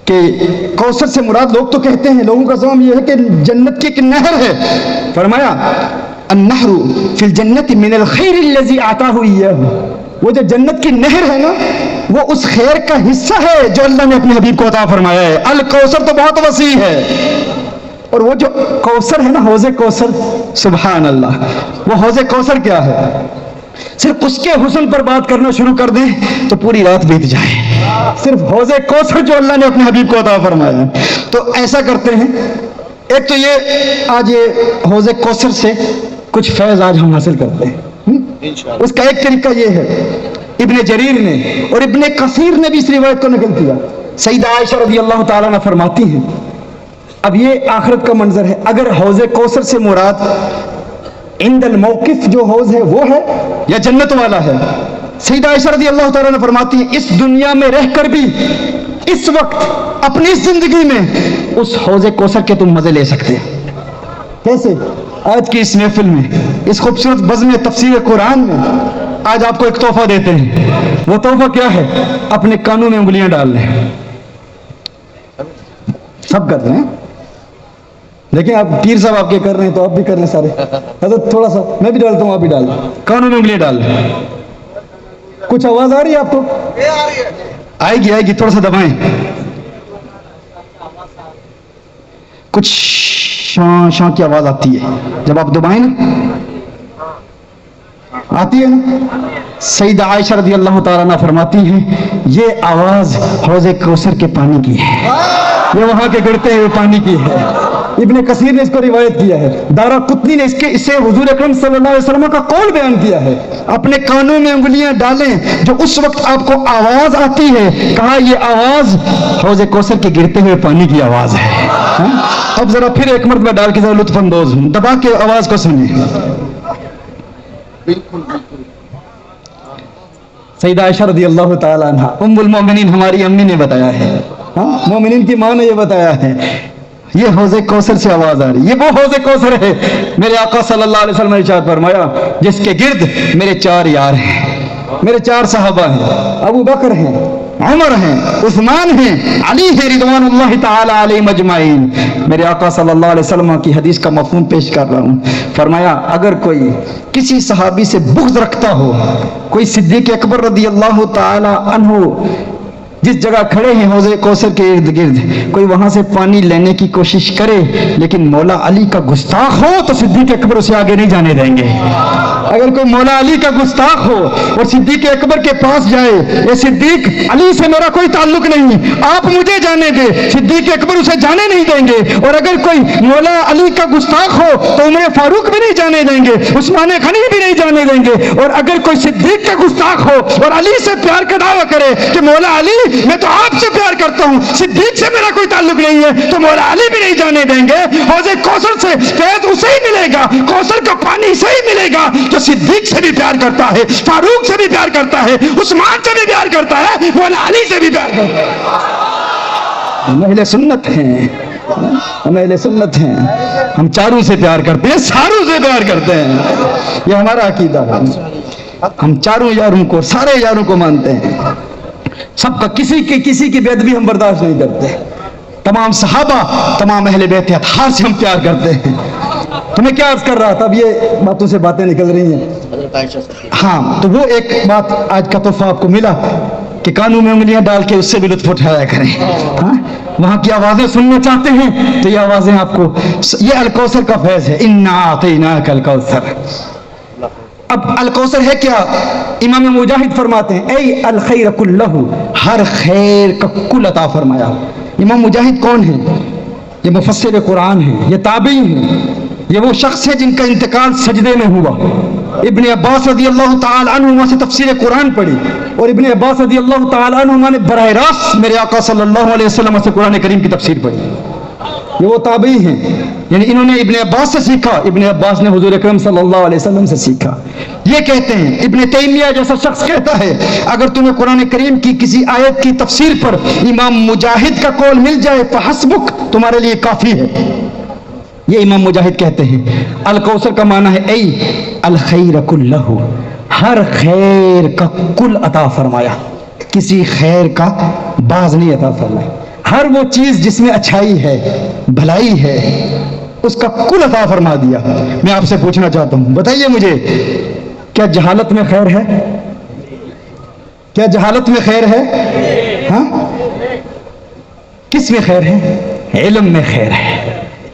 کہ کوثر سے مراد لوگ تو کہتے ہیں، لوگوں کا زعم یہ ہے کہ جنت کی ایک نہر ہے. فرمایا النہر فی الجنۃ من الخیر الذی اعطاہ ایاہ، وہ جو جنت کی نہر ہے نا وہ اس خیر کا حصہ ہے جو اللہ نے اپنے حبیب کو عطا فرمایا ہے. الکوثر تو بہت وسیع ہے. اور وہ جو کوثر ہے نا، حوض کوثر، سبحان اللہ، وہ حوض کوثر کیا ہے؟ صرف اس کے حسن پر بات کرنا شروع کر دیں تو پوری رات بیت جائے۔ صرف حوض کوثر جو اللہ نے اپنے حبیب کو عطا فرمایا ہے۔ تو ایسا کرتے ہیں، ایک تو یہ آج یہ حوض کوثر سے کچھ فیض آج ہم حاصل کرتے ہیں۔ اس کا ایک طریقہ یہ ہے، ابن جریر نے اور ابن کثیر نے بھی اس روایت کو نقل کیا، سیدہ عائشہ رضی اللہ تعالیٰ عنہ فرماتی ہیں، اب یہ آخرت کا منظر ہے، اگر حوض کوثر سے مراد عند الموقف جو حوض ہے وہ ہے یا جنت والا ہے، سیدہ عائشہ رضی اللہ تعالیٰ عنہ فرماتی ہیں اس دنیا میں رہ کر بھی اس وقت اپنی زندگی میں اس حوض کوثر کے تم مزے لے سکتے ہیں۔ کیسے؟ آج کی اس محفل میں، اس خوبصورت بزم تفسیر قرآن میں آج آپ کو ایک تحفہ دیتے ہیں۔ وہ تحفہ کیا ہے؟ اپنے کانوں میں انگلیاں ڈال لیں، سب کر رہے ہیں، لیکن آپ پیر صاحب آپ کے کر رہے ہیں تو آپ بھی کر لیں سارے۔ حضرت تھوڑا سا میں بھی ڈالتا ہوں، آپ بھی ڈال دیں، کانوں میں انگلیاں ڈال لیں۔ کچھ آواز آ رہی ہے آپ کو؟ آئے گی، تھوڑا سا دبائیں، کچھ شاں شاں کی آواز آتی ہے جب آپ دبائیں نا، آتی ہے نا۔ سیدہ عائشہ رضی اللہ تعالیٰ عنہ فرماتی ہیں یہ آواز حوض کوثر کے پانی کی ہے، یہ وہاں کے گرتے ہوئے پانی کی ہے۔ ابن کثیر نے اس کو روایت کیا ہے، دارا قطنی نے اسے حضور اکرم صلی اللہ علیہ وسلم کا قول بیان کیا ہے، اپنے کانوں میں انگلیاں ڈالیں جو اس وقت آپ کو آواز آتی ہے، کہا یہ آواز حوض کوثر کے گرتے ہوئے پانی کی آواز ہے۔ اب ذرا پھر ایک مرتبہ ڈال کے ذرا لطف اندوز ہوں، دبا کے آواز کو سنیں۔ سیدہ عائشہ رضی اللہ تعالی عنہ ام المومنین ہماری امی نے بتایا ہے، مومنین کی ماں نے یہ بتایا ہے، یہ حوض کوثر سے آواز آ رہی، یہ وہ حوض کوثر ہے۔ میرے آقا صلی اللہ علیہ وسلم نے ارشاد فرمایا جس کے گرد میرے 4 یار ہیں، میرے 4 صحابہ ہیں، ابو بکر ہیں، عمر ہیں، عثمان ہیں، علی ہے رضوان اللہ تعالی علیہم اجمعین۔ میرے آقا صلی اللہ علیہ وسلم کی حدیث کا مفہوم پیش کر رہا ہوں، فرمایا اگر کوئی کسی صحابی سے بغض رکھتا ہو، کوئی صدیق اکبر رضی اللہ تعالی عنہ جس جگہ کھڑے ہیں حوض کوثر کے ارد گرد، کوئی وہاں سے پانی لینے کی کوشش کرے لیکن مولا علی کا گستاخ ہو تو صدیق اکبر اسے آگے نہیں جانے دیں گے۔ اگر کوئی مولا علی کا گستاخ ہو اور صدیق اکبر کے پاس جائے، اے صدیق علی سے میرا کوئی تعلق نہیں، آپ مجھے جانے دے، صدیق اکبر اسے جانے نہیں دیں گے۔ اور اگر کوئی مولا علی کا گستاخ ہو تو عمر فاروق بھی نہیں جانے دیں گے، عثمان غنی بھی نہیں جانے دیں گے۔ اور اگر کوئی صدیق کا گستاخ ہو اور علی سے پیار کا دعویٰ کرے کہ مولا علی میں تو آپ سے پیار کرتا ہوں، صدیق سے میرا کوئی تعلق نہیں ہے، تو مولا علی بھی نہیں جانے دیں گے۔ حوض کوثر سے فیض اسے ہی ملے گا، کوثر کا پانی اسے ہی ملے گا جو صدیق سے بھی پیار کرتا ہے، فاروق سے بھی پیار کرتا ہے، عثمان سے بھی پیار کرتا ہے، مولا علی سے بھی پیار کرتا ہے۔ ہم اہل سنت ہیں، ہم اہل سنت ہیں، ہم 4 سے پیار کرتے ہیں، ساروں سے پیار کرتے ہیں، یہ ہمارا عقیدہ ہے۔ ہم 4 یاروں کو، سارے یاروں کو مانتے ہیں، سب کا، کسی کی بے ادبی ہم برداشت نہیں کرتے، تمام صحابہ، تمام اہل بیت اطہار سے ہم پیار کرتے ہیں۔ تو میں کیا عرض کر رہا تھا، اب یہ باتوں سے باتیں نکل رہی ہیں۔ ہاں، تو وہ ایک بات آج کا تحفہ آپ کو ملا کہ کانوں میں انگلیاں ڈال کے اس سے بھی لطف اٹھایا کریں۔ ہاں، وہاں کی آوازیں سننا چاہتے ہیں تو یہ آوازیں آپ کو، یہ الکوثر کا فیض ہے، انا اعطیناک الکوثر۔ اب الکوثر ہے کیا؟ امام مجاہد فرماتے ہیں اے الخیر کلہ، ہر خیر کا کل عطا فرمایا۔ امام مجاہد کون ہیں؟ یہ مفسر قرآن ہیں، یہ تابعی ہیں، یہ وہ شخص ہے جن کا انتقال سجدے میں ہوا۔ ابن عباس رضی اللہ تعالی عنہما سے تفسیر قرآن پڑھی، اور ابن عباس رضی اللہ تعالی عنہما نے براہ راست میرے آقا صلی اللہ علیہ وسلم سے قرآن کریم کی تفسیر پڑھی۔ یہ وہ تابعی ہیں، یعنی انہوں نے ابن عباس سے سیکھا، ابن عباس نے حضور اکرم صلی اللہ علیہ وسلم سے سیکھا۔ یہ کہتے ہیں، ابن تیمیہ جیسا شخص کہتا ہے اگر تمہیں قرآن کریم کی کسی آیت کی تفسیر پر امام مجاہد کا قول مل جائے فحسبک، تمہارے لیے کافی ہے۔ یہ امام مجاہد کہتے ہیں الکوثر کا معنی ہے ای الخیر کلہ، ہر خیر کا کل عطا فرمایا، کسی خیر کا بعض نہیں عطا فرمایا، ہر وہ چیز جس میں اچھائی ہے، بھلائی ہے، اس کا کل عطا فرما دیا۔ میں آپ سے پوچھنا چاہتا ہوں، بتائیے مجھے، کیا جہالت میں خیر ہے؟ کیا جہالت میں خیر ہے؟ ہاں، کس میں خیر ہے؟ علم میں خیر ہے،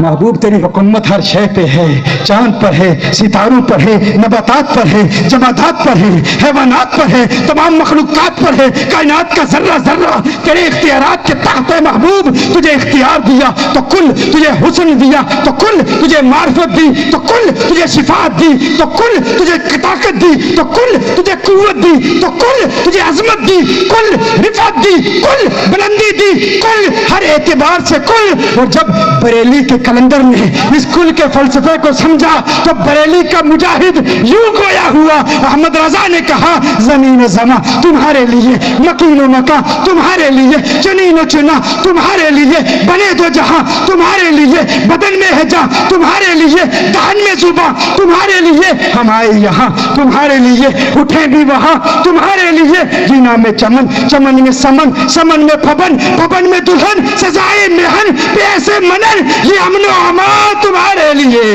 محبوب تیری حکومت ہر شے پہ ہے، چاند پر ہے، ستاروں پر ہے، نباتات پر ہے، جمادات پر ہے، حیوانات پر ہے، تمام مخلوقات پر ہے، کائنات کا ذرہ ذرہ تیرے اختیارات کے تحت ہے محبوب۔ تجھے اختیار دیا تو کل، تجھے حسن دیا تو کل، تجھے معرفت دی تو کل، تجھے شفاعت دی تو کل، تجھے طاقت دی تو کل، تجھے قوت دی تو کل، تجھے عظمت دی کل، رفعت دی کل، بلندی دی کل، ہر اعتبار سے کل۔ اور جب بریلی کے کلندر نے اس کل کے فلسفے کو سمجھا تو بریلی کا مجاہد یوں گویا ہوا۔ احمد رضا نے کہا زمین و زماں تمہارے لیے، مکین و مکان تمہارے لیے، چنین و چنا تمہارے لیے، بنے دو جہاں تمہارے لیے، بدن میں ہے جاں تمہارے لیے، دہن میں زباں تمہارے لیے، ہم آئے یہاں تمہارے لیے، اٹھیں بھی وہاں تمہارے لیے، جینا میں چمن، چمن میں سمن، سمن میں پھبن، پھبن میں دلہن، سزائے مہن پہ ایسے منن، یہ امن و امان تمہارے لیے۔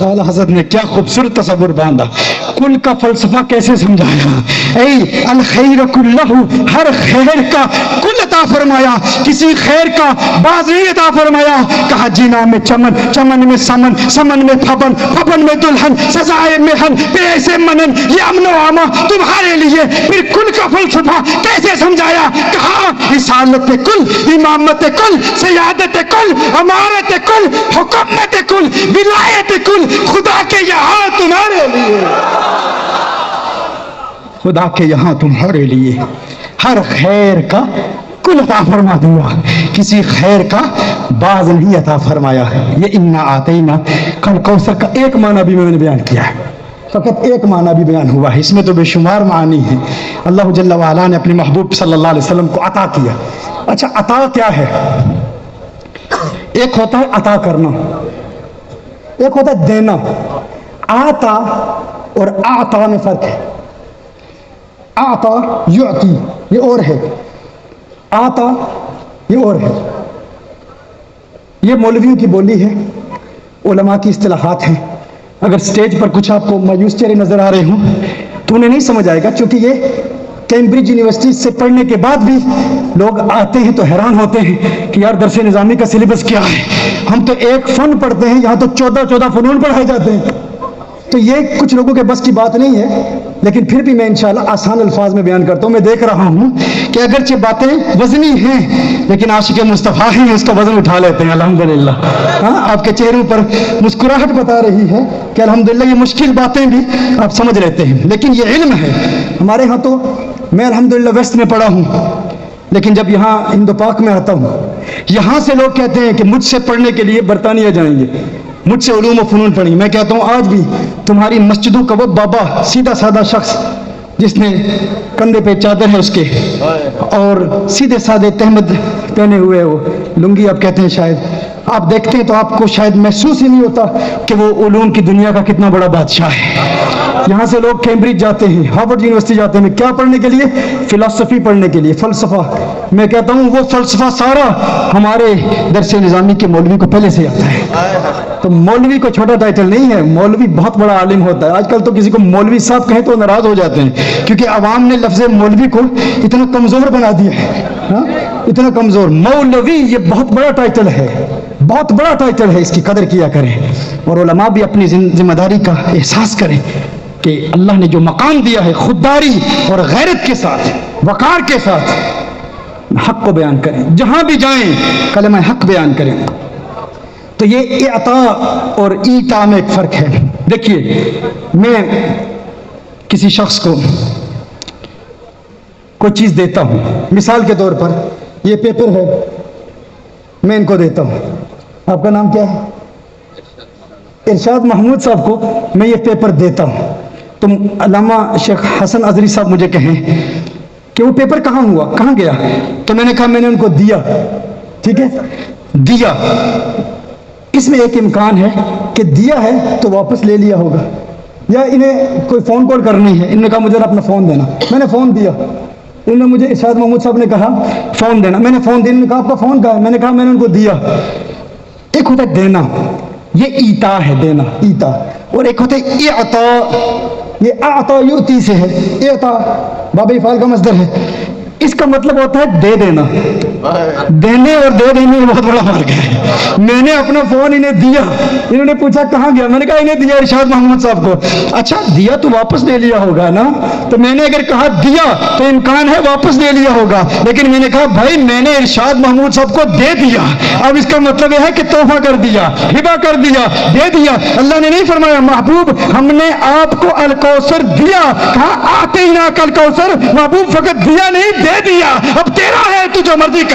اعلیٰ حضرت نے کیا خوبصورت تصور باندھا، کل کا فلسفہ کیسے سمجھایا۔ اے الخیر کلہ، ہر خیر کا کل عطا فرمایا، کسی خیر کا بعض نہیں عطا فرمایا۔ کہا جینا میں چمن، چمن میں سمن، سمن میں پھبن، پھبن میں دلہن، سزائے مہن پہ ایسے منن، یہ امن و امان تمہارے لیے۔ پھر کل کا فلسفہ کیسے سمجھایا، کہا رسالت کل، امامت کل، سیادت کل، امارت کل، حکومت کل، ولایت کل، خدا کے یہاں تمہارے لیے، خدا کے یہاں تمہارے لیے، ہر خیر کا کل عطا فرما دیا، کسی خیر کا بعض نہیں عطا فرمایا۔ یہ انا آتینا کل کوثر کا ایک معنی بھی میں نے بیان کیا ہے، فقط ایک معنی بھی بیان ہوا ہے، اس میں تو بے شمار معانی ہیں۔ اللہ جل وعلا نے اپنے محبوب صلی اللہ علیہ وسلم کو عطا کیا۔ اچھا عطا کیا ہے؟ ایک ہوتا ہے عطا کرنا، ایک ہوتا ہے دینا۔ آتا اور آتا میں فرق ہے۔ آتا یعطی یہ اور ہے، آتا یہ اور ہے۔ یہ مولویوں کی بولی ہے، علماء کی اصطلاحات ہیں۔ اگر سٹیج پر کچھ آپ کو مایوس چہرے نظر آ رہے ہوں تو انہیں نہیں سمجھ آئے گا، کیونکہ یہ کیمبرج یونیورسٹی سے پڑھنے کے بعد بھی لوگ آتے ہیں تو حیران ہوتے ہیں کہ یار درس نظامی کا سلیبس کیا ہے، ہم تو ایک فن پڑھتے ہیں، یہاں تو 14 فنون پڑھائے جاتے ہیں۔ تو یہ کچھ لوگوں کے بس کی بات نہیں ہے، لیکن پھر بھی میں انشاءاللہ آسان الفاظ میں بیان کرتا ہوں۔ میں دیکھ رہا ہوں کہ اگرچہ باتیں وزنی ہیں لیکن عاشق مصطفیٰ ہیں اس کا وزن اٹھا لیتے ہیں الحمدللہ۔ ہاں آپ کے چہروں پر مسکراہٹ بتا رہی ہے کہ الحمدللہ یہ مشکل باتیں بھی آپ سمجھ لیتے ہیں، لیکن یہ علم ہے۔ ہمارے ہاں تو میں الحمدللہ ویسٹ میں پڑھا ہوں، لیکن جب یہاں ہند و پاک میں آتا ہوں، یہاں سے لوگ کہتے ہیں کہ مجھ سے پڑھنے کے لیے برطانیہ جائیں گے، مجھ سے علوم و فنون پڑھیں۔ میں کہتا ہوں آج بھی تمہاری مسجدوں کا وہ بابا سیدھا سادہ شخص جس نے کندھے پہ چادر ہے اس کے اور سیدھے سادے تہمد پہنے ہوئے وہ لنگی آپ کہتے ہیں، شاید آپ دیکھتے ہیں تو آپ کو شاید محسوس ہی نہیں ہوتا کہ وہ علوم کی دنیا کا کتنا بڑا بادشاہ ہے۔ یہاں سے لوگ کیمبرج جاتے ہیں، ہارورڈ یونیورسٹی جاتے ہیں، کیا پڑھنے کے لیے؟ فلسفی پڑھنے کے لیے، فلسفہ۔ میں کہتا ہوں وہ فلسفہ سارا ہمارے درس نظامی کے مولوی کو پہلے سے آتا ہے۔ تو مولوی کو چھوٹا ٹائٹل نہیں ہے، مولوی بہت بڑا عالم ہوتا ہے۔ آج کل تو کسی کو مولوی صاحب کہیں تو ناراض ہو جاتے ہیں، کیونکہ عوام نے لفظ مولوی کو اتنا کمزور بنا دیا ہے، اتنا کمزور۔ مولوی یہ بہت بڑا ٹائٹل ہے، بہت بڑا ٹائٹل ہے، اس کی قدر کیا کریں، اور علماء بھی اپنی ذمہ داری کا احساس کریں کہ اللہ نے جو مقام دیا ہے خودداری اور غیرت کے ساتھ، وقار کے ساتھ حق کو بیان کریں، جہاں بھی جائیں کلمہ حق بیان کریں۔ تو یہ اعطا اور ایتا میں ایک فرق ہے۔ دیکھیے میں کسی شخص کو کوئی چیز دیتا ہوں، مثال کے طور پر یہ پیپر ہے، میں ان کو دیتا ہوں۔ آپ کا نام کیا ہے؟ ارشاد محمود صاحب کو میں یہ پیپر دیتا ہوں، تو علامہ شیخ حسن عذری صاحب مجھے کہیں کہ وہ پیپر کہاں ہوا، کہاں گیا؟ تو میں نے کہا میں نے ان کو دیا، ٹھیک ہے، دیا۔ اس میں ایک امکان ہے کہ دیا ہے تو واپس لے لیا ہوگا، یا انہیں کوئی فون کال کرنی ہے، انہوں نے کہا مجھے اپنا فون دینا، میں نے فون دیا، انہوں نے مجھے ارشاد محمود صاحب نے کہا فون دینا. میں نے فون دینے کہا آپ کا فون کہاں ہے؟ میں نے کہا میں نے ان کو دیا. ایک ہوتا ہے دینا، یہ ایتا ہے دینا ایتا، اور ایک ہوتا ہے اعطا، یہ اعطا یؤتی سے ہے. اعطا باب فعل کا مصدر ہے، اس کا مطلب ہوتا ہے دے دینا. دینے اور دے دینے میں بہت بڑا فرق ہے. میں نے اپنا فون انہیں دیا، انہوں نے پوچھا کہاں گیا، میں نے کہا انہیں دیا ارشاد محمود صاحب کو. اچھا دیا تو واپس لے لیا ہوگا نا؟ تو میں نے اگر کہا دیا تو امکان ہے واپس لے لیا ہوگا، لیکن میں نے کہا بھائی میں نے ارشاد محمود صاحب کو دے دیا. اب اس کا مطلب یہ ہے کہ تحفہ کر دیا، ہبہ کر دیا، دے دیا. اللہ نے نہیں فرمایا محبوب ہم نے آپ کو الکوثر دیا، کہا اعطیناک الکوثر. محبوب فقط دیا نہیں دے دیا، اب تیرا ہے تو جو مرضی کر.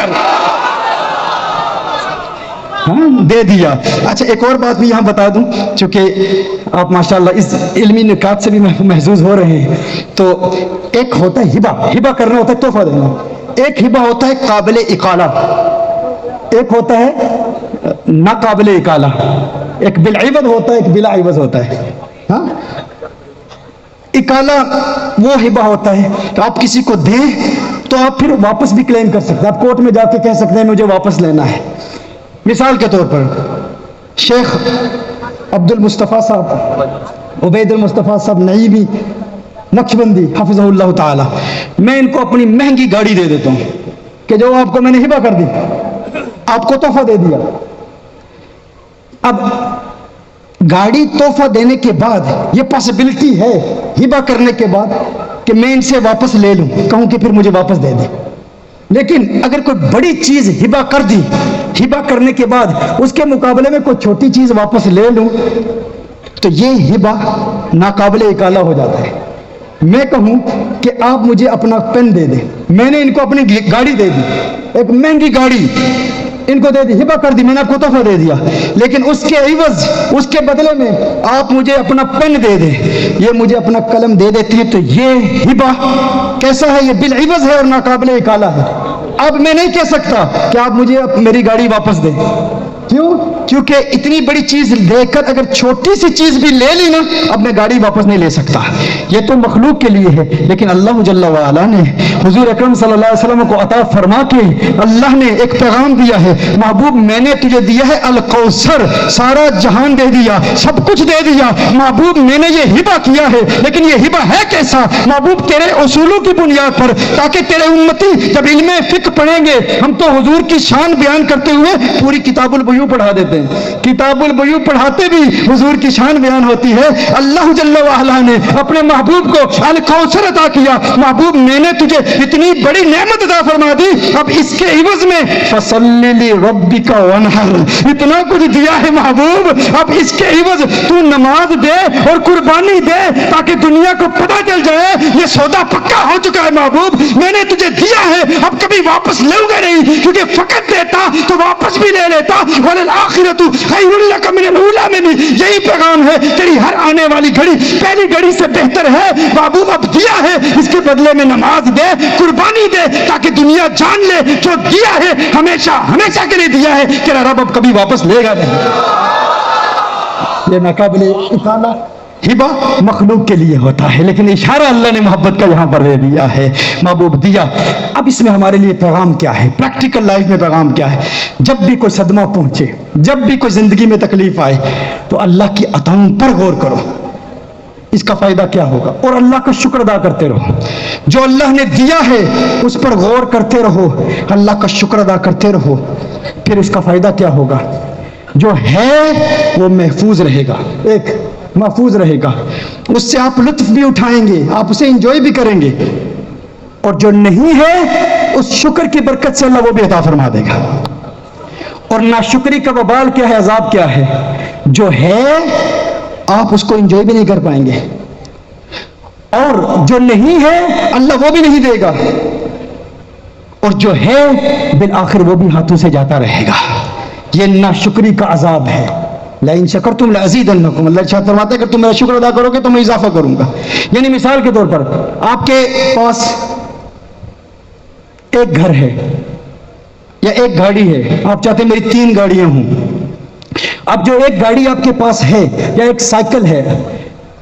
ہاں دے دیا. اچھا ایک اور بات بھی یہاں بتا دوں، چونکہ آپ ماشاءاللہ اس علمی نکات سے بھی محظوظ ہو رہے ہیں. تو ایک ہوتا ہے ہبہ، ہبہ کرنا ہوتا ہے تحفہ دینا. ایک ہبہ ہوتا ہے قابل اقالہ، ایک ہوتا ہے ناقابل اقالہ. ایک بالعوض ہوتا ہے، ایک بلا عوض ہوتا ہے. ہاں اقالہ وہ ہبہ ہوتا ہے کہ آپ کسی کو دیں تو آپ پھر واپس بھی کلیم کر سکتے ہیں. آپ کورٹ میں جا کے کہہ سکتے ہیں مجھے واپس لینا ہے. مثال کے طور پر شیخ عبد المصطفیٰ صاحب، عبید المصطفیٰ صاحب نعیمی نقشبندی حفظہ اللہ تعالی، میں ان کو اپنی مہنگی گاڑی دے دیتا ہوں کہ جو آپ کو میں نے ہبہ کر دی، آپ کو تحفہ دے دیا. اب گاڑی تحفہ دینے کے بعد یہ پاسبلٹی ہے ہبہ کرنے کے بعد کہ میں ان سے واپس لے لوں، کہوں کہ پھر مجھے واپس دے دیں. لیکن اگر کوئی بڑی چیز ہبہ کر دی، ہبہ کرنے کے بعد اس کے مقابلے میں کوئی چھوٹی چیز واپس لے لوں تو یہ ہبہ ناقابل اقالہ ہو جاتا ہے. میں کہوں کہ آپ مجھے اپنا پین دے دیں، میں نے ان کو اپنی گاڑی دے دی، ایک مہنگی گاڑی ان کو دے دی، ہبہ کر دی، میں نے آپ کو تحفہ دے دیا، لیکن اس کے عوض اس کے بدلے میں آپ مجھے اپنا پین دے دیں، یہ مجھے اپنا قلم دے دیتی ہے، تو یہ ہبہ کیسا ہے؟ یہ بالعوض ہے اور ناقابل اقالہ ہے. اب میں نہیں کہہ سکتا کہ آپ مجھے میری گاڑی واپس دیں. کیوں؟ کیونکہ اتنی بڑی چیز لے کر اگر چھوٹی سی چیز بھی لے لی نا، اب میں گاڑی واپس نہیں لے سکتا. یہ تو مخلوق کے لیے ہے، لیکن اللہ جل وعلا نے حضور اکرم صلی اللہ علیہ وسلم کو عطا فرما کے اللہ نے ایک پیغام دیا ہے، محبوب میں نے تجھے دیا ہے الکوثر، سارا جہان دے دیا، سب کچھ دے دیا. محبوب میں نے یہ ہبہ کیا ہے، لیکن یہ ہبہ ہے کیسا؟ محبوب تیرے اصولوں کی بنیاد پر، تاکہ تیرے امتی جب علم فقہ پڑھیں گے، ہم تو حضور کی شان بیان کرتے ہوئے پوری کتاب البیوع پڑھا دیتے ہیں، کتاب البیوع پڑھاتے بھی حضور کی شان بیان ہوتی ہے. اللہ جل وعلا نے اپنے محبوب کو الکوثر عطا کیا. محبوب میں نے تجھے اتنی بڑی نعمت عطا فرما دی، اب اس کے عوض میں فصلی لربک وانحر، اتنا کچھ دیا ہے محبوب، اب اس کے عوض تو نماز دے اور قربانی دے تاکہ دنیا کو پتہ چل جائے یہ سودا پکا ہو چکا ہے. محبوب میں نے تجھے دیا ہے، اب کبھی واپس لوں گا نہیں، کیونکہ فقط دیتا تو واپس بھی لے لیتا. وَلَلْآخِرَةُ خَيْرٌ لَكَ مِنَ الْأُولَىٰ میں بھی یہی پیغام ہے، تیری ہر آنے والی گھڑی پہلی گھڑی سے بہتر ہے. محبوب اب دیا ہے، اس کے بدلے میں نماز دے، قربانی دے، تاکہ دنیا جان لے جو دیا ہے ہمیشہ ہمیشہ کے لیے دیا ہے، تیرا رب اب کبھی واپس لے گا نہیں. یہ ناقابل اقالہ ہبہ مخلوق کے لیے ہوتا ہے، لیکن اشارہ اللہ نے محبت کا یہاں پر دے دیا ہے. محبوب دیا. اب اس میں ہمارے لیے پیغام کیا ہے؟ پریکٹیکل لائف میں پیغام کیا ہے؟ جب بھی کوئی صدمہ پہنچے، جب بھی کوئی زندگی میں تکلیف آئے، تو اللہ کی عطاؤں پر غور کرو، اس کا فائدہ کیا ہوگا، اور اللہ کا شکر ادا کرتے رہو. جو اللہ نے دیا ہے اس پر غور کرتے رہو، اللہ کا شکر ادا کرتے رہو، پھر اس کا فائدہ کیا ہوگا؟ جو ہے وہ محفوظ رہے گا، ایک محفوظ رہے گا، اس سے آپ لطف بھی اٹھائیں گے، آپ اسے انجوائے بھی کریں گے، اور جو نہیں ہے اس شکر کی برکت سے اللہ وہ بھی عطا فرما دے گا. اور ناشکری کا وبال کیا ہے، عذاب کیا ہے؟ جو ہے آپ اس کو انجوائے بھی نہیں کر پائیں گے، اور جو نہیں ہے اللہ وہ بھی نہیں دے گا، اور جو ہے بالآخر وہ بھی ہاتھوں سے جاتا رہے گا. یہ ناشکری کا عذاب ہے. لئن شکرتم لازیدنکم، اللہ ارشاد فرماتا ہے کہ تم میرا شکر ادا کرو گے تو میں اضافہ کروں گا. یعنی مثال کے طور پر آپ کے پاس ایک گھر ہے یا ایک گاڑی ہے، آپ چاہتے ہیں میری 3 گاڑیاں ہوں. اب جو ایک گاڑی آپ کے پاس ہے یا ایک سائیکل ہے،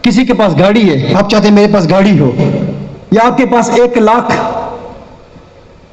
کسی کے پاس گاڑی ہے، آپ چاہتے ہیں میرے پاس گاڑی ہو، یا آپ کے پاس 1 لاکھ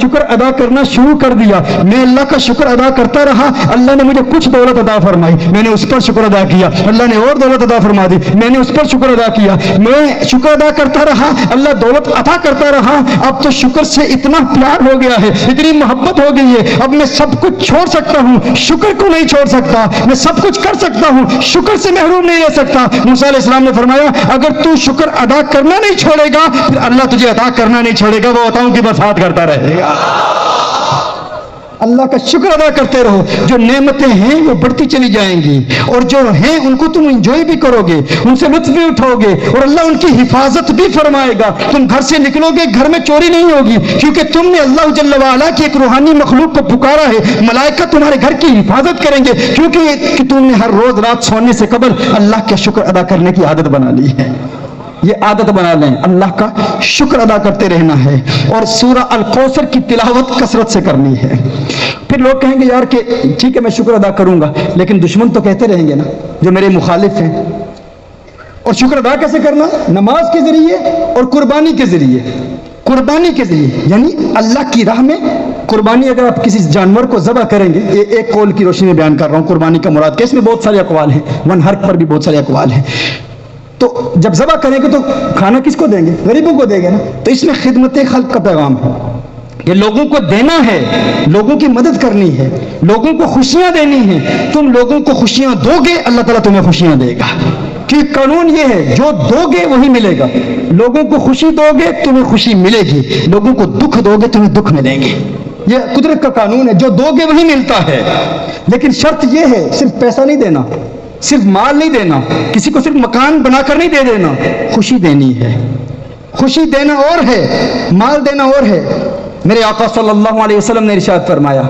شکر ادا کرنا شروع کر دیا. میں اللہ کا شکر ادا کرتا رہا, اللہ نے مجھے کچھ دولت عطا فرمائی, میں نے اس پر شکر ادا کیا. اللہ نے اور دولت عطا فرما دی, میں نے اس پر شکر ادا کیا. میں شکر ادا کرتا رہا, اللہ دولت عطا کرتا رہا. اب تو شکر سے اتنا پیار ہو گیا ہے, اتنی محبت ہو گئی ہے, اب میں سب کچھ چھوڑ سکتا ہوں, شکر کو نہیں چھوڑ سکتا. میں سب کچھ کر سکتا ہوں, شکر سے محروم نہیں رہ سکتا. موسیٰ علیہ السلام نے فرمایا اگر تو شکر ادا کرنا نہیں چھوڑے گا پھر اللہ تجھے عطا کرنا نہیں چھوڑے گا, وہ عطاؤں کی برسات کرتا رہے گا. اللہ کا شکر ادا کرتے رہو, جو نعمتیں ہیں وہ بڑھتی چلی جائیں گی, اور جو ہیں ان کو تم انجوائے بھی کرو گے, ان سے لطف بھی اٹھاؤ گے, اور اللہ ان کی حفاظت بھی فرمائے گا. تم گھر سے نکلو گے, گھر میں چوری نہیں ہوگی, کیونکہ تم نے اللہ جل وعلا کی ایک روحانی مخلوق کو پکارا ہے. ملائکہ تمہارے گھر کی حفاظت کریں گے, کیونکہ تم نے ہر روز رات سونے سے قبل اللہ کا شکر ادا کرنے کی عادت بنا لی ہے. یہ عادت بنا لیں, اللہ کا شکر ادا کرتے رہنا ہے, اور سورہ الکوثر کی تلاوت کثرت سے کرنی ہے. پھر لوگ کہیں گے یار کہ ٹھیک ہے میں شکر ادا کروں گا, لیکن دشمن تو کہتے رہیں گے نا جو میرے مخالف ہیں. اور شکر ادا کیسے کرنا؟ نماز کے ذریعے اور قربانی کے ذریعے. قربانی کے ذریعے یعنی اللہ کی راہ میں قربانی. اگر آپ کسی جانور کو ذبح کریں گے, ایک قول کی روشنی میں بیان کر رہا ہوں قربانی کا مراد, کہ اس میں بہت سارے اقوال ہیں, ون حرک پر بھی بہت سارے اقوال ہیں. تو جب ذبح کریں گے تو کھانا کس کو دیں گے؟ غریبوں کو دیں گے نا. تو اس میں خدمت خلق کا پیغام ہے, یہ لوگوں کو دینا ہے, لوگوں کی مدد کرنی ہے, لوگوں کو خوشیاں دینی ہیں. تم لوگوں کو خوشیاں دو گے, اللہ تعالیٰ تمہیں خوشیاں دے گا. کہ قانون یہ ہے جو دو گے وہی ملے گا. لوگوں کو خوشی دو گے تمہیں خوشی ملے گی, لوگوں کو دکھ دو گے تمہیں دکھ ملیں گے. یہ قدرت کا قانون ہے, جو دو گے وہی ملتا ہے. لیکن شرط یہ ہے صرف پیسہ نہیں دینا, صرف مال نہیں دینا, کسی کو صرف مکان بنا کر نہیں دے دینا, خوشی دینی ہے. خوشی دینا اور ہے, مال دینا اور ہے. میرے آقا صلی اللہ علیہ وسلم نے ارشاد فرمایا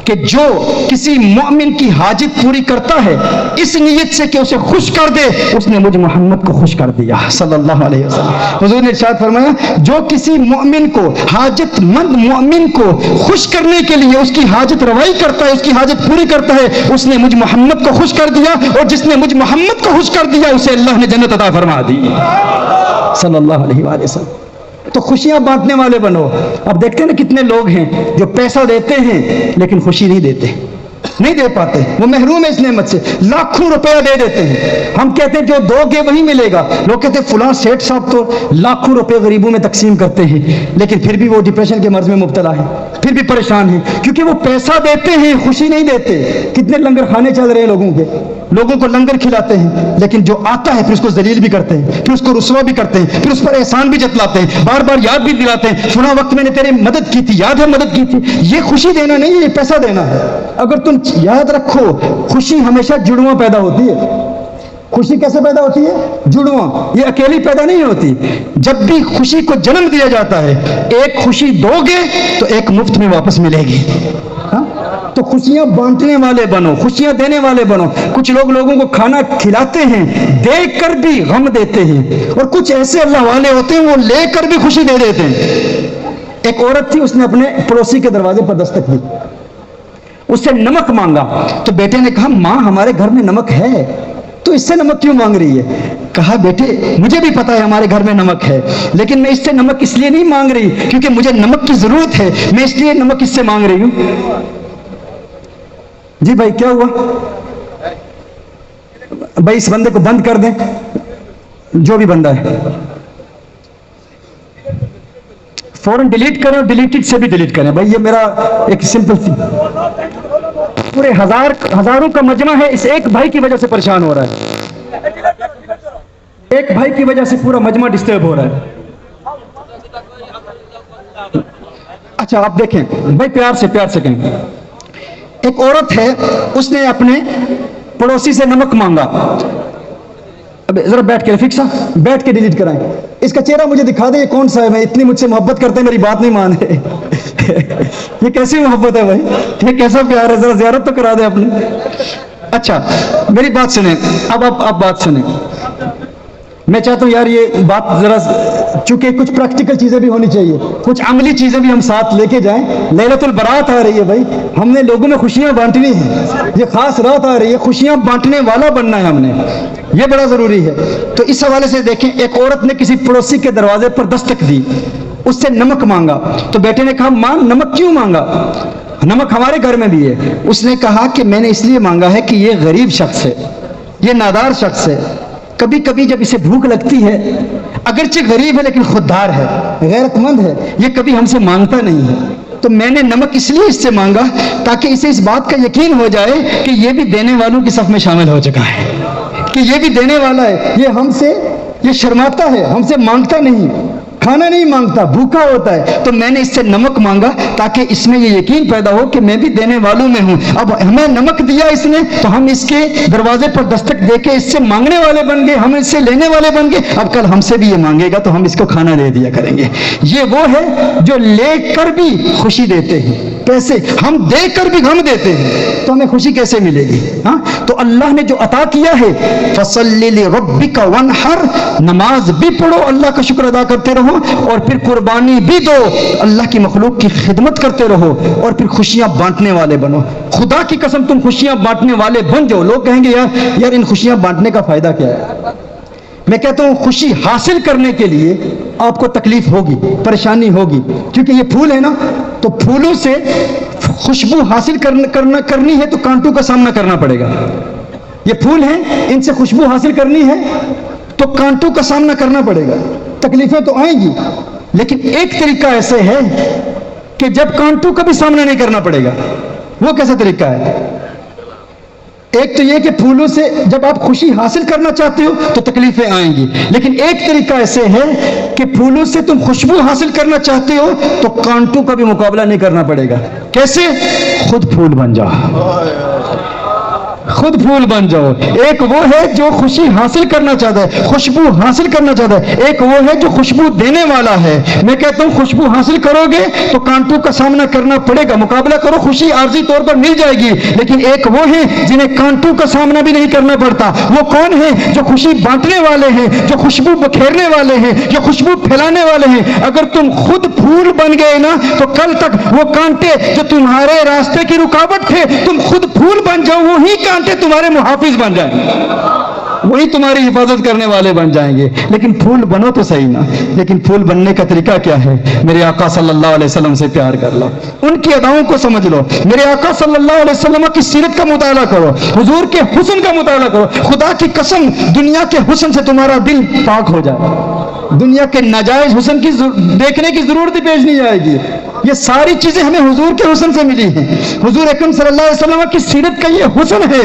کہ جو کسی مومن کی حاجت پوری کرتا ہے اس نیت سے کہ اسے خوش کر دے, اس نے مجھ محمد کو خوش کر دیا صلی اللہ علیہ وسلم. حضور نے ارشاد فرمایا جو کسی مومن کو, حاجت مند مومن کو خوش کرنے کے لیے اس کی حاجت روائی کرتا ہے, اس کی حاجت پوری کرتا ہے, اس نے مجھ محمد کو خوش کر دیا, اور جس نے مجھ محمد کو خوش کر دیا اسے اللہ نے جنت عطا فرما دی صلی اللہ علیہ وآلہ وسلم. تو خوشیاں بانٹنے والے بنو. اب دیکھتے ہیں نا کتنے لوگ ہیں جو پیسہ دیتے ہیں لیکن خوشی نہیں دیتے, نہیں دے پاتے, وہ محروم ہے اس نعمت سے. لاکھوں روپیہ دے دیتے ہیں, ہم کہتے ہیں جو دو گے وہی ملے گا. لوگ کہتے ہیں فلاں سیٹ صاحب تو لاکھوں روپے غریبوں میں تقسیم کرتے ہیں, لیکن پھر بھی وہ ڈپریشن کے مرض میں مبتلا ہے, پھر بھی پریشان ہیں, کیونکہ وہ پیسہ دیتے ہیں خوشی نہیں دیتے. کتنے لنگر خانے چل رہے ہیں لوگوں کے, لوگوں کو لنگر کھلاتے ہیں, لیکن جو آتا ہے پھر اس کو ذلیل بھی کرتے ہیں, پھر اس کو رسوا بھی کرتے ہیں, پھر اس پر احسان بھی جتلاتے ہیں, بار بار یاد بھی دلاتے ہیں فلاں وقت میں نے تیری مدد کی تھی, یاد ہے مدد کی تھی. یہ خوشی دینا نہیں ہے, یہ پیسہ دینا ہے. اگر تم یاد رکھو خوشی ہمیشہ جڑواں پیدا ہوتی ہے. خوشی کیسے پیدا ہوتی ہے؟ جڑواں, یہ اکیلی پیدا نہیں ہوتی. جب بھی خوشی کو جنم دیا جاتا ہے, ایک خوشی دو گے تو ایک مفت میں واپس ملے گی. تو خوشیاں بانٹنے والے بنو, خوشیاں دینے والے بنو. کچھ لوگ لوگوں کو کھانا کھلاتے ہیں, دے کر بھی غم دیتے ہیں, اور کچھ ایسے اللہ والے ہوتے ہیں وہ لے کر بھی خوشی دے دیتے ہیں. ایک عورت تھی, اس نے اپنے پڑوسی کے دروازے پر دستک دی, اس سے نمک مانگا. تو بیٹے نے کہا ماں ہمارے گھر میں نمک ہے, تو اس سے نمک کیوں مانگ رہی ہے؟ کہا بیٹے مجھے بھی پتا ہے ہمارے گھر میں نمک ہے, لیکن میں اس سے نمک اس لیے نہیں مانگ رہی کیونکہ مجھے نمک کی ضرورت ہے, میں اس لیے نمک اس سے مانگ رہی ہوں. جی بھائی کیا ہوا بھائی؟ اس بندے کو بند کر دیں, جو بھی بندہ ہے فوراً ڈیلیٹ کریں, اور ڈیلیٹڈ سے بھی ڈیلیٹ کریں. بھائی یہ میرا ایک سمپل سی, پورے ہزاروں کا مجمع ہے, اس ایک بھائی کی وجہ سے پریشان ہو رہا ہے, ایک بھائی کی وجہ سے پورا مجمع ڈسٹرب ہو رہا ہے. اچھا آپ دیکھیں بھائی, پیار سے کہیں. ایک عورت ہے, اس نے اپنے پڑوسی سے نمک مانگا. اب ذرا بیٹھ کے رفیق صاحب بیٹھ کے ڈیلیٹ کرائیں, اس کا چہرہ مجھے دکھا دیں, یہ کون سا ہے؟ میں اتنی مجھ سے محبت کرتے ہیں, میری بات نہیں مان رہے. یہ کیسی محبت ہے بھائی, یہ کیسا پیار ہے؟ ذرا زیارت تو کرا دیں اپنے. اچھا میری بات سنیں, اب آپ بات سنیں. میں چاہتا ہوں یار یہ بات ذرا, چونکہ کچھ پریکٹیکل چیزیں بھی ہونی چاہیے, کچھ عملی چیزیں بھی ہم ساتھ لے کے جائیں. لیلۃ البرات آ رہی ہے بھائی, ہم نے لوگوں میں خوشیاں بانٹنی ہیں. یہ خاص رات آ رہی ہے, خوشیاں بانٹنے والا بننا ہے ہم نے, یہ بڑا ضروری ہے. تو اس حوالے سے دیکھیں, ایک عورت نے کسی پڑوسی کے دروازے پر دستک دی, اس سے نمک مانگا تو بیٹے نے کہا ماں نمک کیوں مانگا؟ نمک ہمارے گھر میں بھی ہے۔ اس نے کہا کہ میں نے اس لیے مانگا ہے کہ یہ غریب شخص ہے، یہ نادار شخص ہے، کبھی کبھی جب اسے بھوک لگتی ہے، اگرچہ غریب ہے لیکن خوددار ہے، غیرت مند ہے، یہ کبھی ہم سے مانگتا نہیں ہے، تو میں نے نمک اس لیے اس سے مانگا تاکہ اسے اس بات کا یقین ہو جائے کہ یہ بھی دینے والوں کی صف میں شامل ہو چکا ہے، کہ یہ بھی دینے والا ہے، یہ ہم سے یہ شرماتا ہے، ہم سے مانگتا نہیں، کھانا نہیں مانگتا، بھوکا ہوتا ہے، تو میں نے اس سے نمک مانگا تاکہ اس میں یہ یقین پیدا ہو کہ میں بھی دینے والوں میں ہوں۔ اب ہمیں نمک دیا اس نے تو ہم اس کے دروازے پر دستک دے کے اس سے مانگنے والے بن گئے، ہم اس سے لینے والے بن گئے، اب کل ہم سے بھی یہ مانگے گا تو ہم اس کو کھانا دے دیا کریں گے۔ یہ وہ ہے جو لے کر بھی خوشی دیتے ہیں، پیسے ہم دے کر بھی غم دیتے ہیں، تو ہمیں خوشی کیسے ملے گی؟ ہاں تو اللہ نے جو عطا کیا ہے، فَصَلِّ لِرَبِّكَ وَانْحَرْ، نماز بھی پڑھو، اللہ کا شکر ادا کرتے رہو، اور پھر قربانی بھی دو، اللہ کی مخلوق کی خدمت کرتے رہو، اور پھر خوشیاں بانٹنے والے بنو۔ خدا کی قسم تم خوشیاں بانٹنے والے بن جاؤ۔ لوگ کہیں گے یار ان خوشیاں بانٹنے کا فائدہ کیا ہے؟ میں کہتا ہوں خوشی حاصل کرنے کے لیے آپ کو تکلیف ہوگی، پریشانی ہوگی، کیونکہ یہ پھول ہے نا، تو پھولوں سے خوشبو حاصل کرنی ہے تو کانٹوں کا سامنا کرنا پڑے گا۔ یہ پھول ہیں، ان سے خوشبو حاصل کرنی ہے تو کانٹوں کا سامنا کرنا پڑے گا، تکلیفیں تو آئیں گی، لیکن ایک طریقہ ایسے ہے کہ جب کانٹوں کا بھی سامنا نہیں کرنا پڑے گا۔ وہ کیسا طریقہ ہے؟ ایک تو یہ کہ پھولوں سے جب آپ خوشی حاصل کرنا چاہتے ہو تو تکلیفیں آئیں گی، لیکن ایک طریقہ ایسے ہے کہ پھولوں سے تم خوشبو حاصل کرنا چاہتے ہو تو کانٹوں کا بھی مقابلہ نہیں کرنا پڑے گا۔ کیسے؟ خود پھول بن جاؤ، خود پھول بن جاؤ۔ ایک وہ ہے جو خوشی حاصل کرنا چاہتا ہے، خوشبو حاصل کرنا چاہتا ہے، ایک وہ ہے جو خوشبو دینے والا ہے۔ میں کہتا ہوں خوشبو حاصل کرو گے تو کانٹوں کا سامنا کرنا پڑے گا، مقابلہ کرو، خوشی عارضی طور پر مل جائے گی، لیکن ایک وہ ہے جنہیں کانٹوں کا سامنا بھی نہیں کرنا پڑتا۔ وہ کون ہے؟ جو خوشی بانٹنے والے ہیں، جو خوشبو بکھیرنے والے ہیں، جو خوشبو پھیلانے والے ہیں۔ اگر تم خود پھول بن گئے نا تو کل تک وہ کانٹے جو تمہارے راستے کی رکاوٹ تھے، تم خود پھول بن جاؤ، وہی کانٹے تمہارے محافظ بن جائیں گے، وہی تمہاری حفاظت کرنے والے بن جائیں گے۔ لیکن پھول بنو تو صحیح نا۔ لیکن پھول بننے کا طریقہ کیا ہے؟ میرے آقا صلی اللہ علیہ وسلم سے پیار کر لو، ان کی اداؤں کو سمجھ لو، میرے آقا صلی اللہ علیہ وسلم کی سیرت کا مطالعہ کرو، حضور کے حسن کا مطالعہ کرو۔ خدا کی قسم دنیا کے حسن سے تمہارا دل پاک ہو جائے، دنیا کے ناجائز حسن کی دیکھنے کی ضرورت ہی پیش نہیں آئے گی۔ یہ ساری چیزیں ہمیں حضور کے حسن سے ملی ہیں، حضور اکرم صلی اللہ علیہ وسلم کی سیرت کا یہ حسن ہے،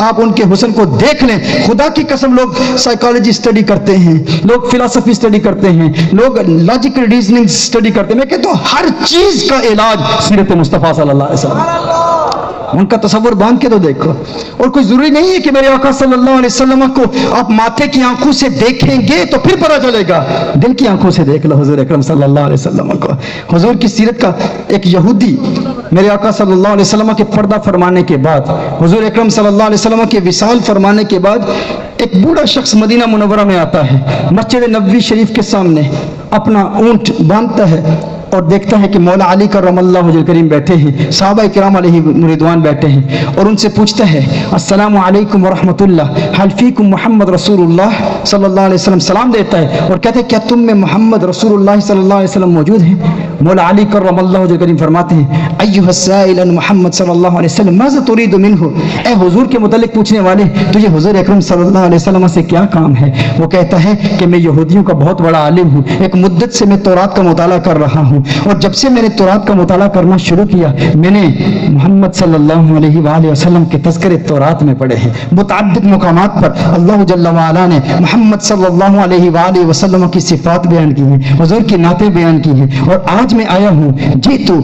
آپ ان کے حسن کو دیکھ لیں۔ خدا کی قسم لوگ سائیکالوجی اسٹڈی کرتے ہیں، لوگ فلسفی اسٹڈی کرتے ہیں، لوگ لاجیکل ریزننگ اسٹڈی کرتے ہیں، میں کہتا ہوں ہر چیز کا علاج سیرت مصطفیٰ صلی اللہ علیہ وسلم، ان کا تصور باندھ کے تو دیکھو۔ اور کوئی ضروری نہیں ہے کہ میرے آقا صلی اللہ علیہ وسلم کو آپ ماتھے کی آنکھوں سے دیکھیں گے تو پھر پتہ چلے گا، دل کی آنکھوں سے دیکھ لو حضور اکرم صلی اللہ علیہ وسلم کو۔ حضور کی سیرت کا ایک یہودی میرے آقا صلی اللہ علیہ وسلم کے پردہ فرمانے کے بعد، حضور اکرم صلی اللہ علیہ وسلم کے وصال فرمانے کے بعد، ایک بوڑھا شخص مدینہ منورہ میں آتا ہے، مسجد نبوی شریف کے سامنے اپنا اونٹ باندھتا ہے اور دیکھتا ہے کہ مولا علی کرم اللہ وجہ کریم بیٹھے ہیں، صحابہ کرام علیہ رضوان بیٹھے ہیں، اور ان سے پوچھتا ہے السلام علیکم ورحمۃ اللہ، حل فیکم محمد رسول اللہ صلی اللہ علیہ وسلم، سلام دیتا ہے اور کہتے ہیں کیا تم میں محمد رسول اللہ صلی اللہ علیہ وسلم موجود ہیں؟ مولا علی کرم اللہ وجہ کریم فرماتے ہیں ایھا السائل عن محمد صلی اللہ علیہ وسلم ماذا تريد منه، اے حضور کے متعلق پوچھنے والے تجھے حضور اکرم صلی اللہ علیہ وسلم سے کیا کام ہے؟ وہ کہتا ہے کہ میں یہودیوں کا بہت بڑا عالم ہوں، ایک مدت سے میں تورات کا مطالعہ کر رہا ہوں، اور جب سے میں نے تورات کا مطالعہ کرنا شروع کیا میں نے محمد صلی اللہ علیہ وآلہ وسلم کے تذکرے تورات میں پڑھے ہیں، متعدد مقامات پر اللہ جل وعلا نے محمد صلی اللہ علیہ وآلہ وسلم کی صفات بیان کی ہیں، حضور کی نعتیں بیان کی ہیں، اور آج میں آیا ہوں، جی تو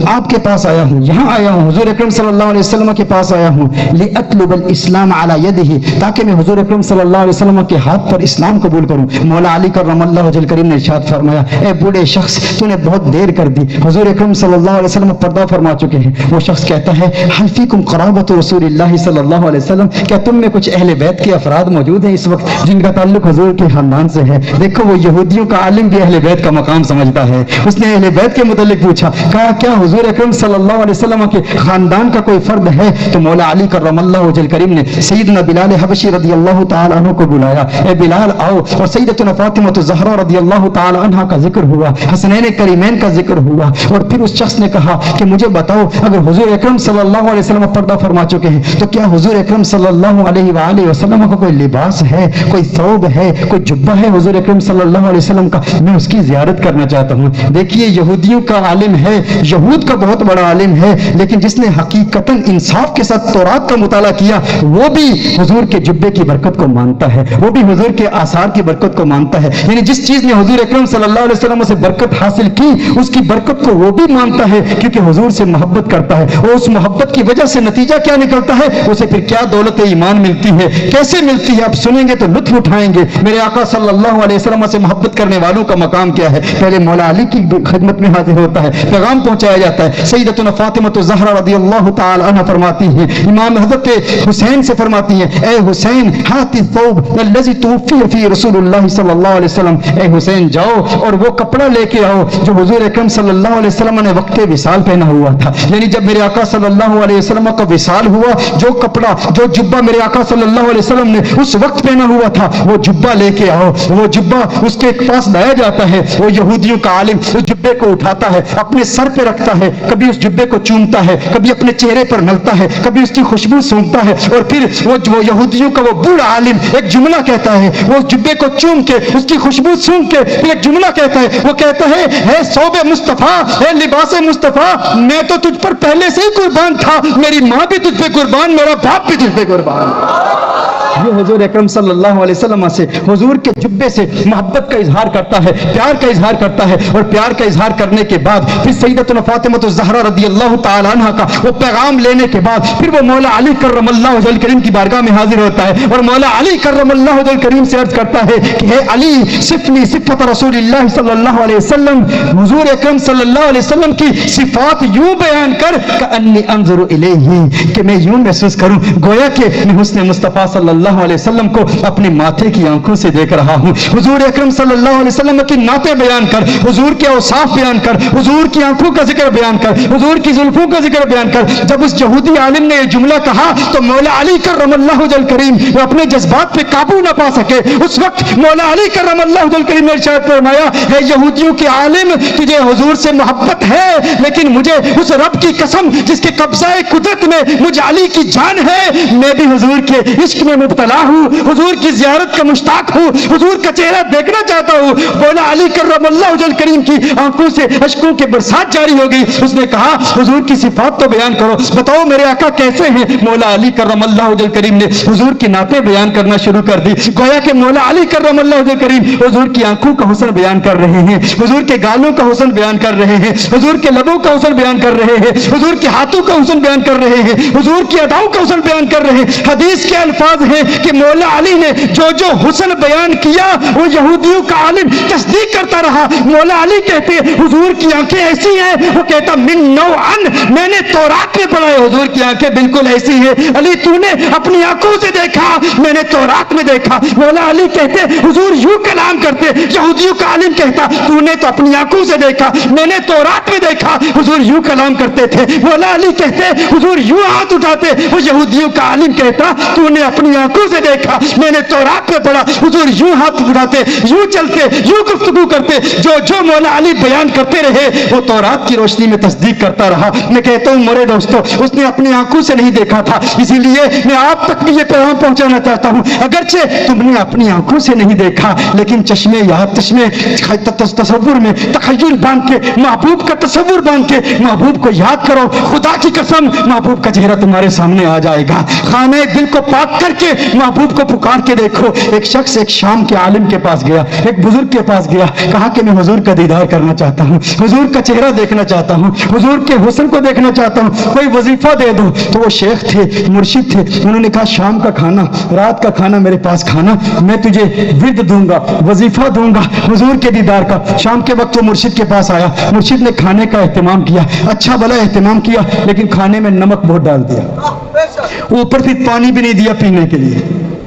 آپ کے پاس آیا ہوں، یہاں آیا ہوں، حضور اکرم صلی اللہ علیہ وسلم کے پاس آیا ہوں، لأطلب الاسلام علی یدہ، تاکہ میں حضور اکرم صلی اللہ علیہ وسلم کے ہاتھ پر اسلام قبول کروں۔ مولا علی کرم اللہ وجہ کریم نے ارشاد فرمایا اے بوڑھے شخص تو نے بہت دیر کر دی، حضور اکرم صلی اللہ علیہ وسلم پردہ فرما چکے ہیں۔ وہ شخص کہتا ہے حل فیکم قرابۃ رسول اللہ صلی اللہ علیہ وسلم، کیا تم میں کچھ اہل بیت کے افراد موجود ہیں اس وقت جن کا تعلق حضور کے خاندان سے ہے؟ دیکھو وہ یہودیوں کا عالم بھی اہل بیت کا مقام سمجھتا ہے، اس نے اہل بیت کے متعلق پوچھا، کہا کیا حضور اکرم صلی اللہ علیہ وسلم کے خاندان کا کوئی فرد ہے؟ تو مولا علی کرم اللہ وجہ کریم نے سیدنا بلال حبشی رضی اللہ تعالی عنہ کو بلایا، اے بلال آؤ، اور سیدتنا فاطمہ الزہرا رضی اللہ تعالی عنہ کا ذکر ہوا، حسنین کریمین کا ذکر ہوا، اور پھر اس شخص نے کہا کہ مجھے بتاؤ اگر حضور اکرم صلی اللہ علیہ وسلم پردہ فرما چکے ہیں تو کیا حضور اکرم صلی اللہ علیہ وآلہ وسلم کا کوئی لباس ہے، کوئی ثوب ہے، کوئی جبہ ہے حضور اکرم صلی اللہ علیہ وسلم کا؟ میں اس کی زیارت کرنا چاہتا ہوں۔ دیکھیے یہودیوں کا عالم ہے، یہود کا بہت بڑا عالم ہے، لیکن جس نے حقیقتاً انصاف کے ساتھ تورات کا مطالعہ کیا وہ بھی حضور کے جبے کی برکت کو مانتا ہے، وہ بھی حضور کے آثار کی برکت کو مانتا ہے، یعنی جس چیز نے حضور اکرم صلی اللہ علیہ وسلم سے برکت حاصل کی اس کی برکت کو وہ بھی مانتا ہے، کیونکہ حضور سے محبت کرتا ہے، اور اس محبت کی وجہ سے نتیجہ کیا نکلتا ہے، اسے پھر کیا دولت ایمان ملتی ہے، کیسے ملتی ہے، آپ سنیں گے تو لطف اٹھائیں گے۔ میرے آقا صلی اللہ علیہ وسلم سے محبت کرنے والوں کا مقام کیا ہے؟ پہلے مولا علی کی خدمت میں حاضر ہوتا ہے، پیغام پہنچایا جاتا ہے۔ سیدتنا فاطمہ الزہرا رضی اللہ تعالی عنہ فرماتی ہیں، امام حضرت حسین سے فرماتی ہیں، اے حسین ہاتھ الثوب الذی توفی فی رسول اللہ صلی اللہ علیہ وسلم، اے حسین جاؤ اور وہ کپڑا لے کے آؤ جو حضور اکرم صلی اللہ علیہ وسلم نے وقت وصال پہنا ہوا تھا، یعنی جب میرے آقا صلی اللہ علیہ وسلم کا وصال ہوا جو کپڑا جو جبہ میرے آقا صلی اللہ علیہ وسلم نے اس وقت پہنا ہوا تھا وہ جبہ لے کے آؤ۔ وہ جبہ اس کے پاس لایا جاتا ہے، وہ یہودیوں کا عالم اس جبے کو اٹھاتا ہے، اپنے سر پہ رکھتا ہے، کبھی اس جبے کو چومتا ہے، کبھی اپنے چہرے پر ملتا ہے، کبھی اس کی خوشبو سونگتا ہے، اور پھر وہ یہودیوں کا وہ بوڑھا عالم ایک جملہ کہتا ہے، وہ اس جبے کو چوم کے اس کی خوشبو سونگ کے پھر ایک جملہ کہتا ہے، وہ کہتا ہے اے ثوب مصطفیٰ، اے لباس مصطفیٰ، میں تو تجھ پر پہلے سے ہی قربان تھا، میری ماں بھی تجھ پہ قربان، میرا باپ بھی تجھ پہ قربان۔ یہ حضور اکرم صلی اللہ علیہ وسلم سے حضور کے جبے سے محبت کا اظہار کرتا ہے، پیار کا اظہار کرتا ہے، اور پیار کا اظہار کرنے کے بعد پھر سیدتنا فاطمہ الزہرا رضی اللہ تعالی عنہ کا وہ پیغام لینے کے بعد پھر وہ مولا علی کرم اللہ وجہ کریم کی بارگاہ میں حاضر ہوتا ہے، اور مولا علی کرم اللہ وجہ کریم سے عرض کرتا ہے کہ اے علی صفنی صفت رسول اللہ صلی اللہ علیہ وسلم، حضور اکرم صلی اللہ علیہ وسلم کی صفات یوں بیان کر کأنی انظر الیہ، کہ میں یوں محسوس کروں گویا کہ میں حسن مصطفیٰ صلی اللہ علیہ وسلم کو اپنے ماتھے کی آنکھوں سے دیکھ رہا ہوں۔ حضور اکرم صلی اللہ علیہ وسلم کی نعتیں بیان کر، حضور کے اوصاف بیان کر، حضور کی آنکھوں کا ذکر بیان کر، حضور کی زلفوں کا ذکر بیان کر۔ جب اس یہودی عالم نے یہ جملہ کہا تو مولا علی کرم اللہ وجہ کریم وہ اپنے جذبات پہ قابو نہ پا سکے، اس وقت مولا علی کرم اللہ وجہ کریم نے ارشاد فرمایا، اے یہودیوں کے عالم تجھے حضور سے محبت ہے، لیکن مجھے اس رب کی قسم جس کے قبضہ قدرت میں مجھے علی کی جان ہے، میں بھی حضور کے عشق میں مبتلا ہوں، حضور کی زیارت کا مشتاق ہوں، حضور کا چہرہ دیکھنا چاہتا ہوں۔ مولا علی کرم اللہ وجہ کریم کی آنکھوں سے اشکوں کے برسات جاری ہو گئی۔ اس نے کہا حضور کی صفات تو بیان کرو، بتاؤ میرے آقا کیسے ہیں؟ مولا علی کرم اللہ وجہ کریم نے حضور کی نعتیں بیان کرنا شروع کر دی، گویا کہ مولا علی کرم اللہ وجہ کریم حضور کی آنکھوں کا حسن بیان کر رہے ہیں، حضور کے گالوں کا حسن بیان کر رہے ہیں، حضور کے لبوں کا حسن بیان کر رہے ہیں، حضور کے ہاتھوں کا حسن بیان کر رہے ہیں، حضور کی اداؤں کا حسن بیان کر رہے ہیں۔ حدیث کے الفاظ ہیں کہ مولا علی نے جو حسن بیان کیا وہ یہودیوں کا عالم تصدیق کرتا رہا۔ مولا علی کہتے حضور کی آنکھیں ایسی ہیں، وہ کہتا من نوعن، میں نے تورات میں پڑھا ہے حضور کی آنکھیں بالکل ایسی ہیں۔ علی تو نے اپنی آنکھوں سے دیکھا، میں نے تورات میں دیکھا۔ مولا علی کہتے حضور یوں کلام کرتے، یہودیوں کا عالم کہتا تو نے تو اپنی آنکھوں سے دیکھا، میں نے تورات میں دیکھا، حضور یوں کلام کرتے تھے۔ مولا علی کہتے حضور یوں ہاتھ اٹھاتے، وہ یہودیوں کا عالم کہتا تو نے اپنی آنکھوں سے دیکھا، میں نے تورات میں پڑھا، حضور یوں ہاتھ اٹھاتے، یوں چلتے، یوں گفتگو کرتے، جو مولا علی بیان کرتے رہے وہ تورات کی روشنی میں تصدیق کرتا رہا۔ میں کہتا ہوں میرے دوستو اس نے اپنی آنکھوں سے نہیں دیکھا تھا، اسی لیے میں آپ تک بھی یہ پیغام پہنچانا چاہتا ہوں، اگرچہ تم نے اپنی آنکھوں سے نہیں دیکھا لیکن چشمے یاد چشمے تصور میں تخیل باندھ کے محبوب کا تصور باندھ کے محبوب کو یاد کرو، خدا کی قسم محبوب کا چہرہ تمہارے سامنے آ جائے گا۔ خانہ دل کو پاک کر کے محبوب کو پکار کے دیکھو۔ ایک شخص ایک شام کے عالم کے پاس گیا، ایک بزرگ کے پاس گیا، کہا کہ میں حضور کا دیدار کرنا چاہتا ہوں، حضور کا چہرہ دیکھنا چاہتا ہوں، حضور کے حسن کو دیکھنا چاہتا ہوں، کوئی وظیفہ دے دو۔ تو وہ شیخ تھے، مرشد تھے، انہوں نے کہا شام کا کھانا، رات کا کھانا میرے پاس کھانا، میں تجھے ورد دوں گا، وظیفہ دوں گا حضور کے دیدار کا۔ شام کے وقت وہ مرشد کے پاس آیا، مرشد نے کھانے کا اہتمام کیا، اچھا بھلا اہتمام کیا، لیکن کھانے میں نمک بہت ڈال دیا، اوپر سے پانی بھی نہیں دیا پینے کے لیے۔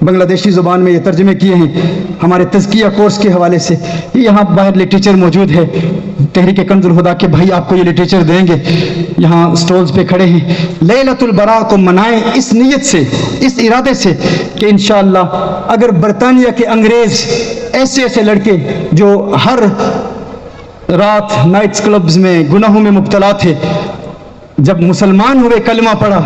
بنگلہ دیشی زبان میں یہ ترجمے کیے ہیں ہمارے تزکیہ کورس کے حوالے سے. یہاں باہر لٹریچر موجود ہے, تحریک کنز الہدیٰ کے بھائی آپ کو یہ لٹریچر دیں گے, یہاں سٹولز پہ کھڑے ہیں. لیلۃ البراء کو منائیں اس نیت سے, اس ارادے سے کہ انشاءاللہ اگر برطانیہ کے انگریز ایسے ایسے لڑکے جو ہر رات نائٹس کلبز میں گناہوں میں مبتلا تھے, جب مسلمان ہوئے کلمہ پڑھا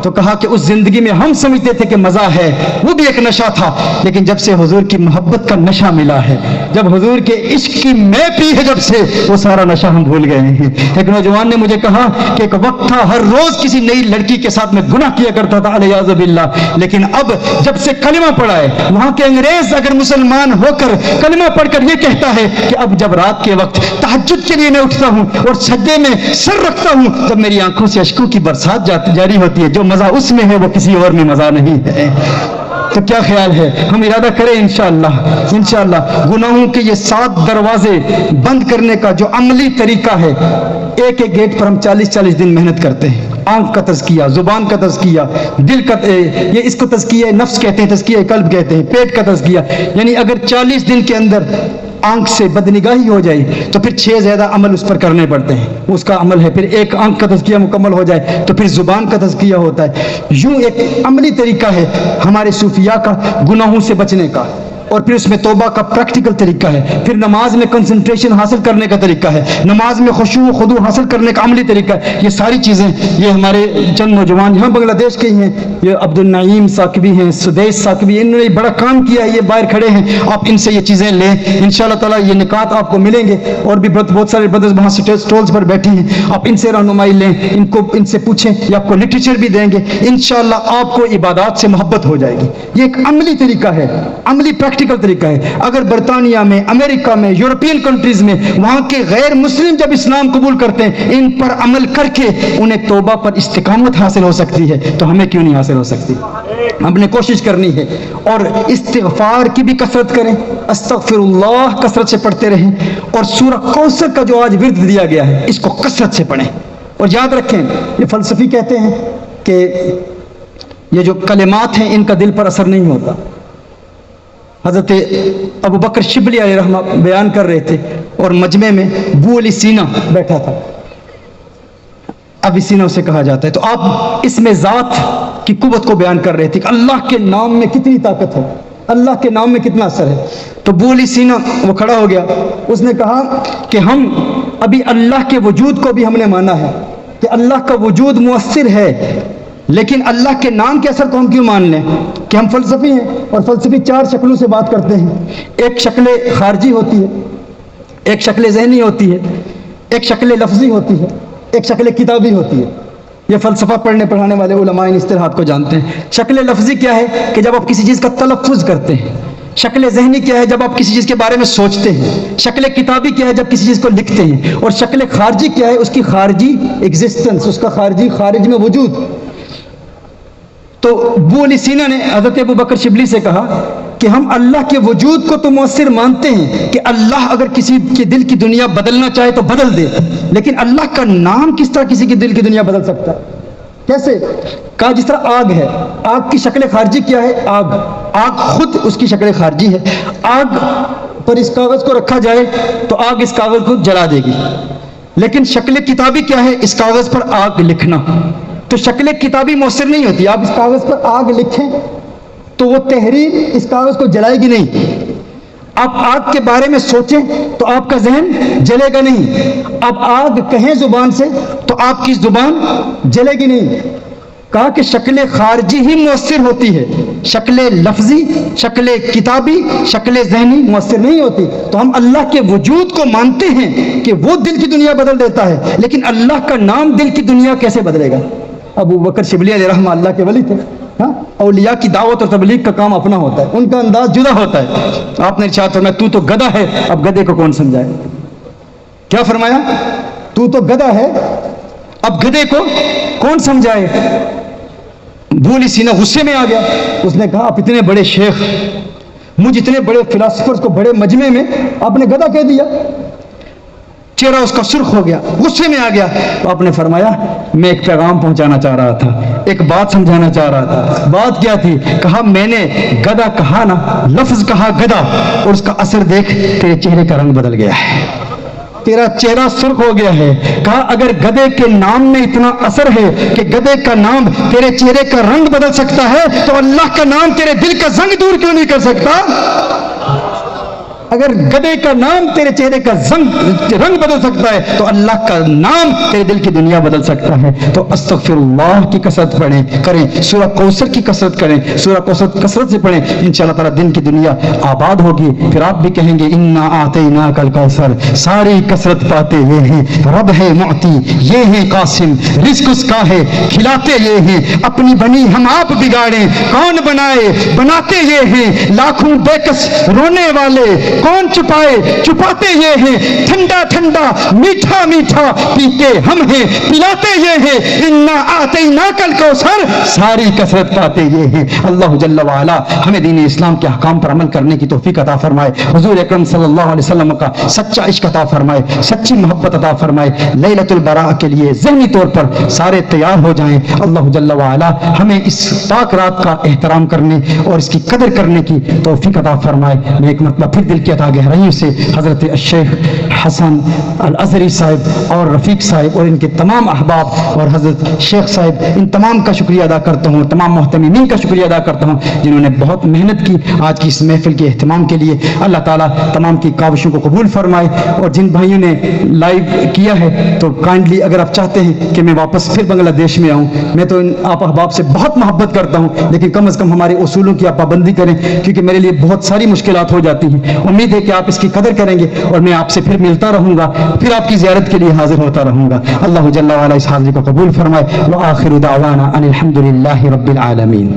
تو کہا کہ اس زندگی میں ہم سمجھتے تھے کہ مزہ ہے, وہ بھی ایک نشہ تھا, لیکن جب سے حضور کی محبت کا نشہ ملا ہے, جب حضور کے عشق کی میں پی ہے, جب سے وہ سارا نشہ ہم بھول گئے ہیں. ایک نوجوان نے مجھے کہا کہ ایک وقت تھا ہر روز کسی نئی لڑکی کے ساتھ میں گناہ کیا کرتا تھا علیاذ باللہ, لیکن اب جب سے کلمہ پڑھا ہے, وہاں کے انگریز اگر مسلمان ہو کر کلمہ پڑھ کر یہ کہتا ہے کہ اب جب رات کے وقت تہجد کے لیے میں اٹھتا ہوں اور سجدے میں سر رکھتا ہوں, جب میری آنکھوں سے اشکوں کی برسات جاری ہوتی ہے, جو مزہ اس میں ہے وہ کسی اور میں مزہ نہیں ہے. تو کیا خیال ہے, ہم ارادہ کریں انشاءاللہ گناہوں کے یہ 7 دروازے بند کرنے کا جو عملی طریقہ ہے. ایک ایک گیٹ پر ہم 40 دن محنت کرتے ہیں. آنکھ کا تزکیہ, زبان کا تزکیہ, دل کا, یہ اس کو تزکیہ نفس کہتے ہیں, تزکیہ قلب کہتے ہیں, پیٹ کا تزکیہ. یعنی اگر 40 دن کے اندر آنکھ سے بدنگاہی ہو جائے تو پھر 6 زیادہ عمل اس پر کرنے پڑتے ہیں, اس کا عمل ہے. پھر ایک آنکھ کا تزکیہ مکمل ہو جائے تو پھر زبان کا تزکیہ ہوتا ہے. یوں ایک عملی طریقہ ہے ہمارے صوفیاء کا گناہوں سے بچنے کا, اور پھر اس میں توبہ کا پریکٹیکل طریقہ ہے. پھر نماز میں کنسنٹریشن حاصل کرنے کا طریقہ ہے, نماز میں خشوع و خضوع حاصل کرنے کا عملی طریقہ ہے. یہ ساری چیزیں یہ ہمارے چند نوجوان یہاں بنگلہ دیش کے ہی ہیں, یہ عبد النعیم ثاقبی ہیں, سدیش ثاقبی, انہوں نے بڑا کام کیا ہے, یہ باہر کھڑے ہیں. آپ ان سے یہ چیزیں لیں, انشاءاللہ تعالیٰ یہ نکات آپ کو ملیں گے. اور بھی بہت سارے بردرز وہاں سٹولز پر بیٹھے ہیں, آپ ان سے رہنمائی لیں, ان سے پوچھیں, یہ آپ کو لٹریچر بھی دیں گے. انشاءاللہ آپ کو عبادات سے محبت ہو جائے گی. یہ ایک عملی طریقہ ہے, عملی پریکٹیکل طریقہ ہے. اگر برطانیہ میں, امریکہ میں, یورپین کنٹریز میں وہاں کے غیر مسلم جب اسلام قبول کرتے ہیں, ان پر عمل کر کے انہیں توبہ پر استقامت حاصل ہو سکتی ہے, تو ہمیں کیوں نہیں حاصل ہو سکتی؟ ہم نے کوشش کرنی ہے. اور استغفار کی بھی کثرت کریں, استغفر اللہ کثرت سے پڑھتے رہیں, اور سورہ کوثر کا جو آج ورد دیا گیا ہے اس کو کثرت سے پڑھیں. اور یاد رکھیں, یہ فلسفی کہتے ہیں کہ یہ جو کلمات ہیں ان کا دل پر اثر نہیں ہوتا. حضرت ابو بکر شبلی علیہ رحمہ بیان کر رہے تھے, اور مجمع میں ابو علی سینا بیٹھا تھا, ابی سینا اسے کہا جاتا ہے. تو آپ اس میں ذات کی قوت کو بیان کر رہے تھے کہ اللہ کے نام میں کتنی طاقت ہے, اللہ کے نام میں کتنا اثر ہے. تو ابو علی سینا وہ کھڑا ہو گیا, اس نے کہا کہ ہم ابھی اللہ کے وجود کو بھی ہم نے مانا ہے کہ اللہ کا وجود مؤثر ہے, لیکن اللہ کے نام کے اثر کو ہم کیوں مان لیں؟ کہ ہم فلسفی ہیں, اور فلسفی 4 شکلوں سے بات کرتے ہیں. ایک شکل خارجی ہوتی ہے, ایک شکل ذہنی ہوتی ہے, ایک شکل لفظی ہوتی ہے, ایک شکل کتابی ہوتی ہے. یہ فلسفہ پڑھنے پڑھانے والے علماء ان اصطلاحات کو جانتے ہیں. شکل لفظی کیا ہے کہ جب آپ کسی چیز کا تلفظ کرتے ہیں. شکل ذہنی کیا ہے جب آپ کسی چیز کے بارے میں سوچتے ہیں. شکل کتابی کیا ہے جب کسی چیز کو لکھتے ہیں. اور شکل خارجی کیا ہے, اس کی خارجی ایگزسٹنس, اس کا خارجی خارج میں وجود. تو ابو علی سینا نے حضرت ابو بکر شبلی سے کہا کہ ہم اللہ کے وجود کو تو مؤثر مانتے ہیں کہ اللہ اگر کسی کے دل کی دنیا بدلنا چاہے تو بدل دے, لیکن اللہ کا نام کس طرح کسی کے دل کی دنیا بدل سکتا ہے؟ کیسے؟ کہا جس طرح آگ ہے, آگ کی شکل خارجی کیا ہے؟ آگ خود اس کی شکل خارجی ہے. آگ پر اس کاغذ کو رکھا جائے تو آگ اس کاغذ کو جلا دے گی, لیکن شکل کتابی کیا ہے؟ اس کاغذ پر آگ لکھنا. تو شکل کتابی مؤثر نہیں ہوتی. آپ اس کاغذ پر آگ لکھیں تو وہ تحریر اس کاغذ کو جلائے گی نہیں. آپ آگ کے بارے میں سوچیں تو آپ کا ذہن جلے گا نہیں. آپ آگ کہیں زبان سے تو آپ کی زبان جلے گی نہیں. کہا کہ شکل خارجی ہی مؤثر ہوتی ہے, شکل لفظی, شکل کتابی, شکل ذہنی مؤثر نہیں ہوتی. تو ہم اللہ کے وجود کو مانتے ہیں کہ وہ دل کی دنیا بدل دیتا ہے, لیکن اللہ کا نام دل کی دنیا کیسے بدلے گا؟ ابو بکر شبلی علیہ رحمہ اللہ کے ولی تھے. اولیاء کی دعوت اور تبلیغ کا کام اپنا ہوتا ہے, ان کا انداز جدا ہوتا ہے. آپ نے ارشاد فرمایا تو تو گدھا ہے, اب گدھے کو کون سمجھائے؟ کیا فرمایا؟ تو تو گدھا ہے, اب گدھے کو کون سمجھائے؟ ابو علی سینا غصے میں آ گیا. اس نے کہا آپ اتنے بڑے شیخ, مجھ اتنے بڑے فلاسفرز کو بڑے مجمع میں آپ نے گدھا کہہ دیا. چہرہ اس کا سرخ ہو گیا, غصے میں آ گیا. تو آپ نے فرمایا میں ایک پیغام پہنچانا چاہ رہا تھا, ایک بات سمجھانا چاہ رہا تھا. بات کیا تھی؟ کہا میں نے گدھا کہا نا، لفظ کہا گدھا، اور اس کا اثر دیکھ تیرے چہرے کا رنگ بدل گیا ہے، تیرا چہرہ سرخ ہو گیا ہے. کہا اگر گدھے کے نام میں اتنا اثر ہے کہ گدھے کا نام تیرے چہرے کا رنگ بدل سکتا ہے، تو اللہ کا نام تیرے دل کا زنگ دور کیوں نہیں کر سکتا؟ اگر گدھے کا نام تیرے چہرے کا رنگ بدل سکتا ہے تو اللہ کا نام تیرے دل کی دنیا بدل سکتا ہے. تو استغفر اللہ کی کثرت کریں، سورہ کوثر کی کثرت کریں، سورہ کوثر کثرت سے پڑھیں، انشاءاللہ تعالیٰ دن کی دنیا آباد ہوگی. پھر آپ بھی کہیں گے انا اعطیناک الکوثر. ساری کثرت پاتے یہ ہیں، رب ہے معطی، یہ ہیں قاسم، رزق اس کا ہے، کھلاتے یہ ہیں. اپنی بنی ہم آپ بگاڑیں، کون بنائے؟ بناتے یہ ہیں. لاکھوں بےکس رونے والے کون چھپائے؟ چھپاتے یہ ہیں. ٹھنڈا ٹھنڈا میٹھا میٹھا پیتے ہم ہیں، پلاتے یہ ہیں. انا اعطیناک الکوثر. ساری کثرت پاتے یہ ہیں. اللہ جل وعلا ہمیں دین اسلام کے احکام پر عمل کرنے کی توفیق عطا فرمائے. حضور اکرم صلی اللہ علیہ وسلم کا سچا عشق عطا فرمائے، سچی محبت عطا فرمائے. لیلۃ البراء کے لیے ذہنی طور پر سارے تیار ہو جائیں. اللہ جل وعلا ہمیں اس پاک رات کا احترام کرنے اور اس کی قدر کرنے کی توفیق عطا فرمائے. میں ایک مرتبہ پھر دل کی عطا گہرائیوں سے حضرت الشیخ حسن الازہری صاحب اور رفیق صاحب اور ان کے تمام احباب اور حضرت شیخ صاحب، ان تمام کا شکریہ ادا کرتا ہوں، تمام محتمین کا شکریہ ادا کرتا ہوں جنہوں نے بہت محنت کی آج کی اس محفل کے اہتمام کے لیے. اللہ تعالیٰ تمام کی کاوشوں کو قبول فرمائے. اور جن بھائیوں نے لائیو کیا ہے تو کائنڈلی اگر آپ چاہتے ہیں کہ میں واپس پھر بنگلہ دیش میں آؤں، میں تو آپ احباب سے بہت محبت کرتا ہوں، لیکن کم از کم ہمارے اصولوں کی آپ پابندی کریں، کیونکہ میرے لیے بہت ساری مشکلات ہو جاتی ہیں. امید ہے کہ آپ اس کی قدر کریں گے اور میں آپ سے پھر ملتا رہوں گا، پھر آپ کی زیارت کے لیے حاضر ہوتا رہوں گا. اللہ جل وعلا اس حاضری کو قبول فرمائے. وآخر دعوانا ان الحمد للہ رب العالمین.